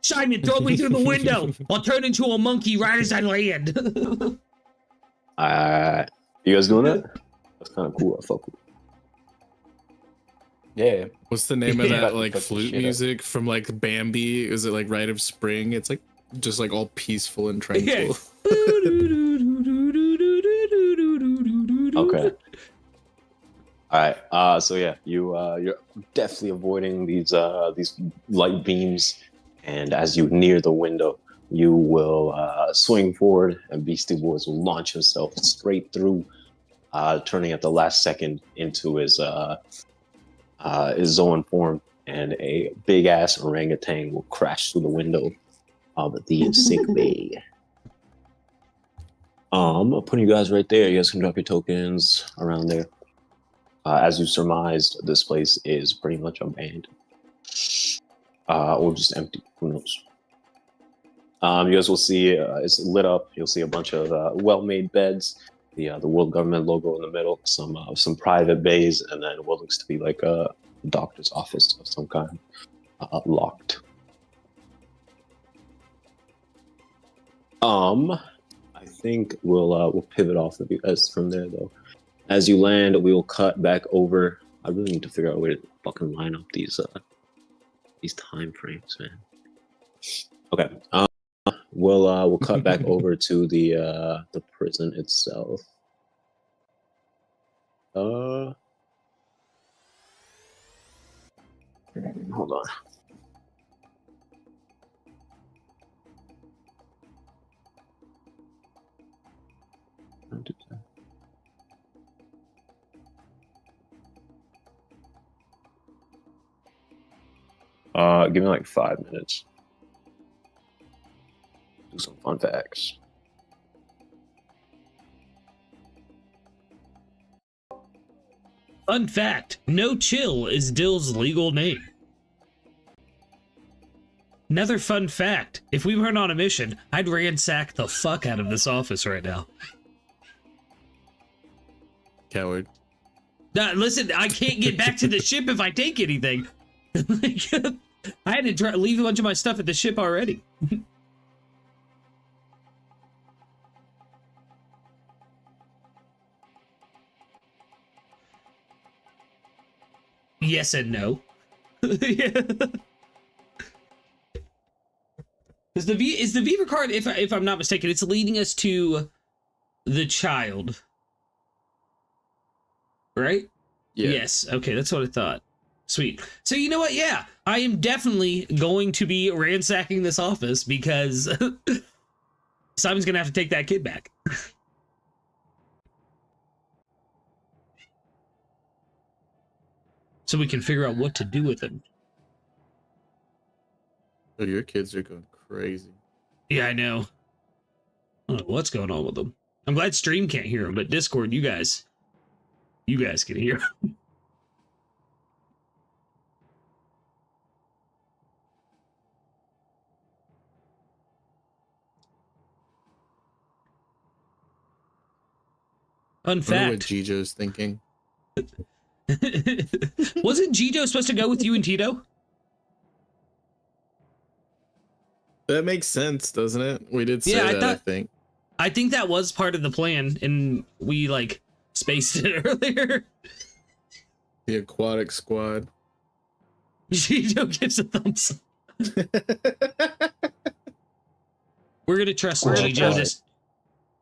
Simon, throw me through the window. I'll turn into a monkey right as I land. You guys doing that? That's kind of cool. I fuck with. Yeah. What's the name of Yeah. that like Fuck the flute shit up. music from like Bambi? Is it like Rite of Spring? It's like just like all peaceful and tranquil. Okay. All right. So yeah, you're definitely avoiding these light beams, and as you near the window, you will swing forward, and Beastie Boys will launch himself straight through, turning at the last second into his Zoan form, and a big ass orangutan will crash through the window of the sick bay. I'm putting you guys right there. You guys can drop your tokens around there. As you surmised, this place is pretty much abandoned. Or just empty. Who knows? You guys will see it's lit up. You'll see a bunch of well-made beds, the world government logo in the middle, some private bays, and then what looks to be like a doctor's office of some kind, locked. I think we'll pivot off of you guys from there though. As you land, we will cut back over. I really need to figure out a way to fucking line up these time frames, man. Okay. We'll cut back over to the prison itself. Hold on. Don't do that. Give me like 5 minutes. Do some fun facts. Fun fact, No Chill is Dill's legal name. Another fun fact, if we weren't on a mission, I'd ransack the fuck out of this office right now. Coward. Listen, I can't get back to the ship if I take anything. I had to leave a bunch of my stuff at the ship already. Yes and no. Yeah. Is the Viva card, if I'm not mistaken, it's leading us to the child, right? Yeah. Yes. Okay, that's what I thought. Sweet. So you know what? Yeah, I am definitely going to be ransacking this office because Simon's gonna have to take that kid back. So we can figure out what to do with him. Oh, your kids are going crazy. Yeah, I know. I don't know what's going on with them. I'm glad stream can't hear him, but Discord, you guys can hear. Fun I wonder what fact. Gijo's thinking. Wasn't Gijo supposed to go with you and Tito? That makes sense, doesn't it? We did say that, I think. I think that was part of the plan, and we like spaced it earlier. The aquatic squad. Gijo gives a thumbs up. We're gonna trust Gijo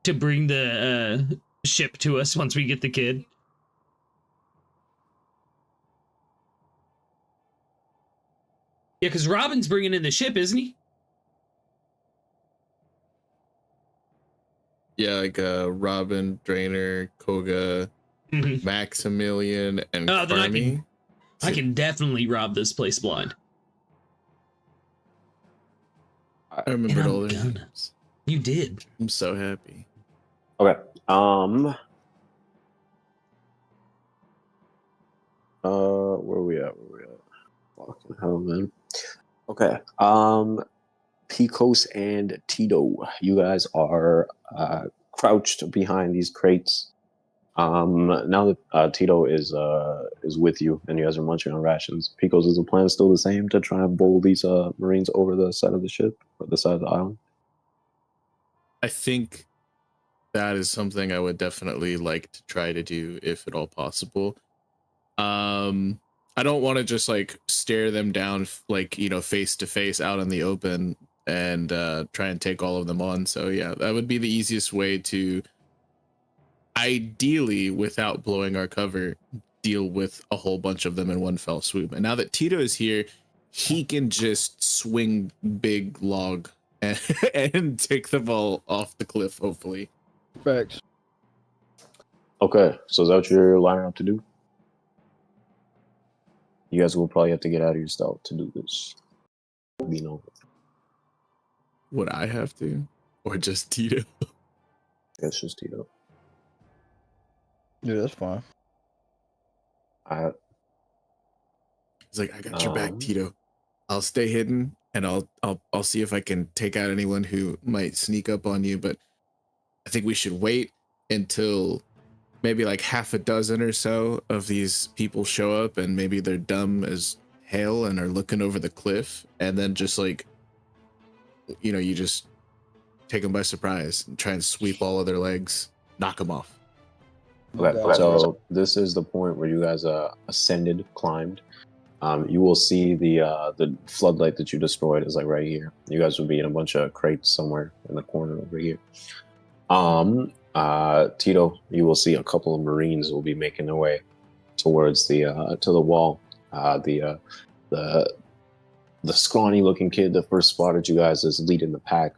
to bring the ship to us once we get the kid. Yeah, because Robin's bringing in the ship, isn't he? Yeah, like Robin, Drainer, Koga, Maximilian, and Oh, then Carmi. I can definitely rob this place blind. I remembered all their gonna. names. You did. I'm so happy. Okay. Where are we at? Fucking hell, man. Okay. Picos and Tito, you guys are crouched behind these crates. Now that Tito is with you and you guys are munching on rations, Picos, is the plan still the same to try and bowl these Marines over the side of the ship or the side of the island? I think that is something I would definitely like to try to do if at all possible. I don't want to just like stare them down like, you know, face to face out in the open and try and take all of them on. So yeah, that would be the easiest way to, ideally, without blowing our cover, deal with a whole bunch of them in one fell swoop. And now that Tito is here, he can just swing big log and take them all off the cliff, hopefully. Facts. Okay, so is that what you're lining up to do? You guys will probably have to get out of your stealth to do this. You know. Would I have to? Or just Tito? It's just Tito. Yeah, that's fine. He's like, I got your back, Tito. I'll stay hidden and I'll see if I can take out anyone who might sneak up on you, but I think we should wait until maybe like half a dozen or so of these people show up and maybe they're dumb as hell and are looking over the cliff, and then just like, you know, you just take them by surprise and try and sweep all of their legs, knock them off. Okay, so this is the point where you guys ascended, climbed. You will see the floodlight that you destroyed is like right here. You guys will be in a bunch of crates somewhere in the corner over here. Tito, you will see a couple of Marines will be making their way towards the to the wall. The scrawny looking kid that first spotted you guys is leading the pack.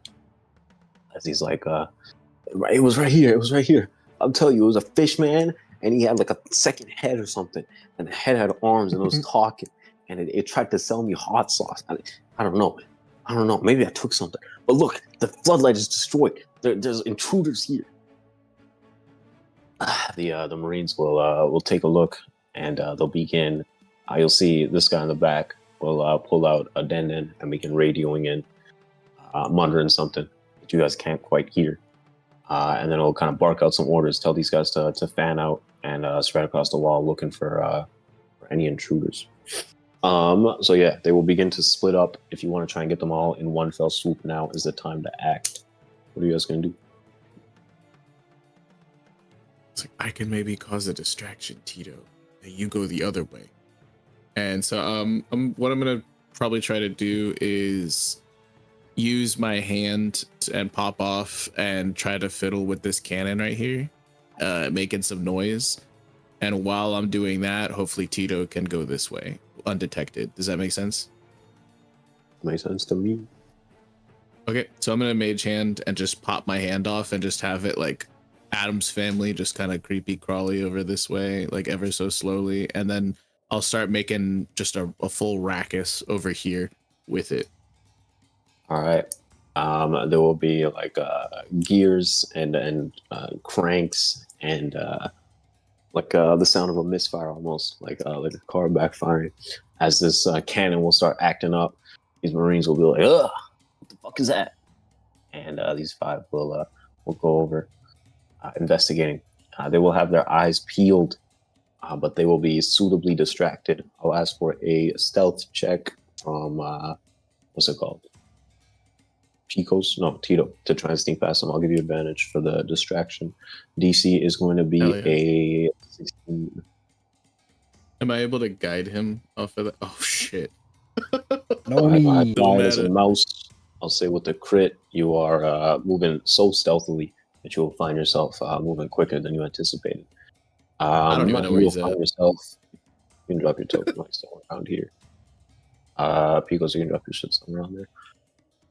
As he's like, it was right here. It was right here. I'll tell you, it was a fish man, and he had like a second head or something, and the head had arms and it was talking, and it tried to sell me hot sauce. I don't know. Maybe I took something. But look, the floodlight is destroyed. There's intruders here. The Marines will take a look, and they'll begin. You'll see this guy in the back will pull out a Denden and begin radioing in, muttering something that you guys can't quite hear. And then it'll kind of bark out some orders, tell these guys to fan out and spread across the wall looking for any intruders. So yeah, they will begin to split up. If you want to try and get them all in one fell swoop, now is the time to act. What are you guys going to do? It's like, I can maybe cause a distraction, Tito, and you go the other way. And so what I'm gonna probably try to do is use my hand and pop off and try to fiddle with this cannon right here, making some noise. And while I'm doing that, hopefully Tito can go this way undetected. Does that make sense? Makes sense to me. Okay, so I'm gonna mage hand and just pop my hand off and just have it like Adam's family, just kind of creepy crawly over this way, like ever so slowly, and then I'll start making just a full rackus over here with it. All right. There will be like gears and cranks and like the sound of a misfire, almost like a car backfiring. As this cannon will start acting up, these Marines will be like, "Ugh, what the fuck is that?" And these 5 will go over investigating. They will have their eyes peeled, but they will be suitably distracted. I'll ask for a stealth check from what's it called? Tito, to try and sneak past them. I'll give you advantage for the distraction. DC is going to be a 16. Am I able to guide him off of that? Oh shit. No I need. applied as a mouse. I'll say with the crit, you are moving so stealthily that you will find yourself moving quicker than you anticipated. I don't even know where he's find at. yourself. You can drop your token like somewhere around here. Picos, you can drop your shit somewhere around there.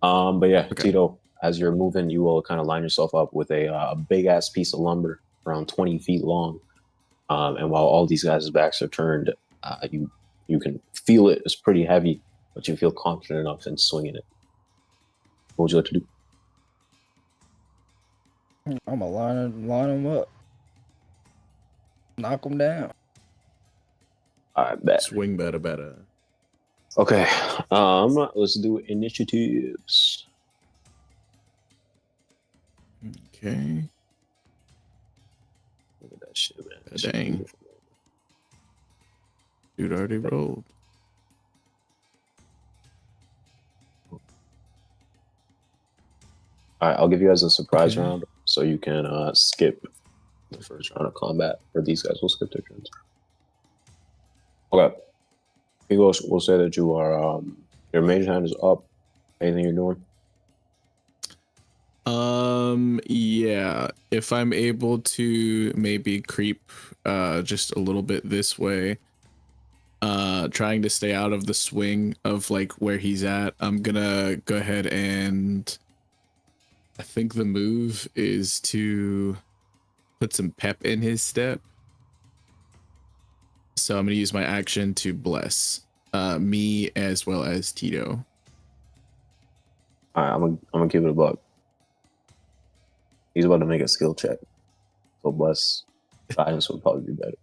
But yeah, Okay. Tito, as you're moving, you will kind of line yourself up with a big ass piece of lumber around 20 feet long. And while all these guys' backs are turned, you can feel it. It's pretty heavy, but you feel confident enough in swinging it. What would you like to do? I'm gonna line them up, knock them down. All right, bet. Swing better. Okay, let's do initiatives. Okay. Look at that shit, man. That Dang. shit beautiful. Dude already rolled. All right, I'll give you guys a surprise Okay. round, so you can skip the first round of combat, or these guys will skip their turns. Okay. We'll say that you are your mage hand is up. Anything you're doing? Yeah, if I'm able to maybe creep just a little bit this way, trying to stay out of the swing of like where he's at, I'm gonna go ahead and I think the move is to put some pep in his step. So I'm gonna use my action to bless me as well as Tito. All right, I'm gonna give it a buck. He's about to make a skill check, so bless guidance would probably be better.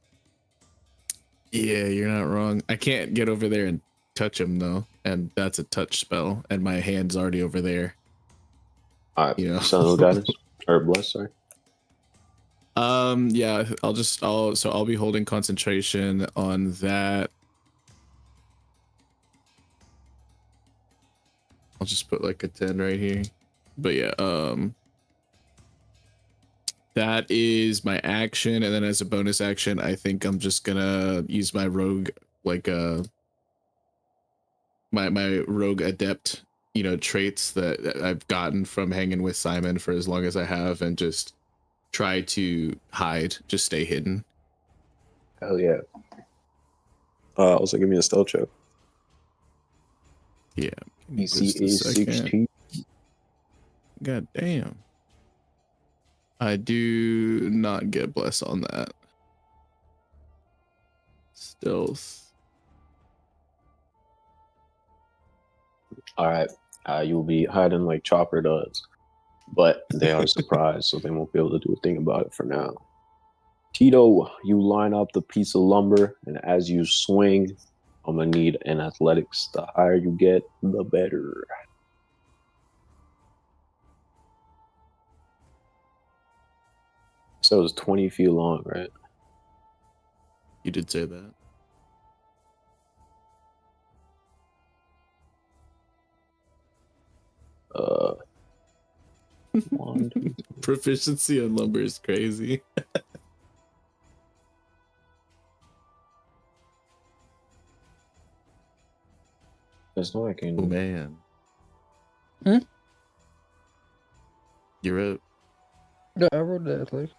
Yeah, you're not wrong. I can't get over there and touch him though, and that's a touch spell, and my hand's already over there. All right, You know. so guidance or bless, sorry. Yeah, I'll be holding concentration on that. I'll just put like a 10 right here. But yeah, that is my action, and then as a bonus action, I think I'm just gonna use my rogue, like my rogue adept, traits that I've gotten from hanging with Simon for as long as I have, and just try to hide, just stay hidden. Hell yeah. Also give me a stealth check. Yeah. DC is 16. God damn. I do not get bless on that. Stealth. All right. You will be hiding like Chopper does, but they are surprised, so they won't be able to do a thing about it for now. Tito, you line up the piece of lumber, and as you swing, I'm gonna need an athletics. The higher you get, the better. So it was 20 feet long, right? You did say that. One, two, three. Proficiency on lumber is crazy. There's no I can. Oh man. Hmm? You're up. Yeah, I wrote that. Like,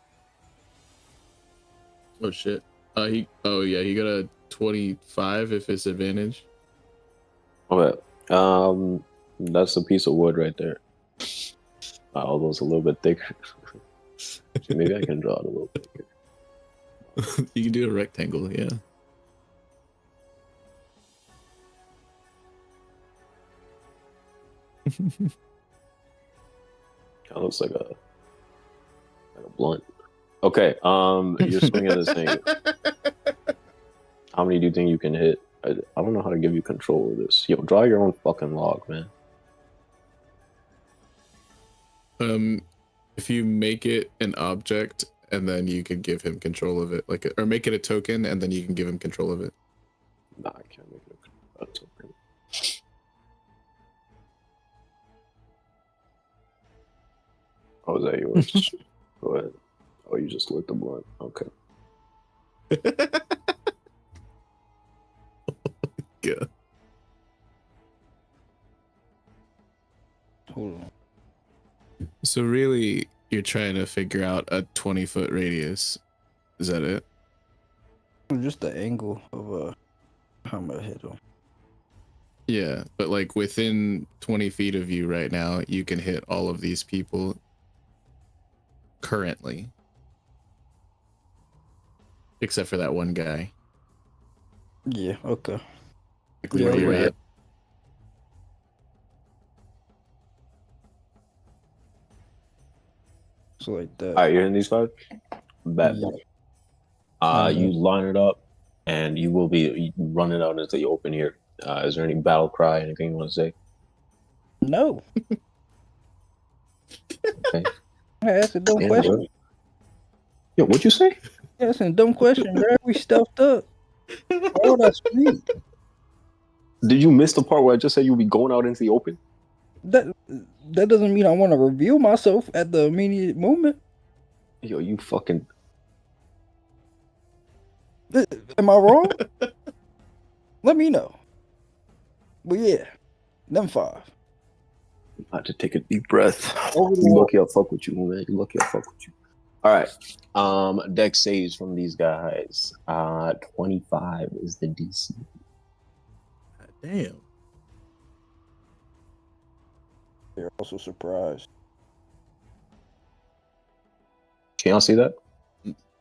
Oh shit. He got a 25 if it's advantage. Okay. That's a piece of wood right there. Although it's a little bit thicker. Maybe I can draw it a little thicker. You can do a rectangle, yeah. Kind of looks like a blunt. Okay. You're swinging this thing. How many do you think you can hit? I don't know how to give you control of this. Yo, draw your own fucking log, man. If you make it an object and then you can give him control of it, like, or make it a token and then you can give him control of it. Nah, I can't make it a token. Oh, is that yours? Go ahead. Oh, you just lit the blunt. Okay. Yeah. hold on. So really, you're trying to figure out a 20-foot radius. Is that it? Just the angle of how I'm gonna hit him. Yeah, but like within 20 feet of you right now, you can hit all of these people currently. Except for that one guy. Yeah. Okay. Like Yeah, where you're yeah. at. So like that. All right, you're in these five? Bet. Yeah. You line it up, and you will be running out into the open here. Is there any battle cry, anything you want to say? No. Okay. I asked a dumb Damn, question. bro. Yo, what'd you say? That's a dumb question, bro. We stuffed up. Why would I speak? Did you miss the part where I just said you'll be going out into the open? That doesn't mean I want to reveal myself at the immediate moment. Yo, you fucking... Am I wrong? Let me know. But yeah, them five. I had to take a deep breath. Over the You wall. lucky I fuck with you, man. You lucky I fuck with you. All right. Dex saves from these guys. 25 is the DC. God damn. They're also surprised. Can y'all see that?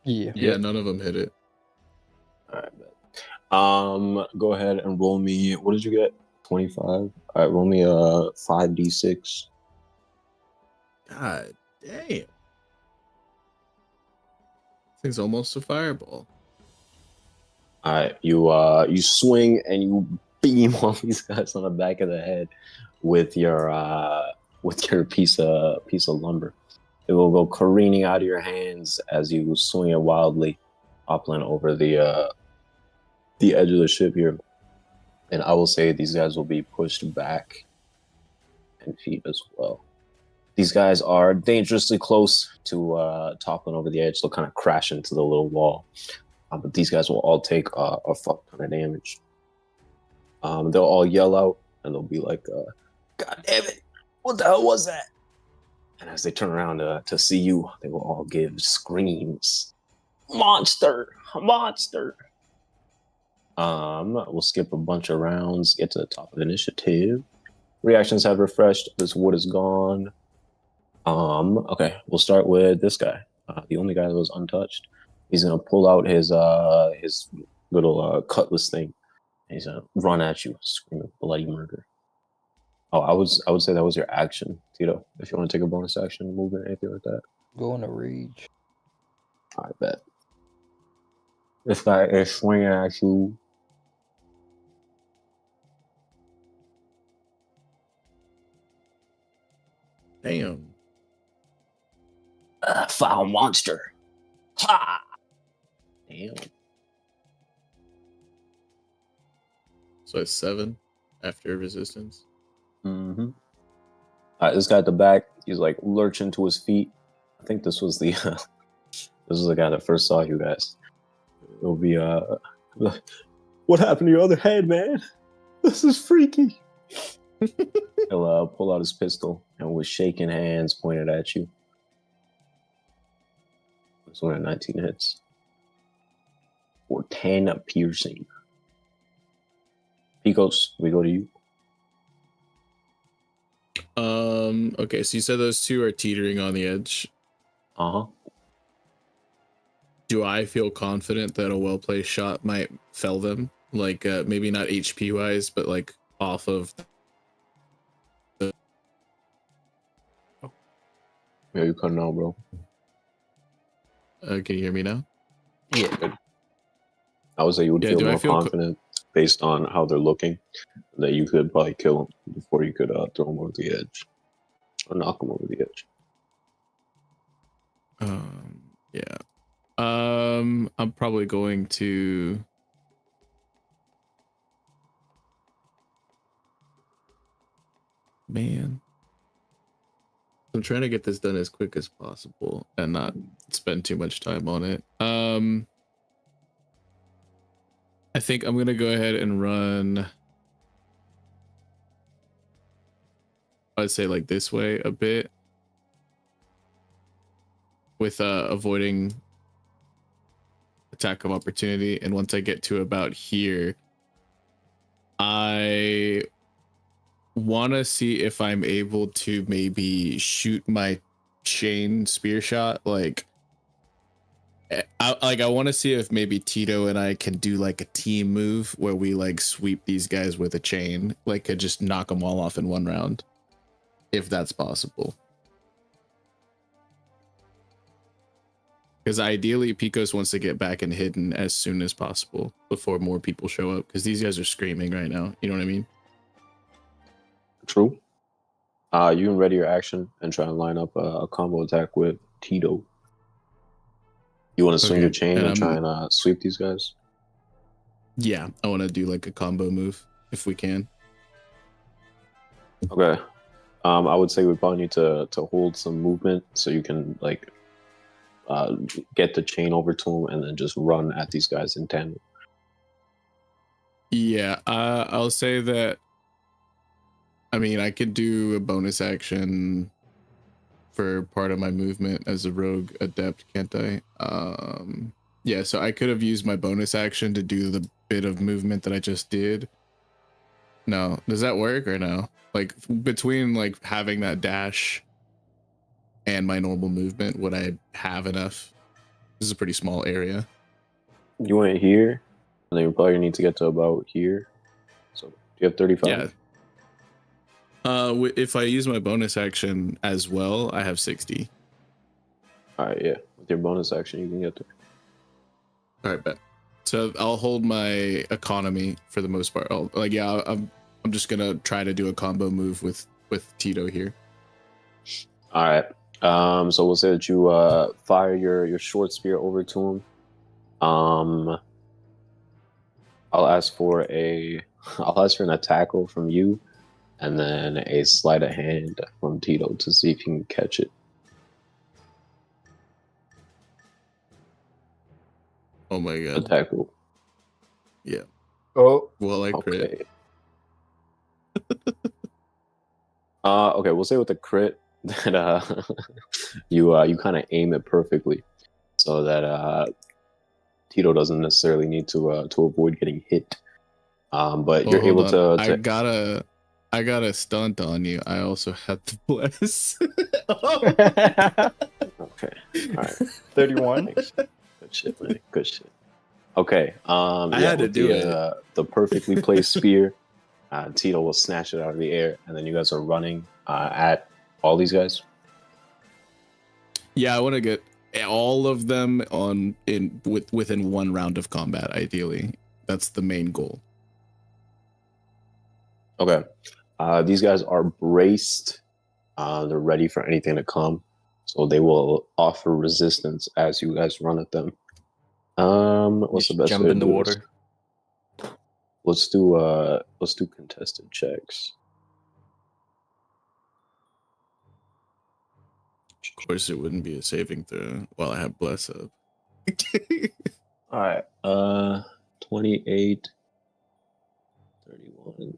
Yeah. Yeah, none of them hit it. All right, bet. Go ahead and roll me. What did you get? 25. All right, roll me a 5d6. God damn. Thing's almost a fireball. All right, you swing and you beam all these guys on the back of the head with your piece of lumber. It will go careening out of your hands as you swing it wildly, toppling over the edge of the ship here. And I will say these guys will be pushed back 10 feet as well. These guys are dangerously close to toppling over the edge. They'll kind of crash into the little wall. But these guys will all take a fuck ton of damage. They'll all yell out and they'll be like, God damn it, what the hell was that? And as they turn around to see you, they will all give screams. Monster! Monster! We'll skip a bunch of rounds, get to the top of initiative. Reactions have refreshed. This wood is gone. Okay, we'll start with this guy. The only guy that was untouched. He's gonna pull out his little cutlass thing. And he's gonna run at you, screaming bloody murder. Oh, I would say that was your action, Tito. If you want to take a bonus action, movement, anything like that. Go into rage. I bet. This guy is swinging at you. Damn. Foul monster. Ha! Damn. So it's 7 after resistance. Mm-hmm. This guy at the back, he's like lurching to his feet. I think this was the this was the guy that first saw you guys. It'll be what happened to your other head, man? This is freaky. He'll pull out his pistol and with shaking hands pointed at you. It's one of 19 hits. For 10 piercing. Picos, we go to you. Okay, so you said those two are teetering on the edge. Uh-huh. Do I feel confident that a well-placed shot might fell them? Like, maybe not HP wise, but like off of the. Yeah, you cutting out, bro. Can you hear me now? Yeah. I would say you would Yeah, feel more confident based on how they're looking that you could probably kill them before you could throw them over the edge or knock them over the edge. Yeah. I'm probably going to. Man, I'm trying to get this done as quick as possible and not spend too much time on it. I think I'm gonna go ahead and run. I'd say like this way a bit with avoiding attack of opportunity. And once I get to about here, I want to see if I'm able to maybe shoot my chain spear shot. Like, I want to see if maybe Tito and I can do like a team move where we like sweep these guys with a chain, like could just knock them all off in one round, if that's possible. Because ideally, Picos wants to get back and hidden as soon as possible before more people show up. Because these guys are screaming right now. You know what I mean? True. You can ready your action and try and line up a combo attack with Tito. You want to swing your chain and try and sweep these guys? Yeah, I want to do like a combo move if we can. Okay. I would say we probably need to hold some movement so you can like get the chain over to them and then just run at these guys in tandem. Yeah, I'll say that. I mean, I could do a bonus action for part of my movement as a rogue adept, can't I? Yeah, so I could have used my bonus action to do the bit of movement that I just did. No, does that work or no? Like between like having that dash and my normal movement, would I have enough? This is a pretty small area. You went here, and then you probably need to get to about here. So do you have 35? Yeah. If I use my bonus action as well, I have 60. All right, yeah. With your bonus action, you can get there. All right, bet. So I'll hold my economy for the most part. I'm just gonna try to do a combo move with Tito here. All right. So we'll say that you fire your short spear over to him. I'll ask for an attack roll from you, and then a sleight of hand from Tito to see if you can catch it. Oh my god. Attack roll. Yeah. Oh. Well, I crit. Okay. Okay, we'll say with the crit that you kind of aim it perfectly, so that Tito doesn't necessarily need to avoid getting hit. But you're able to. I got a stunt on you. I also had to bless. Okay. All right. 31. Good shit, man. Good shit. Okay. I had to do it. The perfectly placed spear. Tito will snatch it out of the air, and then you guys are running at all these guys. Yeah, I want to get all of them within one round of combat. Ideally, that's the main goal. Okay. These guys are braced. They're ready for anything to come, so they will offer resistance as you guys run at them. What's the best jump way to in the do water? this? Let's do contested checks. Of course, it wouldn't be a saving throw while I have bless up. All right. 28, 31.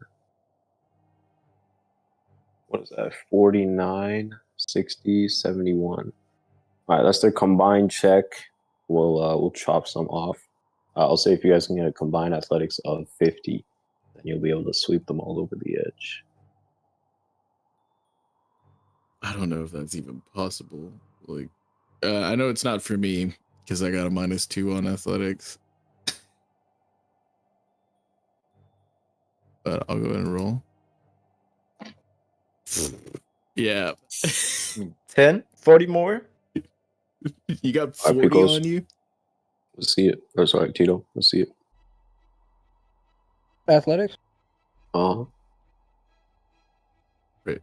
what is that? 49, 60, 71. All right, that's their combined check. We'll chop some off. I'll say if you guys can get a combined athletics of 50, then you'll be able to sweep them all over the edge. I don't know if that's even possible. Like, I know it's not for me because I got a -2 on athletics. But I'll go ahead and roll. Yeah. 10, 40 more. You got Alright, 40 Pickles. on you? Let's see it. Or sorry, Tito. Let's see it. Athletics? Uh-huh. Crit.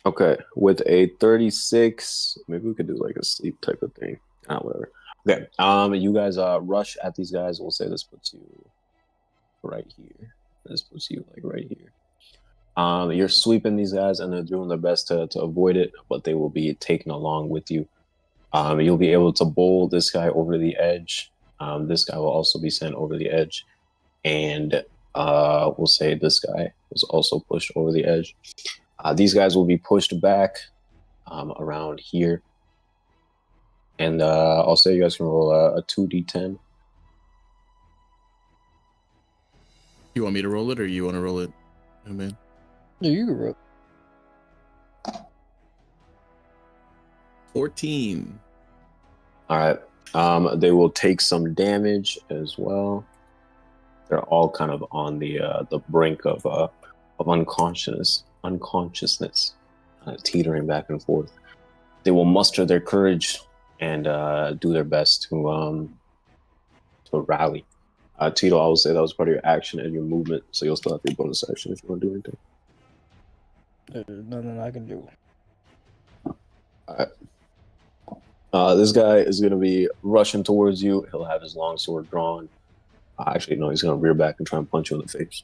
Okay, with a 36, maybe we could do like a sleep type of thing. Whatever. Okay, you guys rush at these guys. We'll say this puts you right here. This puts you like right here. You're sweeping these guys, and they're doing their best to avoid it, but they will be taken along with you. You'll be able to bowl this guy over the edge. This guy will also be sent over the edge, and we'll say this guy was also pushed over the edge. These guys will be pushed back around here, and I'll say you guys can roll a 2d10. You want me to roll it, or you want to roll it? Oh man. Yeah, you can roll. 14. All right. They will take some damage as well. They're all kind of on the brink of unconsciousness, teetering back and forth. They will muster their courage and do their best to rally. Tito, I will say that was part of your action and your movement, so you'll still have your bonus action if you want to do anything. There's nothing I can do. All right. This guy is going to be rushing towards you. He'll have his long sword drawn. Actually, no, he's going to rear back and try and punch you in the face.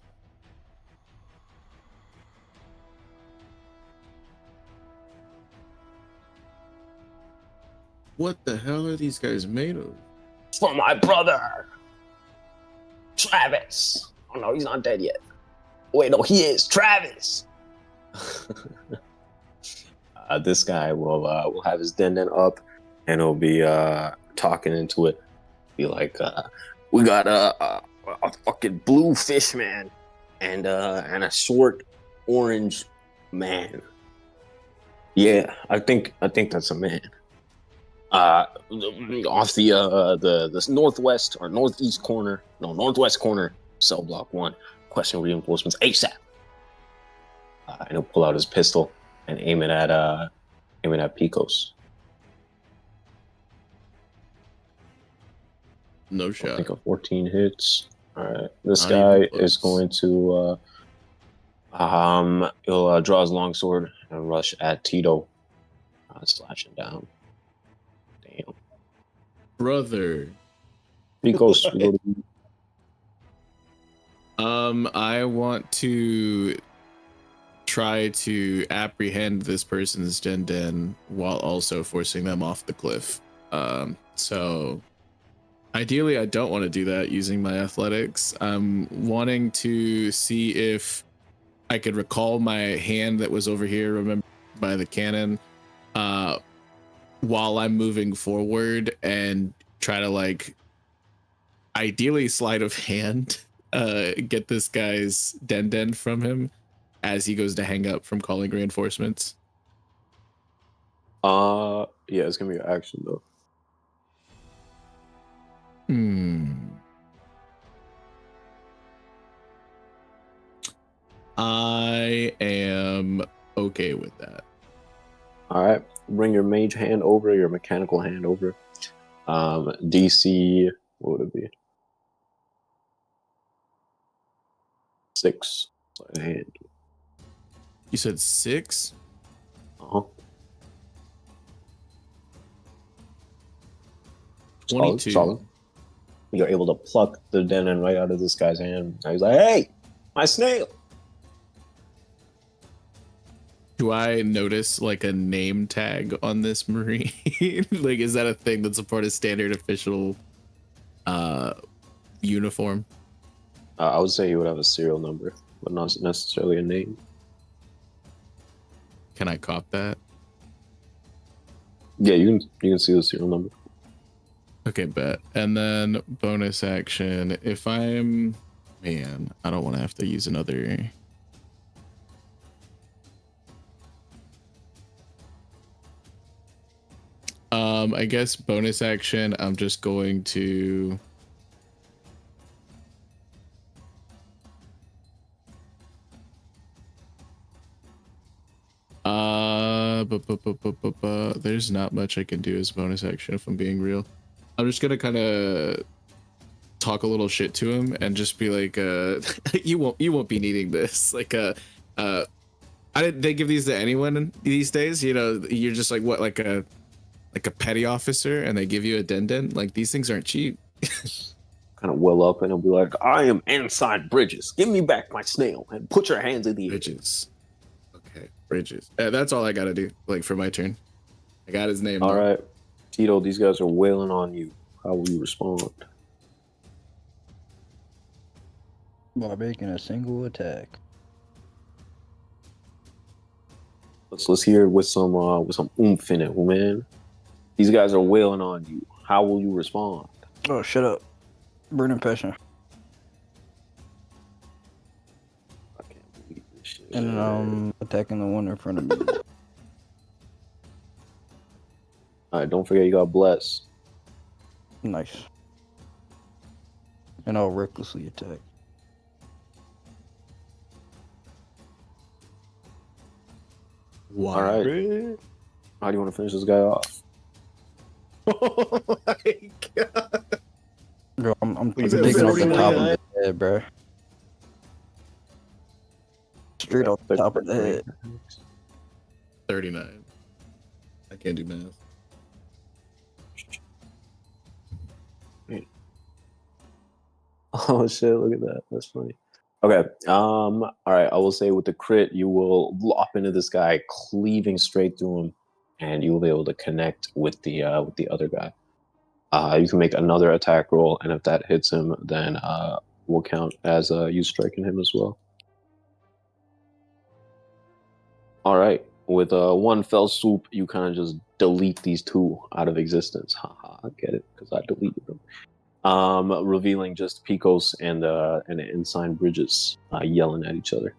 What the hell are these guys made of? For my brother, Travis. Oh no, he's not dead yet. Wait, no, he is Travis. This guy will have his denden up, and he'll be talking into it. Be like, we got a fucking blue fish man, and a short orange man. Yeah, I think that's a man. Off the northwest or northeast corner, no, northwest corner, cell block 1. Question reinforcements ASAP. And he'll pull out his pistol and aim it at Picos. No I shot. think a 14 hits. All right, this Not guy even close. is going to he'll draw his longsword and rush at Tito, slashing down. Damn. Brother. Picos, we go to you. I want to try to apprehend this person's den while also forcing them off the cliff. So ideally I don't want to do that using my athletics. I'm wanting to see if I could recall my hand that was over here, remember, by the cannon, while I'm moving forward, and try to, like, ideally sleight of hand get this guy's den from him as he goes to hang up from calling reinforcements. Yeah, it's gonna be an action though. I am okay with that. All right, bring your mage hand over, your mechanical hand over. DC, what would it be? 6. Sleight of hand. You said 6? Uh-huh. 22. Solid. You're able to pluck the denon right out of this guy's hand. And he's like, "Hey, my snail!" Do I notice like a name tag on this marine? Like, is that a thing that's a part of standard official uniform? I would say he would have a serial number, but not necessarily a name. Can I cop that? Yeah, you can see the serial number. Okay, bet. And then bonus action. If I'm, man, I don't want to have to use another. I guess bonus action. I'm just going to. There's not much I can do as bonus action if I'm being real. I'm just gonna kind of talk a little shit to him and just be like, you won't be needing this. Like, I didn't they give these to anyone these days? You know, you're just like what, like a petty officer, and they give you a den. Like, these things aren't cheap. Kind of well up, and he'll be like, "I am Ensign Bridges. Give me back my snail and put your hands in the air." Bridges. Okay, Bridges. That's all I gotta do. Like, for my turn, I got his name. All right, Tito. These guys are wailing on you. How will you respond? By making a single attack. Let's hear it with some oomph in it, man. These guys are wailing on you. How will you respond? Oh, shut up. Burning passion. I can't believe this shit. And I'm attacking the one in front of me. All right, don't forget you got bless. Nice. And I'll recklessly attack. Wow. All right. How do you want to finish this guy off? Oh my god. Bro, I'm He's digging at off the top of 49. the head, bro. Straight off the top of the head. 39. I can't do math. Oh shit! Look at that. That's funny. Okay. All right. I will say with the crit, you will lop into this guy, cleaving straight through him, and you will be able to connect with the other guy. You can make another attack roll, and if that hits him, then will count as you striking him as well. All right. With one fell swoop, you kind of just delete these two out of existence. Haha, I get it, because I deleted them. Revealing just Picos and Ensign Bridges yelling at each other.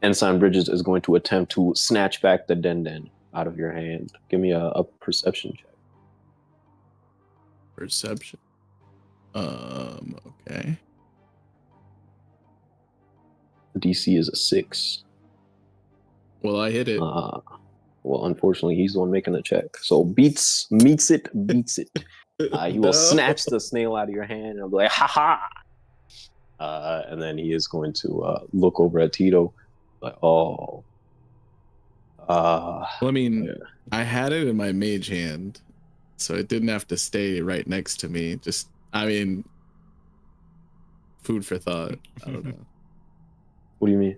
Ensign Bridges is going to attempt to snatch back the den out of your hand. Give me a perception check. Perception. Okay. DC is a 6. Well, I hit it. Well, unfortunately, he's the one making the check. So meets it. He will snatch the snail out of your hand and I'll be like, ha ha. And then he is going to look over at Tito, like, oh. Well, I mean, yeah. I had it in my mage hand, so it didn't have to stay right next to me. Just, I mean, food for thought. I don't know. What do you mean?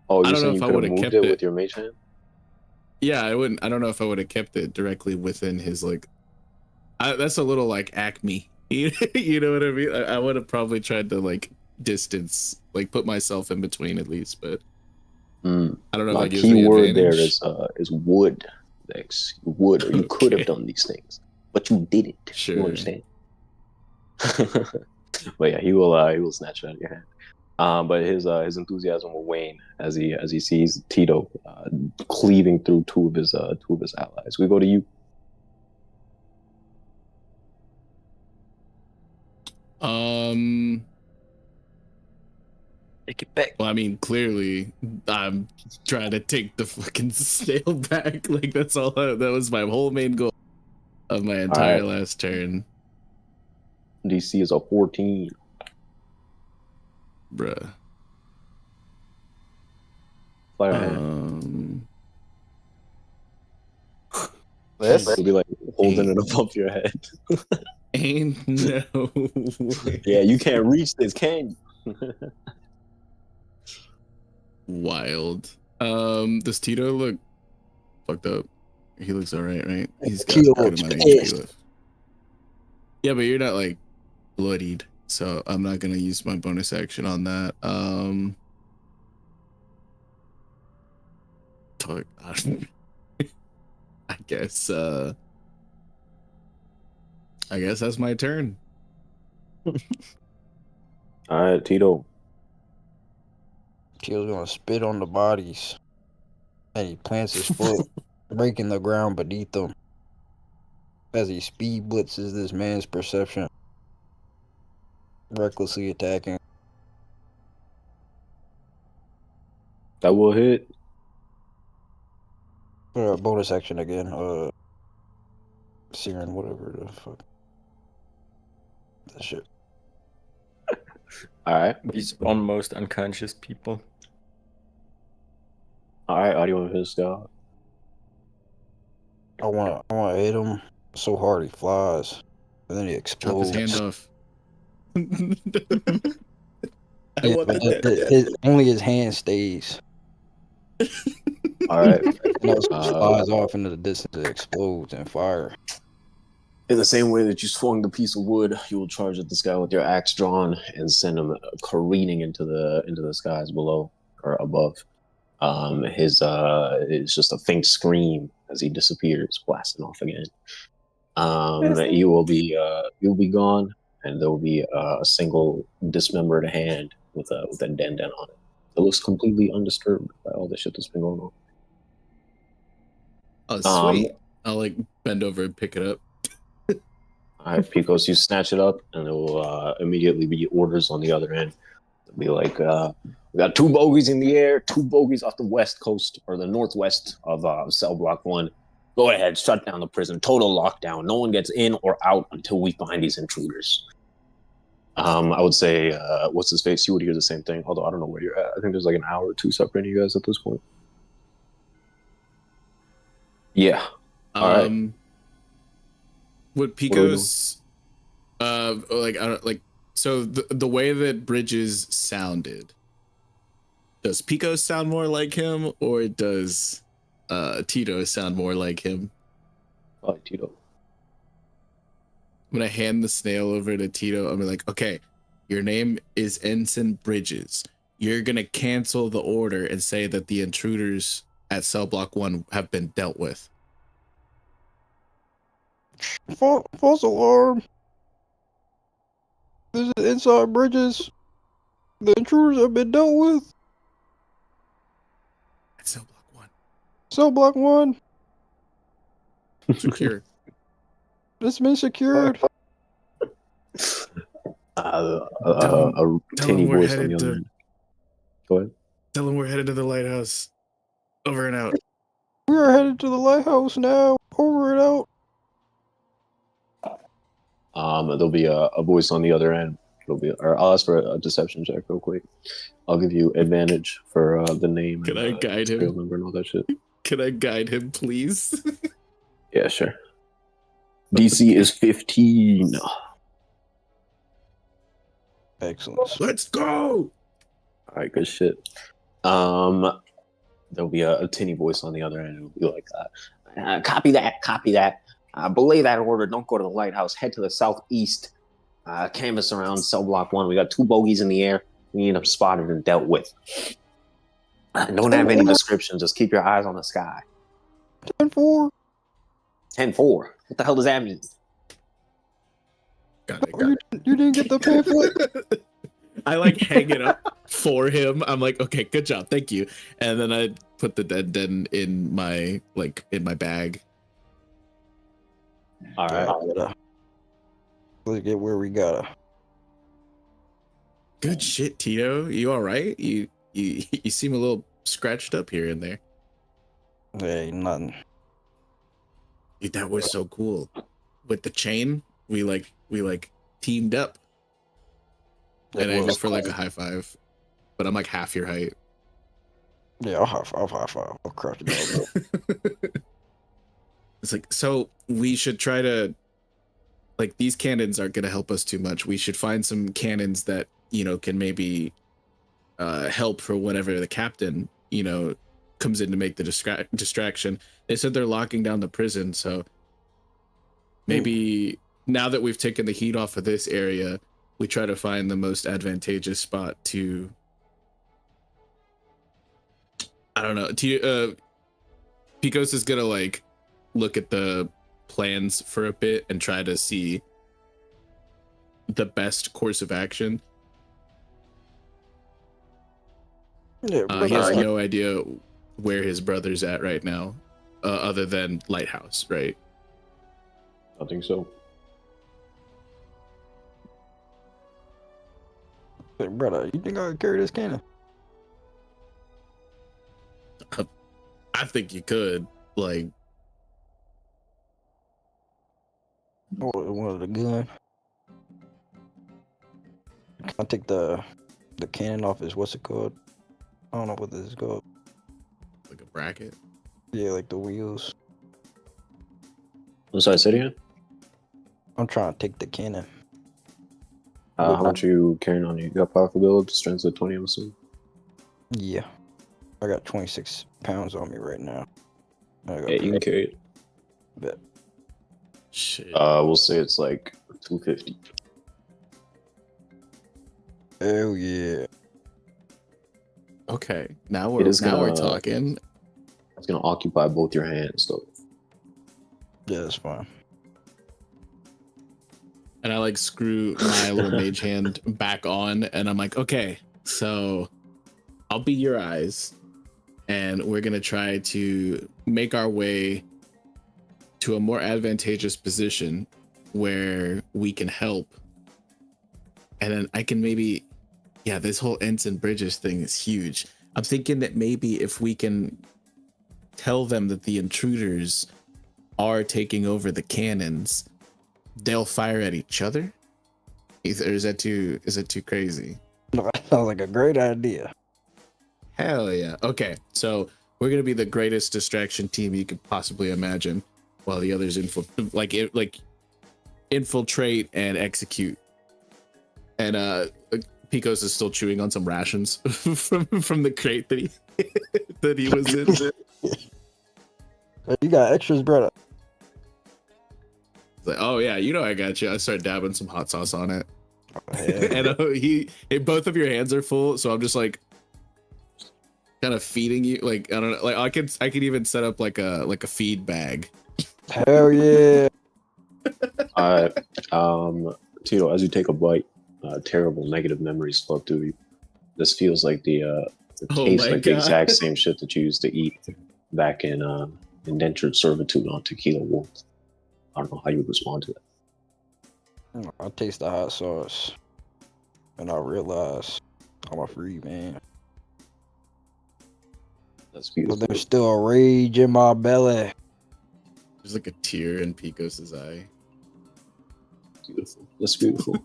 Oh, I you're don't know saying if you I could would have have moved kept it with it. your mage hand? Yeah, I wouldn't. I don't know if I would have kept it directly within his, like. That's a little like Acme. You know what I mean? I would have probably tried to like distance, like put myself in between at least, but I don't know if My that gives key me word there advantage. is would. Dex. You would, or you could have Okay. done these things, but you didn't. Sure. You understand? But yeah, he will snatch it out of your hand. But his enthusiasm will wane as he sees Tito cleaving through two of his allies. We go to you. Take it back. Well, I mean, clearly, I'm trying to take the fucking snail back. Like, that's all. That was my whole main goal of my entire last turn. DC is a 14. Bruh. Fire hand. This? It'll be like holding it above your head. Ain't no way. Yeah, you can't reach this, can you? Wild. Does Tito look fucked up? He looks alright, right? He's got Tito a good amount of pissed. HP left. Yeah, but you're not like bloodied, so I'm not gonna use my bonus action on that. fuck? I guess that's my turn. All right, Tito. Tito's gonna spit on the bodies, and he plants his foot, breaking the ground beneath him as he speed blitzes this man's perception, recklessly attacking. That will hit. Bonus action again. Siren, whatever the fuck. That shit. All right. These almost unconscious people. All right, audio of his God. I wanna hit him so hard he flies, and then he Chop his explodes. hand off. I Yeah, want but the only his hand stays. All right. And it flies off into the distance. It explodes and fire. In the same way that you swung the piece of wood, you will charge at this guy with your axe drawn and send him careening into the skies below or above. It's just a faint scream as he disappears, blasting off again. You'll be gone, and there will be a single dismembered hand with a dent on it. It looks completely undisturbed by all the shit that's been going on. Oh, sweet. I'll like bend over and pick it up. All right, Picos, you snatch it up, and there will immediately be orders on the other end. It'll be like, we got 2 bogies in the air, 2 bogies off the west coast, or the northwest of cell block 1. Go ahead, shut down the prison. Total lockdown. No one gets in or out until we find these intruders. I would say, what's his face? You would hear the same thing, although I don't know where you're at. I think there's like an hour or 2 separating you guys at this point. Yeah. All right. Would Pico's so the way that Bridges sounded, does Pico sound more like him, or does Tito sound more like him? Oh, Tito. I'm gonna hand the snail over to Tito. I'm like, okay, your name is Ensign Bridges. You're gonna cancel the order and say that the intruders at cell block 1 have been dealt with. False alarm. This is inside Bridges. The intruders have been dealt with. At cell block 1. Cell block 1. Secure. It's been secured. A tinny we're voice on headed the other to- end. Go ahead. Tell them we're headed to the lighthouse. Over and out. We are headed to the lighthouse now. Over and out. There'll be a voice on the other end. Or I'll ask for a deception check real quick. I'll give you advantage for the name. Can and, I guide serial him? number and all that shit. Can I guide him, please? Yeah, sure. DC is 15. Excellent. Let's go. All right, good shit. There'll be a tinny voice on the other end. It'll be like, copy that. Belay that order. Don't go to the lighthouse. Head to the southeast. Canvas around cell block 1. We got 2 bogies in the air. We need them spotted and dealt with. Don't have any description. Just keep your eyes on the sky. 10-4. 10-4. What the hell does that mean? Got it. You didn't get the pamphlet. I like hang it up for him. I'm like, okay, good job, thank you. And then I put the dead in my bag. All right. Let's get where we gotta. Good shit, Tito. You all right? You seem a little scratched up here and there. Hey, nothing. Dude, that was so cool. With the chain, we teamed up. And I go for like a high five, but I'm like half your height. Yeah, I'll high five. I'll crush it. It's like, so we should try to, like, these cannons aren't going to help us too much. We should find some cannons that, can maybe help for whenever the captain, comes in to make the distraction. They said they're locking down the prison, so maybe now that we've taken the heat off of this area, we try to find the most advantageous spot to, I don't know, Picos is gonna like look at the plans for a bit and try to see the best course of action. Yeah, He has Alright. no idea where his brother's at right now, other than Lighthouse, right? I think so. Hey, brother, you think I could carry this cannon? I think you could, like, One of the gun. Can I take the cannon off his what's it called? I don't know what this is called. a bracket. Yeah, like the wheels. I'm sorry, say it again. I'm trying to take the cannon. How much are you carrying on you? You got powerful build, strength of 20, I'm assuming. Yeah. I got 26 pounds on me right now. I got Yeah, you can carry it. bet. Shit. We'll say it's like 250. Hell yeah. Okay, now It is we're gonna- talking. It's gonna occupy both your hands, though. Yeah, that's fine. And I like screw my little mage hand back on, and I'm like, okay, so I'll be your eyes, and we're gonna try to make our way to a more advantageous position where we can help. And then I can maybe, yeah, this whole Ensign Bridges thing is huge. I'm thinking that maybe if we can tell them that the intruders are taking over the cannons, they'll fire at each other. Is that too crazy? No, that sounds like a great idea. Hell yeah. Okay, so we're gonna be the greatest distraction team you could possibly imagine, while the others infiltrate and execute. And Picos is still chewing on some rations from the crate that he was in. Hey, you got extras, brother. It's like, oh yeah, you know I got you. I start dabbing some hot sauce on it, and both of your hands are full, so I'm just like kind of feeding you. Like I don't know, like I could even set up like a feed bag. Hell yeah. Tito, as you take a bite, terrible negative memories flow through you. This feels like the Oh taste my like the God. exact same shit that you used to eat back in indentured servitude on Tequila Wolf. I don't know how you would respond to that. I taste the hot sauce, and I realize I'm a free man. That's But beautiful. there's still a rage in my belly. There's like a tear in Picos's eye. Beautiful. That's beautiful.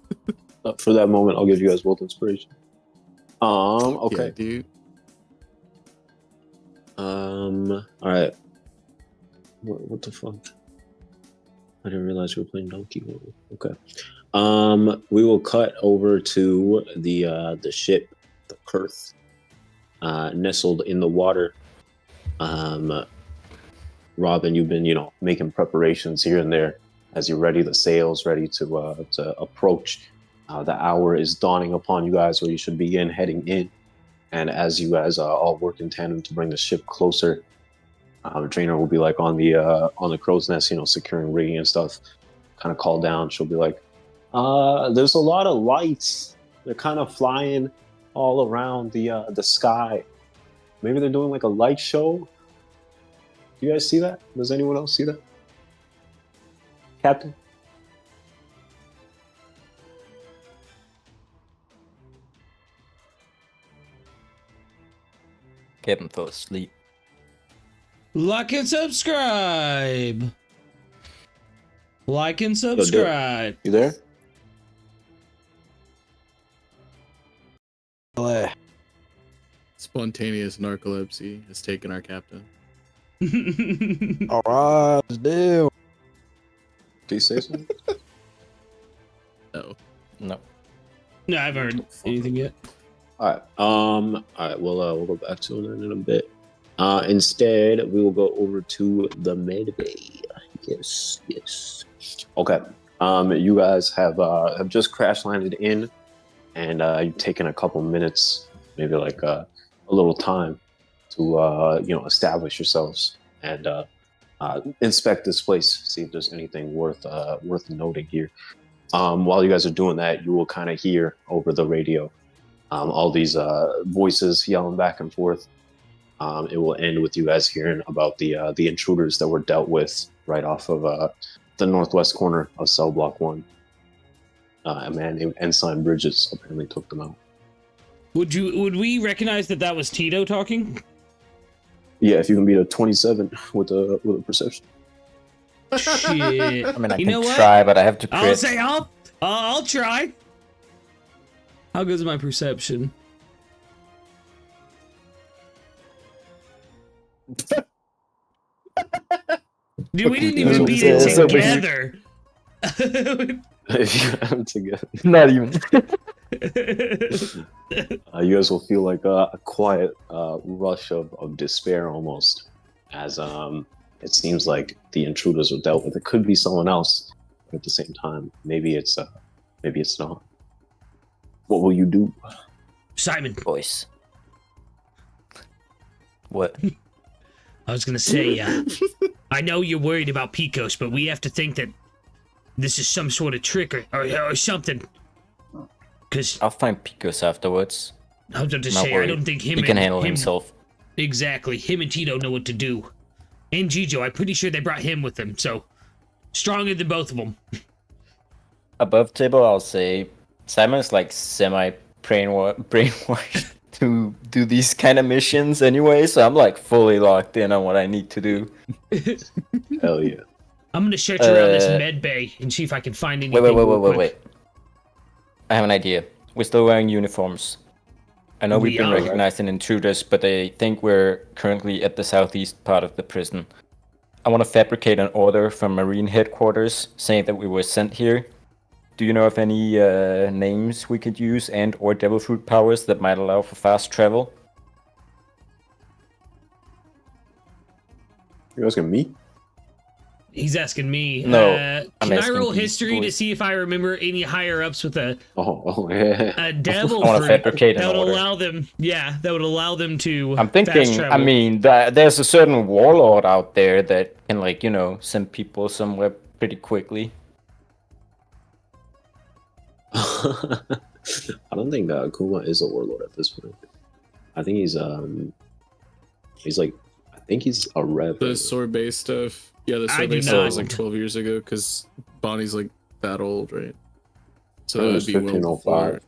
For that moment, I'll give you guys both inspiration. Okay. Yeah, dude. All right. What the fuck? I didn't realize we were playing Donkey Kong. Okay. We will cut over to the ship, the Kurth, nestled in the water. Robin, you've been, making preparations here and there as you're ready. The sails ready to approach. The hour is dawning upon you guys, where you should begin heading in. And as you guys all work in tandem to bring the ship closer, Trainer will be like on the crow's nest, securing rigging and stuff. Kind of call down. She'll be like, "There's a lot of lights. They're kind of flying all around the sky. Maybe they're doing like a light show. Do you guys see that? Does anyone else see that, Captain?" Captain fell asleep. Like and subscribe. Like and subscribe. You there? Belly. Spontaneous narcolepsy has taken our captain. All right, let's do. Please say something. No. No. No, I haven't heard anything yet. All right. All right. We'll go back to that in a bit. Instead, we will go over to the med bay. Yes. Okay. You guys have just crash landed in, and you've taken a couple minutes, maybe like a little time to establish yourselves and inspect this place, see if there's anything worth noting here. While you guys are doing that, you will kind of hear over the radio all these voices yelling back and forth. It will end with you guys hearing about the intruders that were dealt with right off of the northwest corner of cell block 1. A man named Ensign Bridges apparently took them out. Would we recognize that was Tito talking? Yeah, if you can beat a 27 with a perception. Shit. I mean, I You can know what? try, but I have to crit. I'll say I'll try. How good is my perception? Dude, we didn't even beat it So we- together. If you have them together, Not even. you guys will feel like a quiet rush of despair almost, as it seems like the intruders were dealt with. It could be someone else, but at the same time, maybe it's not. What will you do? Simon, Voice. What? I was gonna say, I know you're worried about Picos, but we have to think that this is some sort of trick or something. Because I'll find Picos afterwards. I was about to Not say, I worried. don't think He can handle himself. Exactly. Him and Tito know what to do. And Gijo, I'm pretty sure they brought him with them, so stronger than both of them. Above table, I'll say Simon's like brainwashed to do these kind of missions anyway, so I'm like fully locked in on what I need to do. Hell yeah! I'm gonna search around this med bay and see if I can find anything. Wait. I have an idea. We're still wearing uniforms. I know we've been are. recognized as intruders, but they think we're currently at the southeast part of the prison. I want to fabricate an order from Marine headquarters saying that we were sent here. Do you know of any names we could use and or devil fruit powers that might allow for fast travel? You asking me? He's asking me. No, I'm can I asking roll these history to boys. see if I remember any higher ups with a Yeah. devil I want to fruit fabricate an that would order. allow them? Yeah, that would allow them to. I'm fast thinking, travel. I mean, there's a certain warlord out there that can, like, you know, send people somewhere pretty quickly. I don't think Kuma is a warlord at this point. I think he's like, I think he's a rev. The sorbet stuff. Yeah, the I sorbet do stuff was not. like 12 years ago because Bonnie's like that old, right? So It that was would be well 1505. before.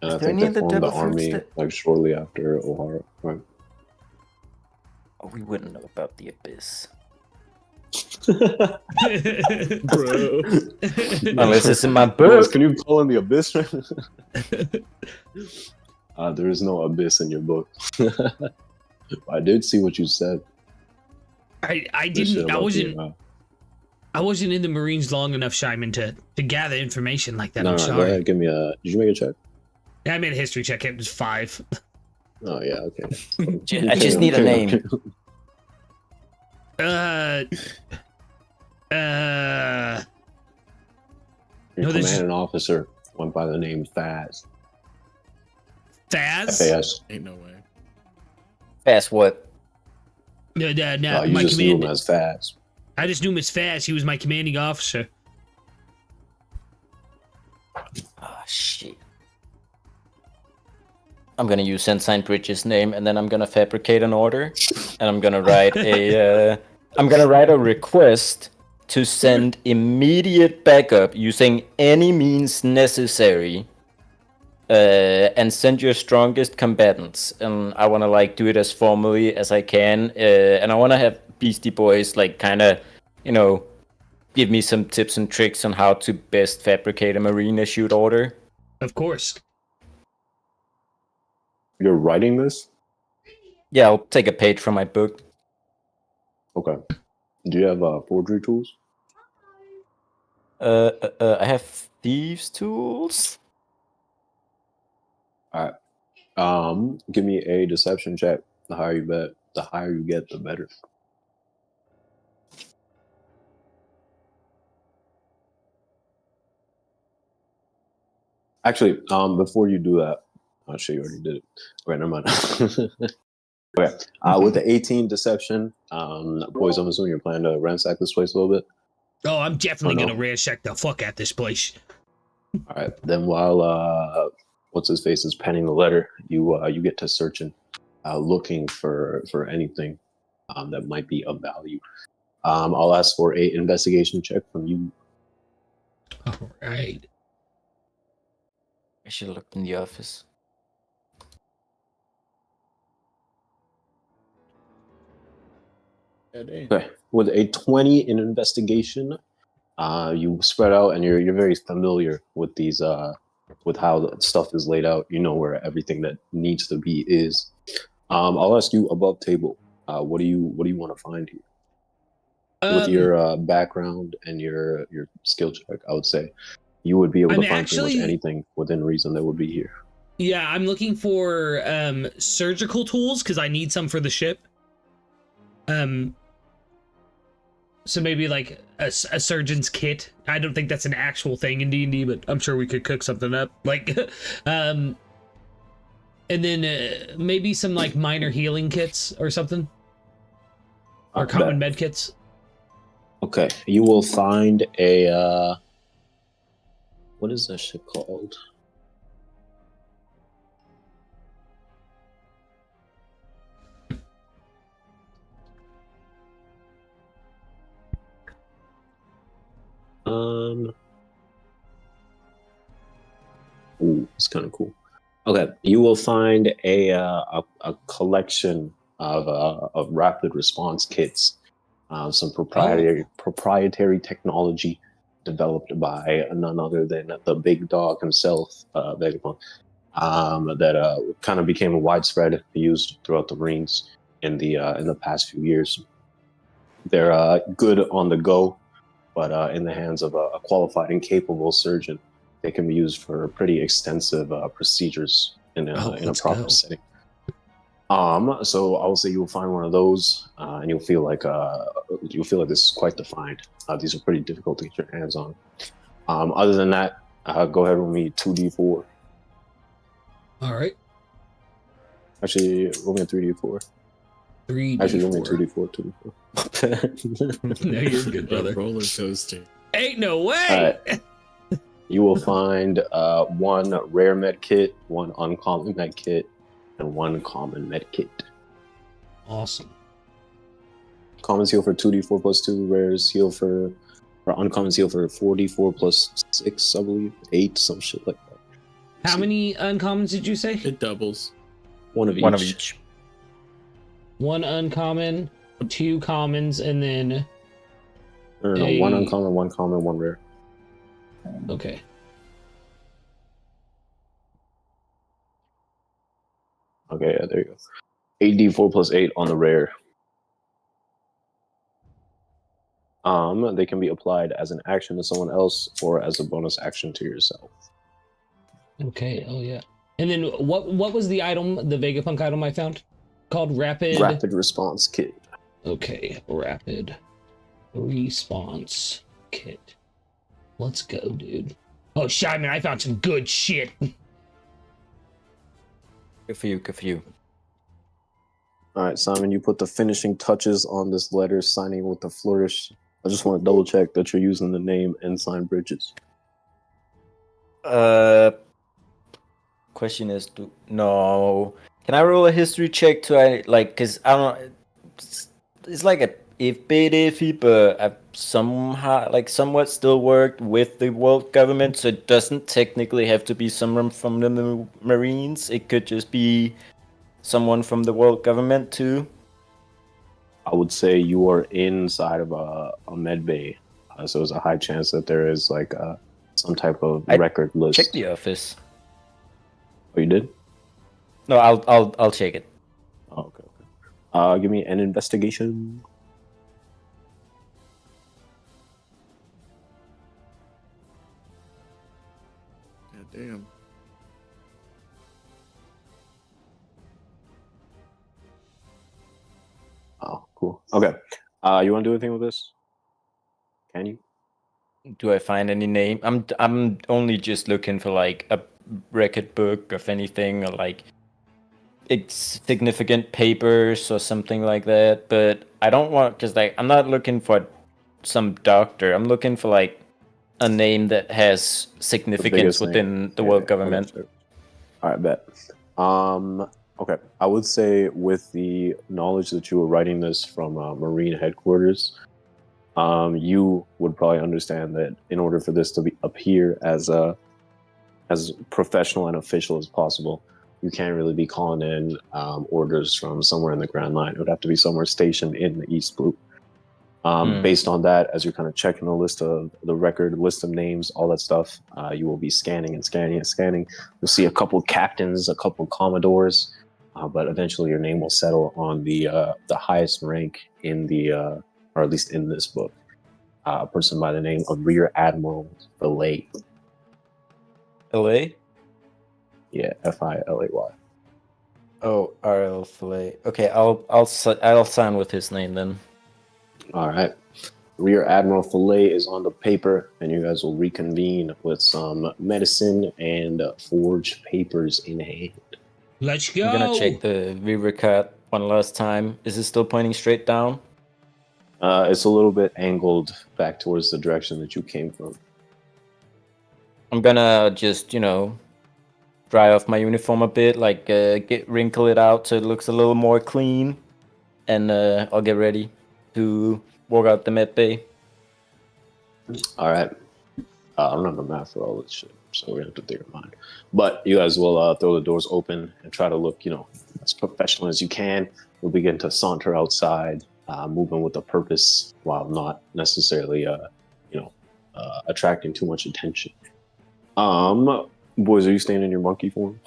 And I Is there think any they other formed the devil fruits army that- like shortly after O'Hara. Right. Oh, we wouldn't know about the abyss. Bro. Unless it's in my Boys, book. can you call in the abyss? There is no abyss in your book. I did see what you said. I This shit didn't. I about wasn't. the, I wasn't in the Marines long enough, Simon, to gather information like that. no, I'm no, go sorry. ahead. Give me a. Did you make a check? I made a history check. It was 5. Oh yeah, okay. I just need a name. Uh. Your No, there's- commanding officer went by the name Faz. Faz. FAS. Ain't no way. Fast what? No, You my just knew him command. as Faz. I just knew him as Faz. He was my commanding officer. Oh, shit. I'm gonna use Ensign Bridges' name, and then I'm gonna fabricate an order, and I'm gonna write a request to send immediate backup using any means necessary, and send your strongest combatants. And I wanna like do it as formally as I can, and I wanna have Beastie Boys like kind of, you know, give me some tips and tricks on how to best fabricate a Marine issued order. Of course. You're writing this? Yeah, I'll take a page from my book. Okay. Do you have forgery tools? I have thieves' tools. All right. Give me a deception check. The higher you get, the better. Actually, before you do that, I'll show you already did it. Okay, never mind. Okay. With the 18 deception, boys, I'm assuming you're planning to ransack this place a little bit. Oh, I'm definitely no? gonna ransack the fuck out this place. All right. Then while what's his face is penning the letter, you get to searching, looking for anything that might be of value. I'll ask for a investigation check from you. All right. I should look in the office. Okay. With a 20 in investigation, you spread out and you're very familiar with these with how the stuff is laid out. You know where everything that needs to be is. I'll ask you above table. What do you want to find here? With your background and your skill check, I would say you would be able to find pretty much anything within reason that would be here. Yeah, I'm looking for surgical tools because I need some for the ship. So maybe like a surgeon's kit. I don't think that's an actual thing in D&D, but I'm sure we could cook something up. Like, and then maybe some like minor healing kits or something, or common med kits. Okay, you will find a what is that shit called? Ooh, it's kind of cool. Okay, you will find a collection of rapid response kits, some proprietary technology developed by none other than the big dog himself, Vegapunk, that kind of became widespread used throughout the Marines in the past few years. They're good on the go, but in the hands of a qualified and capable surgeon, they can be used for pretty extensive procedures in a proper setting. So I will say you will find one of those, and you'll feel like this is quite defined. These are pretty difficult to get your hands on. Other than that, go ahead with me 2d4. All right. Actually, roll me a 3d4. 3d4. Actually, roll me a 2d4. 2d4. No, you're good, brother. Roller coaster. Ain't no way. You will find one rare med kit, one uncommon med kit, and one common med kit. Awesome. Commons heal for 2d4 plus 2, rares heal for, or uncommons heal for 4d4 plus 6, I believe. 8, some shit like that. How many uncommons did you say? It doubles. One of each. One uncommon, 2 commons, and then... No, one uncommon, one common, one rare. Okay. Okay, yeah, there you go. 8d4 plus 8 on the rare. They can be applied as an action to someone else or as a bonus action to yourself. Okay, oh yeah. And then what was the item, the Vegapunk item I found? Called Rapid Response Kit. Okay, Rapid Response Kit. Let's go, dude. Oh, Shyman, I found some good shit. Good for you, good for you. All right, Simon, you put the finishing touches on this letter, signing with a flourish. I just want to double check that you're using the name Ensign Bridges. Question is, no. Can I roll a history check to because I don't. It's like a iffy, but I've somehow somewhat still worked with the world government, so it doesn't technically have to be someone from the Marines. It could just be someone from the world government too. I would say you are inside of a med bay, so there's a high chance that there is some type of record list. Check the office. Oh, you did? No, I'll check it. Oh, okay. Give me an investigation. God damn. Oh, cool. Okay. You want to do anything with this? Can you? Do I find any name? I'm only just looking for a record book of anything or significant papers or something like that. But I don't want, because like I'm not looking for some doctor. I'm looking for like a name that has significance biggest name. within the Yeah, world okay, government. sure. All right, bet. Okay, I would say with the knowledge that you were writing this from Marine headquarters, you would probably understand that in order for this to appear as professional and official as possible, you can't really be calling in orders from somewhere in the Grand Line. It would have to be somewhere stationed in the East Blue. Based on that, as you're kind of checking the list of the record, list of names, all that stuff, you will be scanning and scanning and scanning. You'll see a couple captains, a couple commodores, but eventually your name will settle on the highest rank in the, or at least in this book, a person by the name of Rear Admiral Fillet. LA? Yeah, Filay. Oh, RL Fillet. Okay, I'll sign with his name then. All right. Rear Admiral Fillet is on the paper, and you guys will reconvene with some medicine and forged papers in hand. Let's go. I'm gonna check the river cut one last time. Is it still pointing straight down? It's a little bit angled back towards the direction that you came from. I'm gonna just, dry off my uniform a bit, like wrinkle it out so it looks a little more clean, and I'll get ready to walk out the med bay. All right. I don't have a map for all this shit, so we're gonna have to think of mine. But you guys will throw the doors open and try to look, as professional as you can. You'll begin to saunter outside, moving with a purpose, while not necessarily, attracting too much attention. Boys, are you staying in your monkey form?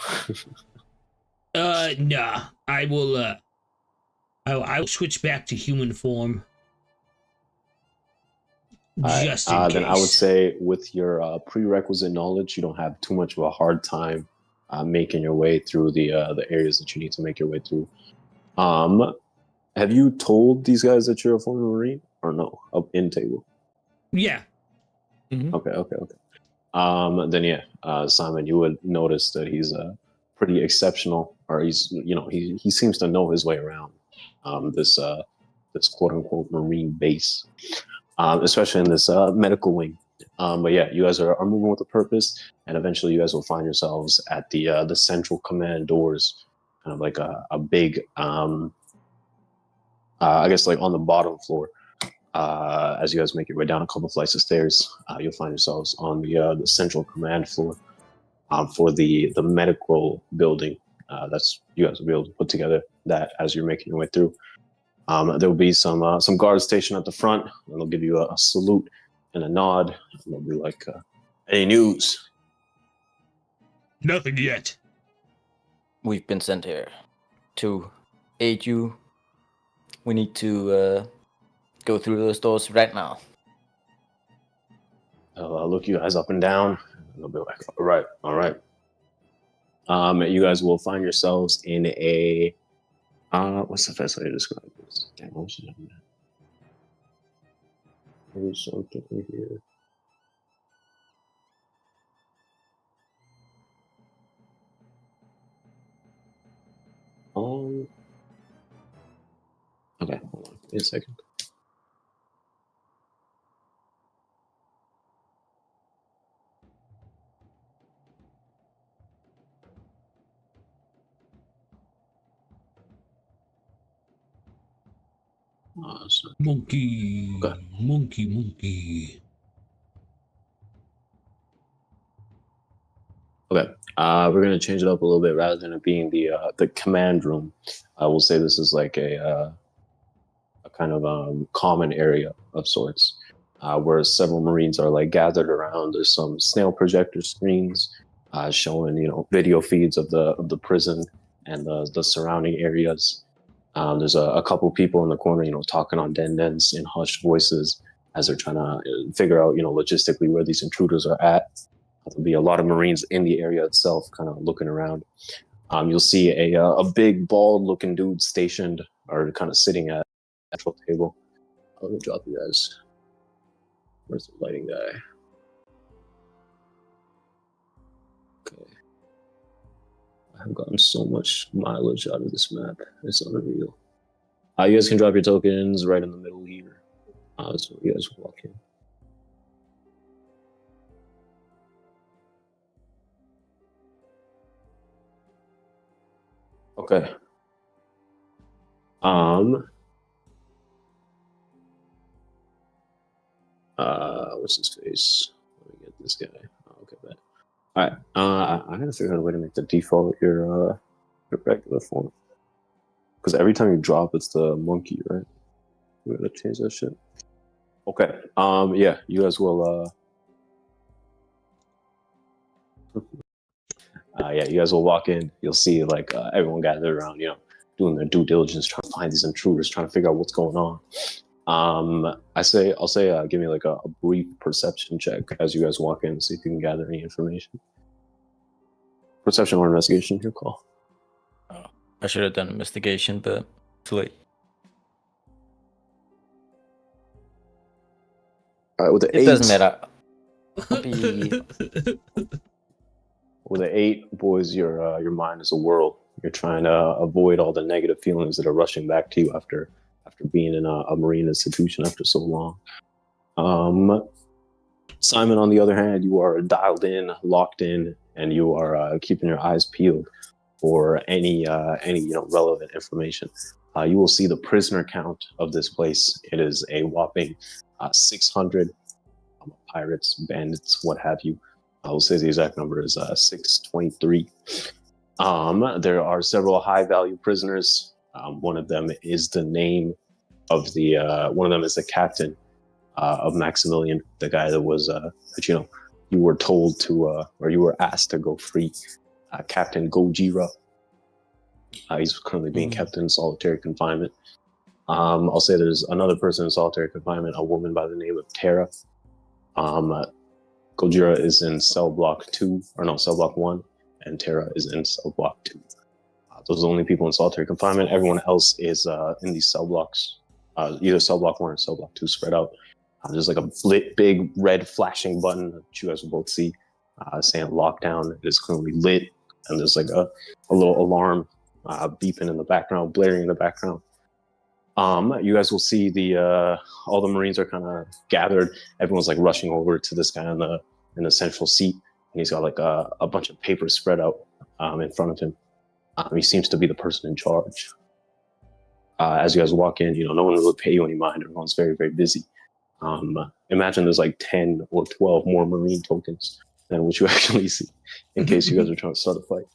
Nah. I will. I'll switch back to human form. Just in case. Then I would say with your prerequisite knowledge, you don't have too much of a hard time making your way through the areas that you need to make your way through. Have you told these guys that you're a former Marine or no? Up in table. Yeah. Mm-hmm. Okay. Then yeah, Simon, you would notice that he's pretty exceptional, or he's he seems to know his way around this quote unquote Marine base. Especially in this medical wing. But yeah, you guys are moving with a purpose, and eventually you guys will find yourselves at the central command doors, kind of like a big, I guess like on the bottom floor. As you guys make your way down a couple flights of stairs, you'll find yourselves on the central command floor for the medical building. That's you guys will be able to put together that as you're making your way through. There will be some guards stationed at the front, and they'll give you a salute and a nod. And they'll be like, "Any news?" Nothing yet. We've been sent here to aid you. We need to go through those doors right now. I'll look you guys up and down, and they'll be like, "All right." You guys will find yourselves in a what's the best way to describe this? Damn, what was it? There's something here. Okay, hold on. Wait a second. Monkey. Okay. Monkey. Okay, we're gonna change it up a little bit. Rather than it being the command room, I will say this is like a kind of common area of sorts, where several Marines are like gathered around. There's some snail projector screens showing video feeds of the prison and the surrounding areas. There's a couple people in the corner, talking on dens in hushed voices as they're trying to figure out, logistically where these intruders are at. There'll be a lot of Marines in the area itself, kind of looking around. You'll see a big, bald-looking dude stationed or kind of sitting at the actual table. Let me drop you guys. Where's the lighting guy? Okay. I've gotten so much mileage out of this map. It's unreal. You guys can drop your tokens right in the middle here. So you guys walk in. Okay. What's his face? Let me get this guy. Oh, okay, bet. All right. I gotta figure out a way to make the default your regular form. Because every time you drop, it's the monkey, right? We gotta change that shit. Okay. Yeah, you guys will. Yeah, you guys will walk in. You'll see like everyone gathered around, doing their due diligence, trying to find these intruders, trying to figure out what's going on. I'll say, give me like a brief perception check as you guys walk in, see if you can gather any information. Perception or investigation, your call. Oh, I should have done investigation, but too late. All right, with the It 8, doesn't matter. I'll be... With an 8, boys, your mind is a whirl. You're trying to avoid all the negative feelings that are rushing back to you after being in a marine institution after so long. Simon, on the other hand, you are dialed in, locked in, and you are keeping your eyes peeled for any relevant information. You will see the prisoner count of this place. It is a whopping 600 pirates, bandits, what have you. I will say the exact number is 623. There are several high-value prisoners. One of them is the name of one of them is the captain of Maximilian, the guy that was that you were told to or you were asked to go free. Captain Gojira. He's currently being kept in solitary confinement. I'll say there's another person in solitary confinement, a woman by the name of Tara. Gojira is in cell block 1, and Tara is in cell block 2. Those are the only people in solitary confinement. Everyone else is in these cell blocks, either cell block 1 or cell block 2 spread out. There's like a big red flashing button that you guys will both see saying lockdown. It is currently lit, and there's like a little alarm beeping in the background, blaring in the background. You guys will see all the Marines are kind of gathered. Everyone's like rushing over to this guy in the central seat, and he's got like a bunch of papers spread out in front of him. He seems to be the person in charge. As you guys walk in, no one will pay you any mind. Everyone's very, very busy. Imagine there's like 10 or 12 more Marine tokens than what you actually see, in case you guys are trying to start a fight.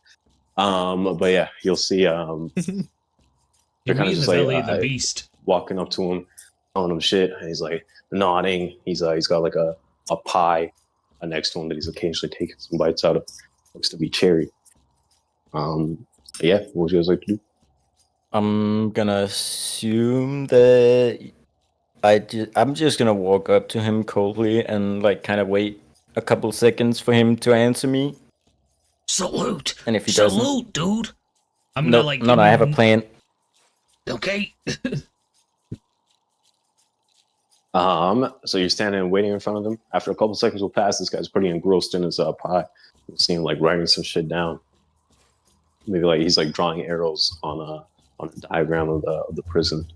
But yeah, you'll see. They're kind of just like the beast walking up to him, telling him shit, and he's like nodding. He's got like a pie next to him that he's occasionally taking some bites out of. Looks to be cherry. Yeah, what would you guys like to do? I'm gonna assume that I'm just gonna walk up to him coldly and like kind of wait a couple seconds for him to answer me. Salute. And if he salute, dude. I'm no, gonna like. No, I have a plan. Okay. So you're standing and waiting in front of him. After a couple seconds will pass, this guy's pretty engrossed in his pie. You see him like writing some shit down. Maybe like he's like drawing arrows on a diagram of the prison.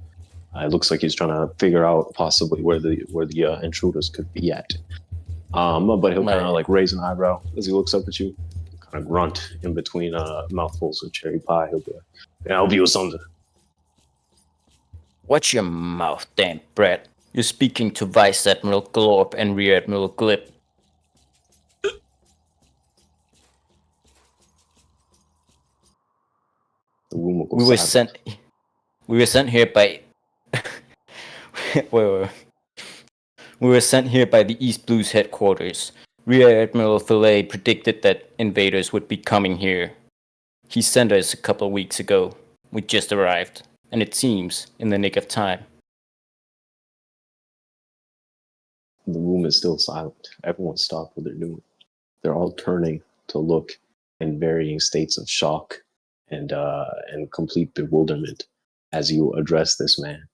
It looks like he's trying to figure out possibly where the intruders could be at. But he'll kind of like raise an eyebrow as he looks up at you, kind of grunt in between mouthfuls of cherry pie. He'll be like, "Can I help you with something?" Watch your mouth, damn brat. You're speaking to Vice Admiral Glorp and Rear Admiral Glip. The room will go We were silent. sent here by wait. We were sent here by the East Blues headquarters. Rear Admiral Fillet predicted that invaders would be coming here. He sent us a couple of weeks ago. We just arrived, and it seems in the nick of time. The room is still silent. Everyone stopped what they're doing. They're all turning to look in varying states of shock and complete bewilderment as you address this man.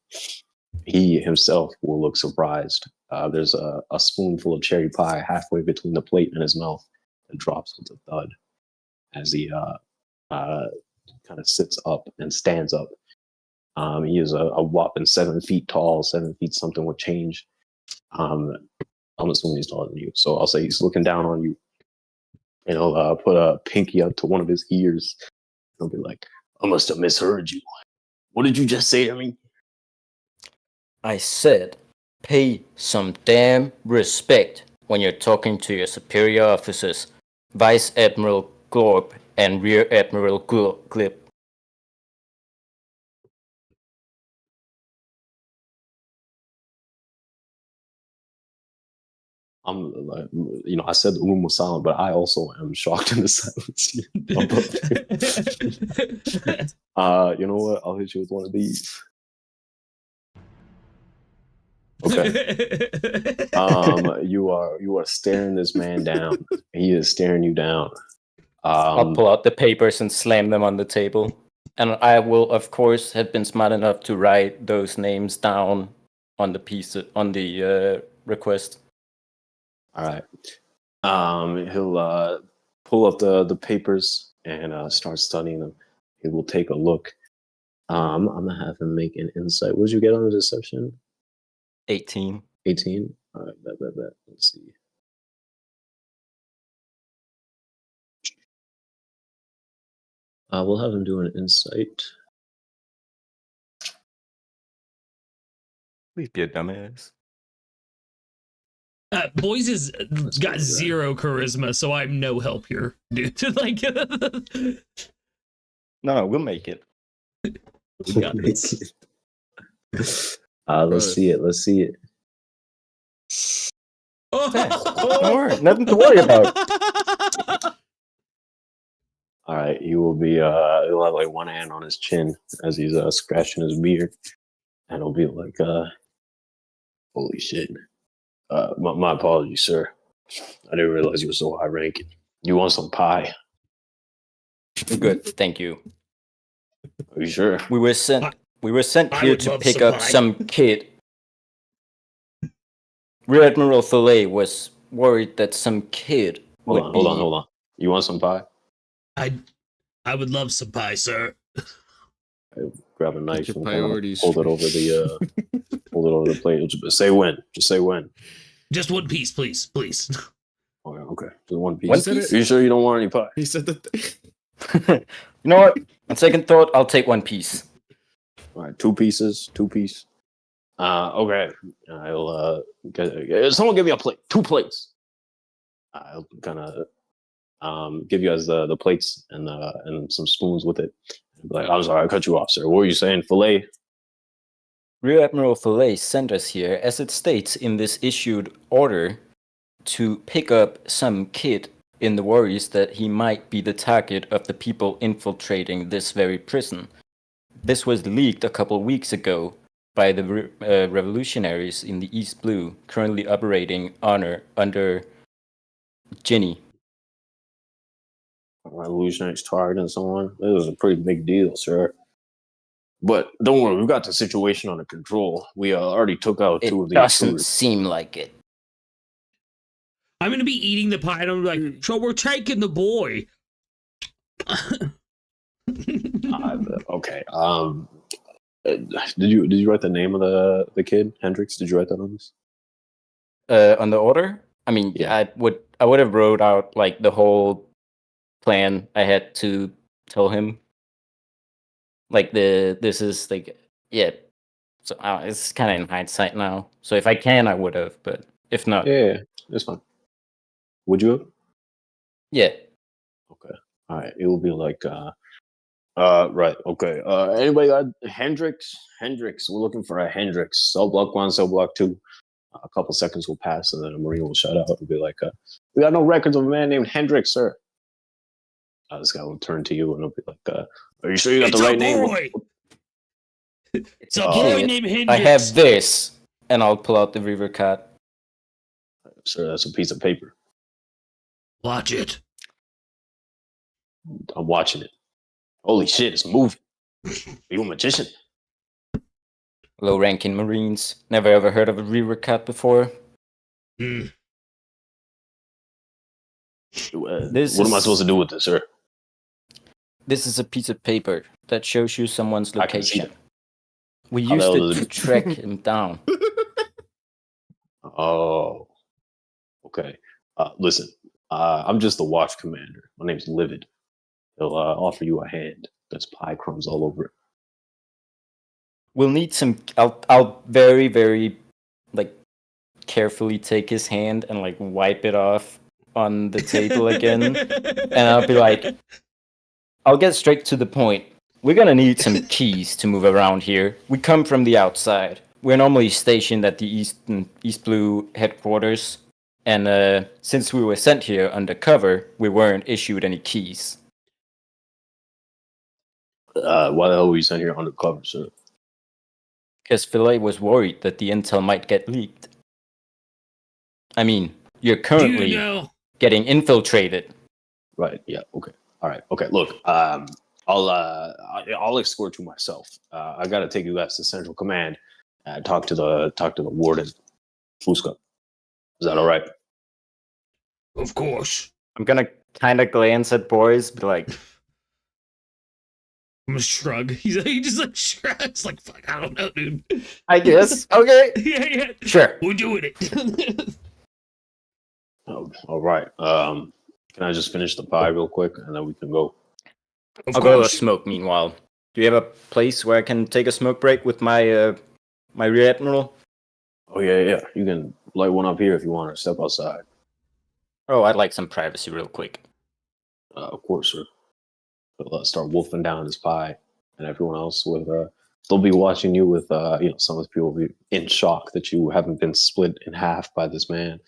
He himself will look surprised. There's a spoonful of cherry pie halfway between the plate and his mouth that drops with a thud as he kind of sits up and stands up. He is a whopping 7 feet tall, 7 feet something with change. I'm assuming he's taller than you, so I'll say he's looking down on you, and he'll put a pinky up to one of his ears. He'll be like, "I must have misheard you. What did you just say to me?" I said, pay some damn respect when you're talking to your superior officers, Vice Admiral Glorp and Rear Admiral Glip. I'm like, I said the room was silent, but I also am shocked in the silence. You know what? I'll hit you with one of these. Okay. You are staring this man down. He is staring you down. I'll pull out the papers and slam them on the table. And I will, of course, have been smart enough to write those names down on the piece on the request. All right. He'll pull up the papers and start studying them. He will take a look. I'm gonna have him make an insight. What did you get on the deception? 18. 18. All right, bet. Let's see. We'll have him do an insight. Please be a dumbass. Boys has got zero charisma, so I'm no help here, dude. Like, No, we'll make it. we got this. Let's see it. Don't worry, nothing to worry about. All right, he will be. He'll have like one hand on his chin as he's scratching his beard, and he'll be like, "Holy shit! My apologies, sir. I didn't realize you were so high ranking. You want some pie?" Good, thank you. Are you sure? We were sent here to pick up some kid. Rear Admiral Fillet was worried that some kid Hold on. You want some pie? I would love some pie, sir. Grab a knife and priorities. hold it over the plate. Just say when. Just one piece, please. Okay. Just one piece. One piece? Are you sure you don't want any pie? He said that. You know what? On second thought, I'll take one piece. All right, 2 pieces. 2 piece. Okay. I'll someone give me a plate. 2 plates. I'll kind of give you guys the plates and some spoons with it. Like, I'm sorry, I cut you off, sir. What were you saying? Filet? Rear Admiral Fillet sent us here, as it states in this issued order, to pick up some kid in the worries that he might be the target of the people infiltrating this very prison. This was leaked a couple weeks ago by the revolutionaries in the East Blue, currently operating under Ginny. Revolutionaries targeting someone. It was a pretty big deal, sir. But don't worry, we've got the situation under control. We already took out 2 of the It doesn't intruders. seem like it. I'm gonna be eating the pie, and I'm like, so we're taking the boy. Okay. Did you write the name of the kid, Hendrix? Did you write that on this? On the order? I mean, Yeah. I would have wrote out like the whole plan I had to tell him. Like this is like, yeah. So it's kind of in hindsight now. So if I can, I would have, but if not, Yeah, it's fine. Would you have? yeah. Okay. All right. It will be like, right. Okay. Anybody got Hendrix? Hendrix. We're looking for a Hendrix. Cell block 1, cell block 2. A couple seconds will pass, and then a Marine will shout out and be like, "We got no records of a man named Hendrix, sir." This guy will turn to you and he'll be like, "Are you sure you got It's the a right name?" boy! It's a Okay, boy named Hendrix. I have this, and I'll pull out the river card. Sir, that's a piece of paper. Watch it. I'm watching it. Holy shit, it's moving. Are you a magician? Low-ranking Marines. Never ever heard of a river card before. Mm. What am I supposed to do with this, sir? This is a piece of paper that shows you someone's I can see location. We How the used hell it does to it- track him down. Oh, okay. Listen, I'm just the watch commander. My name's Livid. He'll offer you a hand. There's pie crumbs all over it. We'll need some. I'll very, very, like, carefully take his hand and like wipe it off on the table again, and I'll be like, I'll get straight to the point. We're gonna need some keys to move around here. We come from the outside. We're normally stationed at the East Blue headquarters, and since we were sent here undercover, we weren't issued any keys. Why the hell were you sent here undercover, sir? Because Philae was worried that the intel might get leaked. I mean, you're currently You know. getting infiltrated. Right. Yeah. Okay. All right. Okay. Look, I'll escort you myself. I gotta take you guys to Central Command. Talk to the warden, Fusca. Is that all right? Of course. I'm gonna kind of glance at boys, be like, I'm gonna shrug. He just like shrugs, like fuck. I don't know, dude. I guess. Okay. Yeah. Sure. We're doing it. Oh, all right. Can I just finish the pie real quick and then we can go? Of I'll go to course. smoke meanwhile. Do you have a place where I can take a smoke break with my my rear admiral? Oh yeah. You can light one up here if you want to step outside. Oh, I'd like some privacy real quick. Of course, sir. Let's start wolfing down this pie, and everyone else with they'll be watching you with some of the people will be in shock that you haven't been split in half by this man.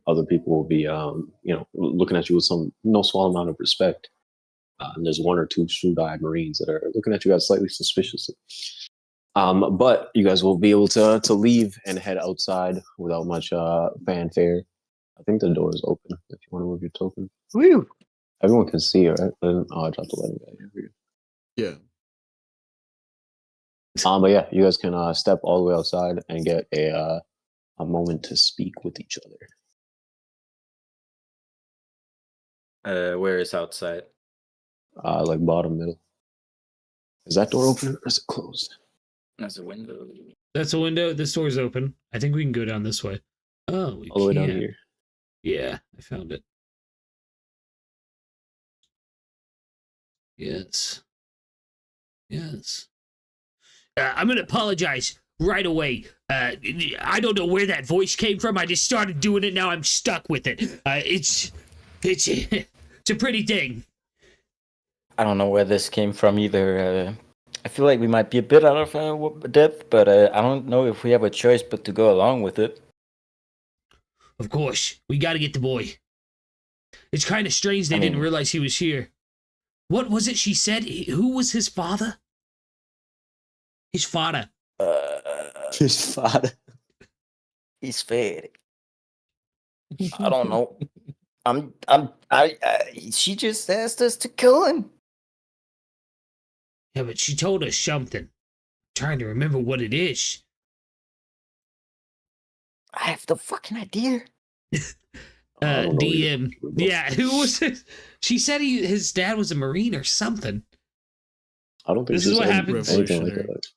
Other people will be looking at you with some no small amount of respect. And there's one or two shrewd-eyed Marines that are looking at you guys slightly suspiciously. But you guys will be able to leave and head outside without much fanfare. I think the door is open if you want to move your token. Woo! Everyone can see, right? I dropped the lighting back here. Yeah. But yeah, you guys can step all the way outside and get a moment to speak with each Where is outside? other. Like bottom middle. Is that door open or is it closed? There's a window. That's a window. This door's open. I think we can go down this way. Oh, we All the way down can. here. Yeah, I found it. Yes. I'm going to apologize right away. I don't know where that voice came from. I just started doing it. Now I'm stuck with it. It's a pretty thing. I don't know where this came from either. I feel like we might be a bit out of depth, but I don't know if we have a choice but to go along with it. Of course, we got to get the boy. It's kind of strange they didn't realize he was here. What was it she said? Who was his father? His father. His father. He's fed. I don't know. She just asked us to kill him. Yeah, but she told us something. I'm trying to remember what it is. I have the fucking idea. I don't know DM. either. Yeah, who was it? She said his dad was a Marine or something. I don't think This is she what said happens. anything like that.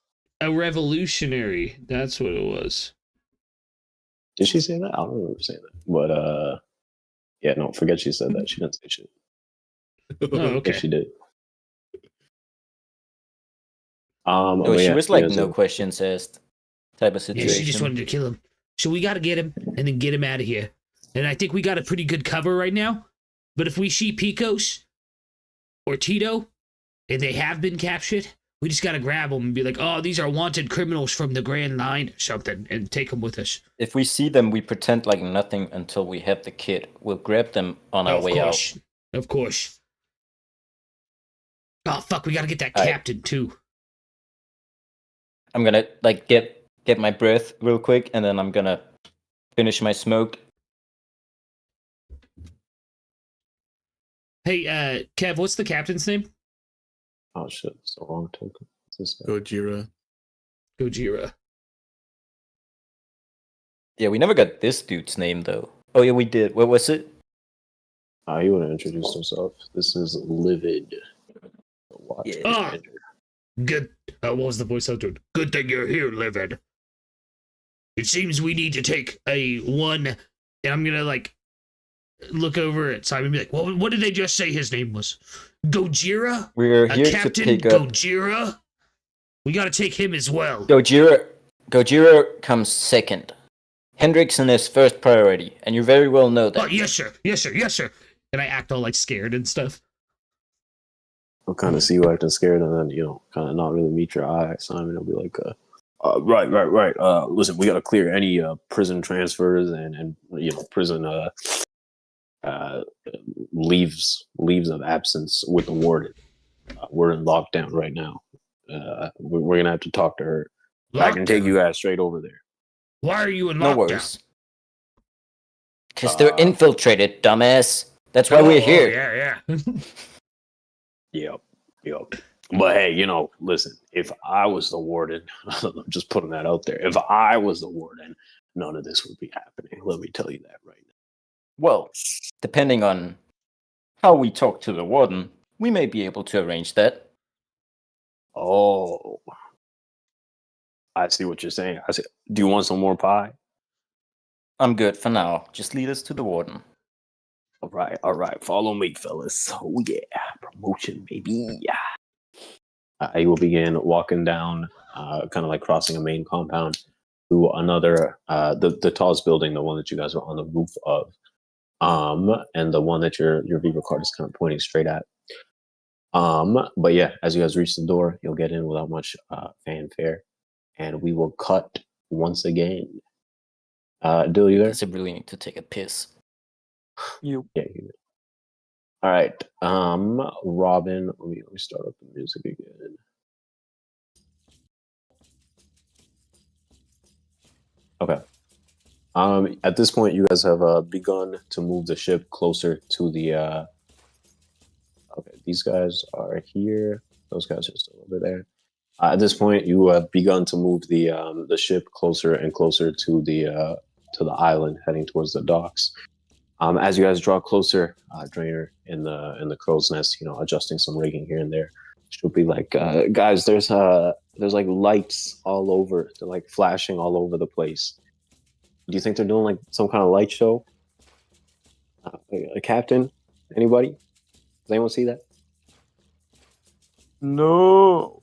A revolutionary. That's what it was. Did she say that? I don't remember saying that. But yeah, no, forget she said that. She didn't say shit. Oh, Okay. okay. She did. She was like no questions asked type of Yeah, situation. she just wanted to kill him. So we got to get him and then get him out of here. And I think we got a pretty good cover right now. But if we see Picos or Tito and they have been captured, we just got to grab them and be like, oh, these are wanted criminals from the Grand Line or something, and take them with us. If we see them, we pretend like nothing until we have the kid. We'll grab them on our way out. Of course. Oh, fuck, we got to get that All right. captain, too. I'm gonna like get my breath real quick, and then I'm gonna finish my smoke. Hey, Kev, what's the captain's name? Oh shit, it's the wrong token. What's this guy? Gojira. Gojira. Yeah, we never got this dude's name though. Oh yeah, we did. What was it? He would have introduced himself. This is Livid. Watch Yeah. Ah! enter. Good. What was the voice actor? Good thing you're here, Livid. It seems we need to take a one, and I'm gonna like look over at Simon and be like, what did they just say his name was? Gojira? We're A here to Captain take up Gojira? We gotta take him as well. Gojira. Gojira comes second. Hendrickson is first priority, and you very well know that. Oh, yes, sir. Yes, sir. Yes, sir. And I act all like scared and stuff. I'll kind of see you acting scared, and then kind of not really meet your eye. Simon will be like, right. Listen, we gotta clear any prison transfers and prison leaves of absence with the warden. We're in lockdown right now. We're gonna have to talk to her. I can take you guys straight over there. Why are you in No lockdown? worries. Because they're infiltrated, dumbass. That's why we're here. Yeah. Yep. But hey, listen, if I was the warden, I'm just putting that out there. If I was the warden, none of this would be happening. Let me tell you that right now. Well, depending on how we talk to the warden, we may be able to arrange that. Oh, I see what you're saying. Do you want some more pie? I'm good for now. Just lead us to the warden. All right. Follow me, fellas. Oh yeah, promotion, baby. I will begin walking down, kind of like crossing a main compound to another, the tallest building, the one that you guys are on the roof of, and the one that your Viva card is kind of pointing straight at. But yeah, as you guys reach the door, you'll get in without much fanfare, and we will cut once again. Dill, you there? I really need to take a piss. You. Yeah. All right. Robin, let me start up the music again. Okay. At this point, you guys have begun to move the ship closer to the. Okay, these guys are here. Those guys are still over there. At this point, you have begun to move the ship closer and closer to the island, heading towards the docks. As you guys draw closer, Drainer in the crow's nest, adjusting some rigging here and there, she'll be like, "Guys, there's like lights all over. They're like flashing all over the place. Do you think they're doing like some kind of light show? A captain? Anybody? Does anyone see that?" No.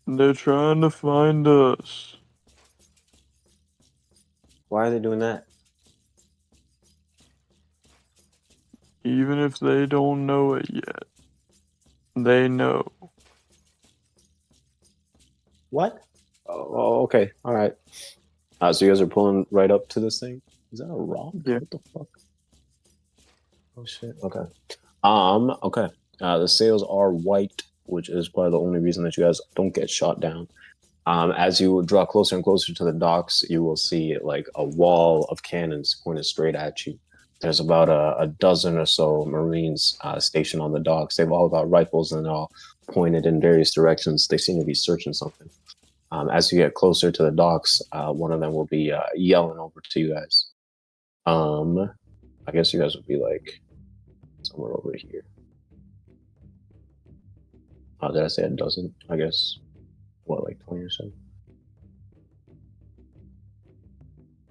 They're trying to find us. Why are they doing that? Even if they don't know it yet. They know. What? Oh, okay. All right. So you guys are pulling right up to this thing? Is that a rock? Yeah. What the fuck? Oh shit. Okay. Okay. The sails are white, which is probably the only reason that you guys don't get shot down. As you draw closer and closer to the docks, you will see like a wall of cannons pointed straight at you. There's about a dozen or so Marines stationed on the docks. They've all got rifles and all pointed in various directions. They seem to be searching something. As you get closer to the docks, one of them will be yelling over to you guys. I guess you guys would be like somewhere over here. Did I say a dozen? I guess, what, like 20 or so?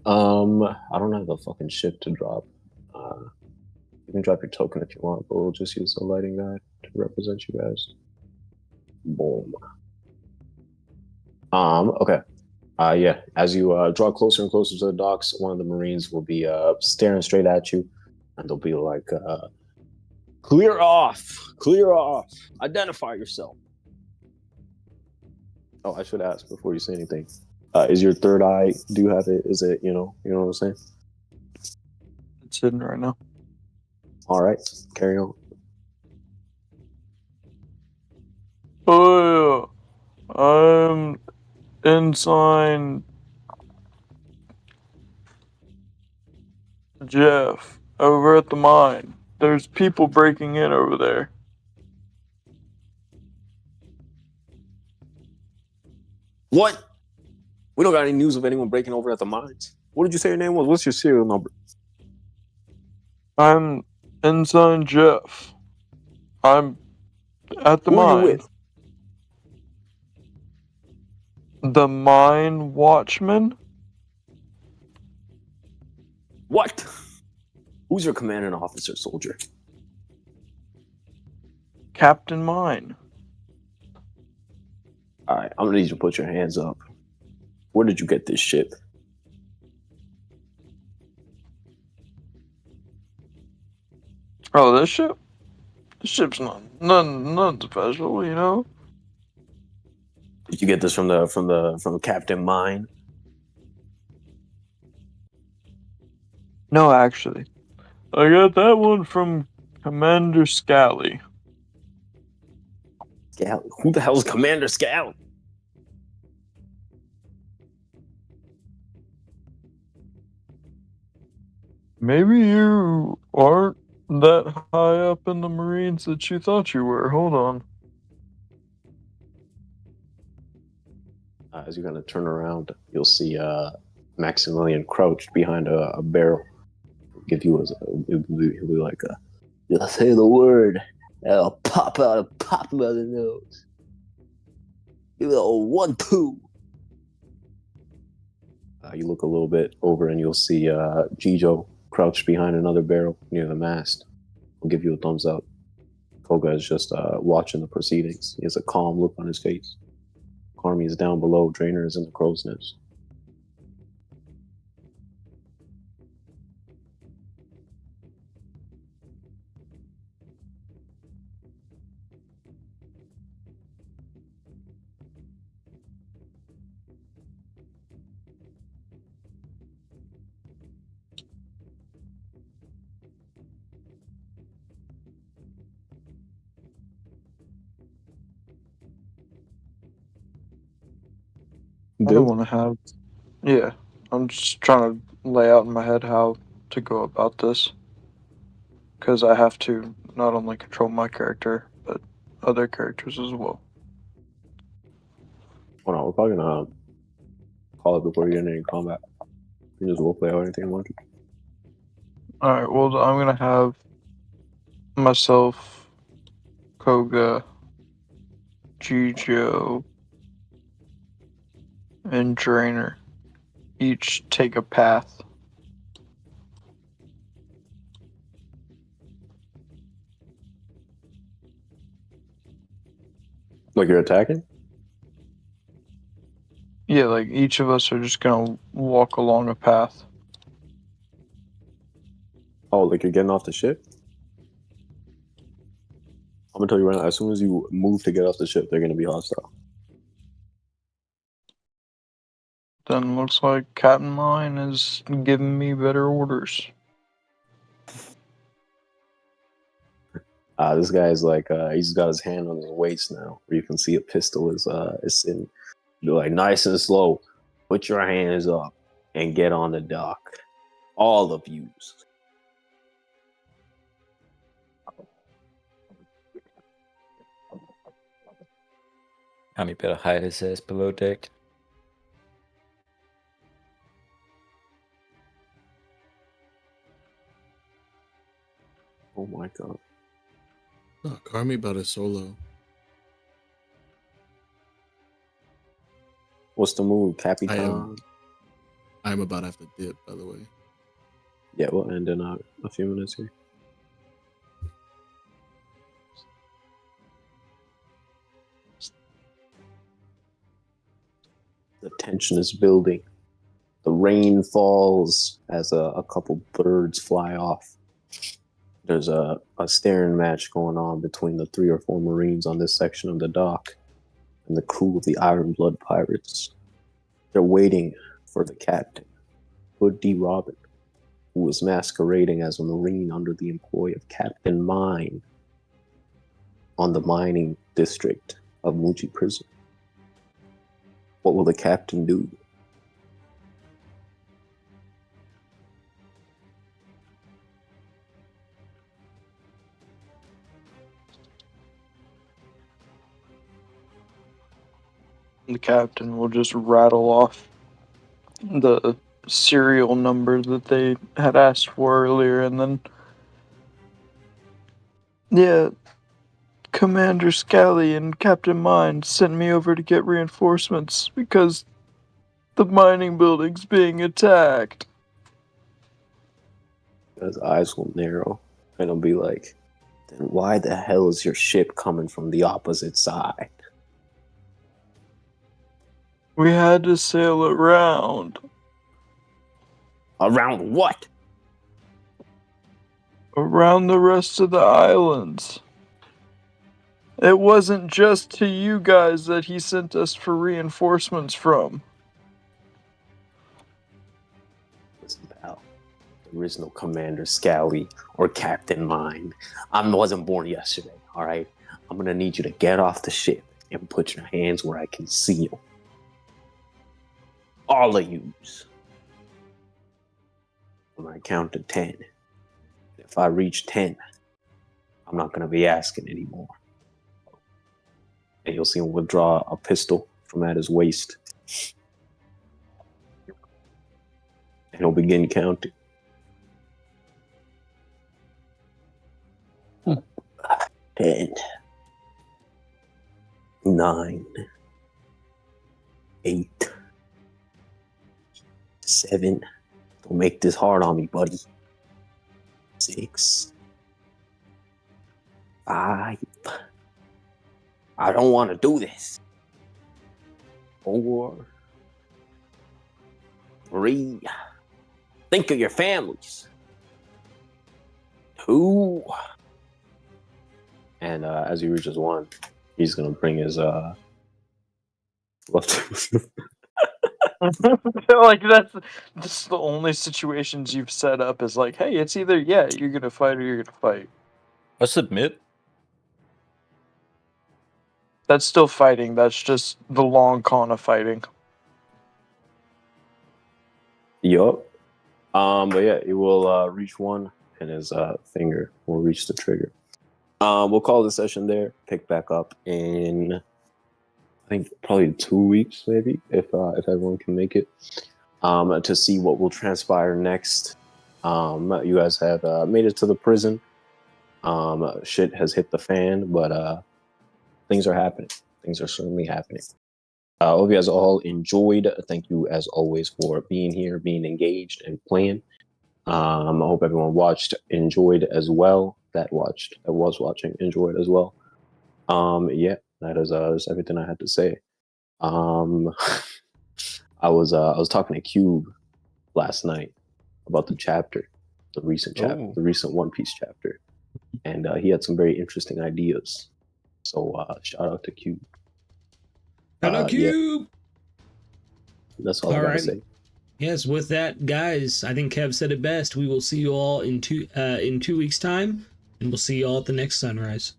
I don't have the fucking ship to drop. You can drop your token if you want, but we'll just use the lighting guy to represent you guys. Boom. Okay. Yeah, as you draw closer and closer to the docks, one of the Marines will be staring straight at you, and they'll be like, clear off! Clear off! Identify yourself! Oh, I should ask before you say anything. Is your third eye, do you have it? Is it, you know what I'm saying? It's hidden right now. All right, carry on. Oh, yeah. I'm Ensign Jeff over at the mine. There's people breaking in over there. What? We don't got any news of anyone breaking over at the mines. What did you say your name was? What's your serial number? I'm Ensign Jeff. I'm At the Who are you mine. with? The mine watchman? What? Who's your commanding officer, soldier? Captain Mine. All right, I'm gonna need you to put your hands up. Where did you get this ship? Oh, this ship? This ship's nothing special, you know? Did you get this from the Captain Mine? No, actually. I got that one from Commander Scally. Scout? Who the hell's Commander Scout? Maybe you aren't that high up in the Marines that you thought you were. Hold on. As you're gonna turn around, you'll see Maximilian crouched behind a barrel. He'll be like, "Just say the word, and I'll pop him out the nose. Give it a 1-2." You look a little bit over, and you'll see Jijo crouched behind another barrel near the mast. I'll give you a thumbs up. Koga is just watching the proceedings. He has a calm look on his face. Carmi is down below. Drainer is in the crow's nest. I don't want to have. Yeah, I'm just trying to lay out in my head how to go about this. Because I have to not only control my character, but other characters as well. Hold on, we're probably gonna call it before you get into any combat. You can just roleplay out anything you want to. Alright, well, I'm going to have myself, Koga, Jijo, and Drainer each take a path. Like you're attacking? Yeah, like each of us are just going to walk along a path. Oh, like you're getting off the ship? I'm gonna tell you right now, as soon as you move to get off the ship, they're gonna be hostile. Then looks like Captain Mine is giving me better orders. This guy's like, he's got his hand on his waist now, where you can see a pistol is sitting. You're like, nice and slow. Put your hands up and get on the dock. All of you. Tommy better hide his ass below deck. Oh my god. Oh, Carmi about a solo. What's the move, Capitan? I'm about to have to dip, by the way. Yeah, we'll end in a few minutes here. The tension is building. The rain falls as a couple birds fly off. There's a staring match going on between the 3 or 4 Marines on this section of the dock and the crew of the Ironblood pirates. They're waiting for the captain, Hood D. Robin, who was masquerading as a Marine under the employ of Captain Mine on the mining district of Muji Prison. What will the captain do? The captain will just rattle off the serial number that they had asked for earlier, and then yeah, Commander Scally and Captain Mind sent me over to get reinforcements because the mining building's being attacked. His eyes will narrow, and he'll be like, then why the hell is your ship coming from the opposite side? We had to sail around. Around what? Around the rest of the islands. It wasn't just to you guys that he sent us for reinforcements from. Listen, pal. There is no Commander Scally or Captain Mind. I wasn't born yesterday, alright? I'm gonna need you to get off the ship and put your hands where I can see them. All of yous. When I count to 10. If I reach 10, I'm not gonna be asking anymore. And you'll see him withdraw a pistol from at his waist. And he'll begin counting. 10, 9, 8, 7. Don't make this hard on me, buddy. 6, 5. I don't want to do this. 4, 3. Think of your families. 2. And as he reaches 1, he's gonna bring his left. Like that's the only situations you've set up is like, hey, it's either you're gonna fight or you're gonna fight. I submit. That's still fighting. That's just the long con of fighting. Yup. But yeah, he will reach 1, and his finger will reach the trigger. We'll call the session there. Pick back up in, I think, probably 2 weeks, maybe, if everyone can make it. To see what will transpire next. You guys have made it to the prison. Shit has hit the fan, but things are happening. Things are certainly happening. I hope you guys all enjoyed. Thank you, as always, for being here, being engaged, and playing. I hope everyone watched, enjoyed as well. That was watching, enjoyed as well. Yeah, that is everything I had to say. I was talking to Kube last night about the chapter, the recent chapter, the recent One Piece chapter, and he had some very interesting ideas. So shout out to Kube. Shout out Cube. Yeah. That's all I gotta say. Yes, with that, guys, I think Kev said it best. We will see you all in 2 weeks' time, and we'll see you all at the next sunrise.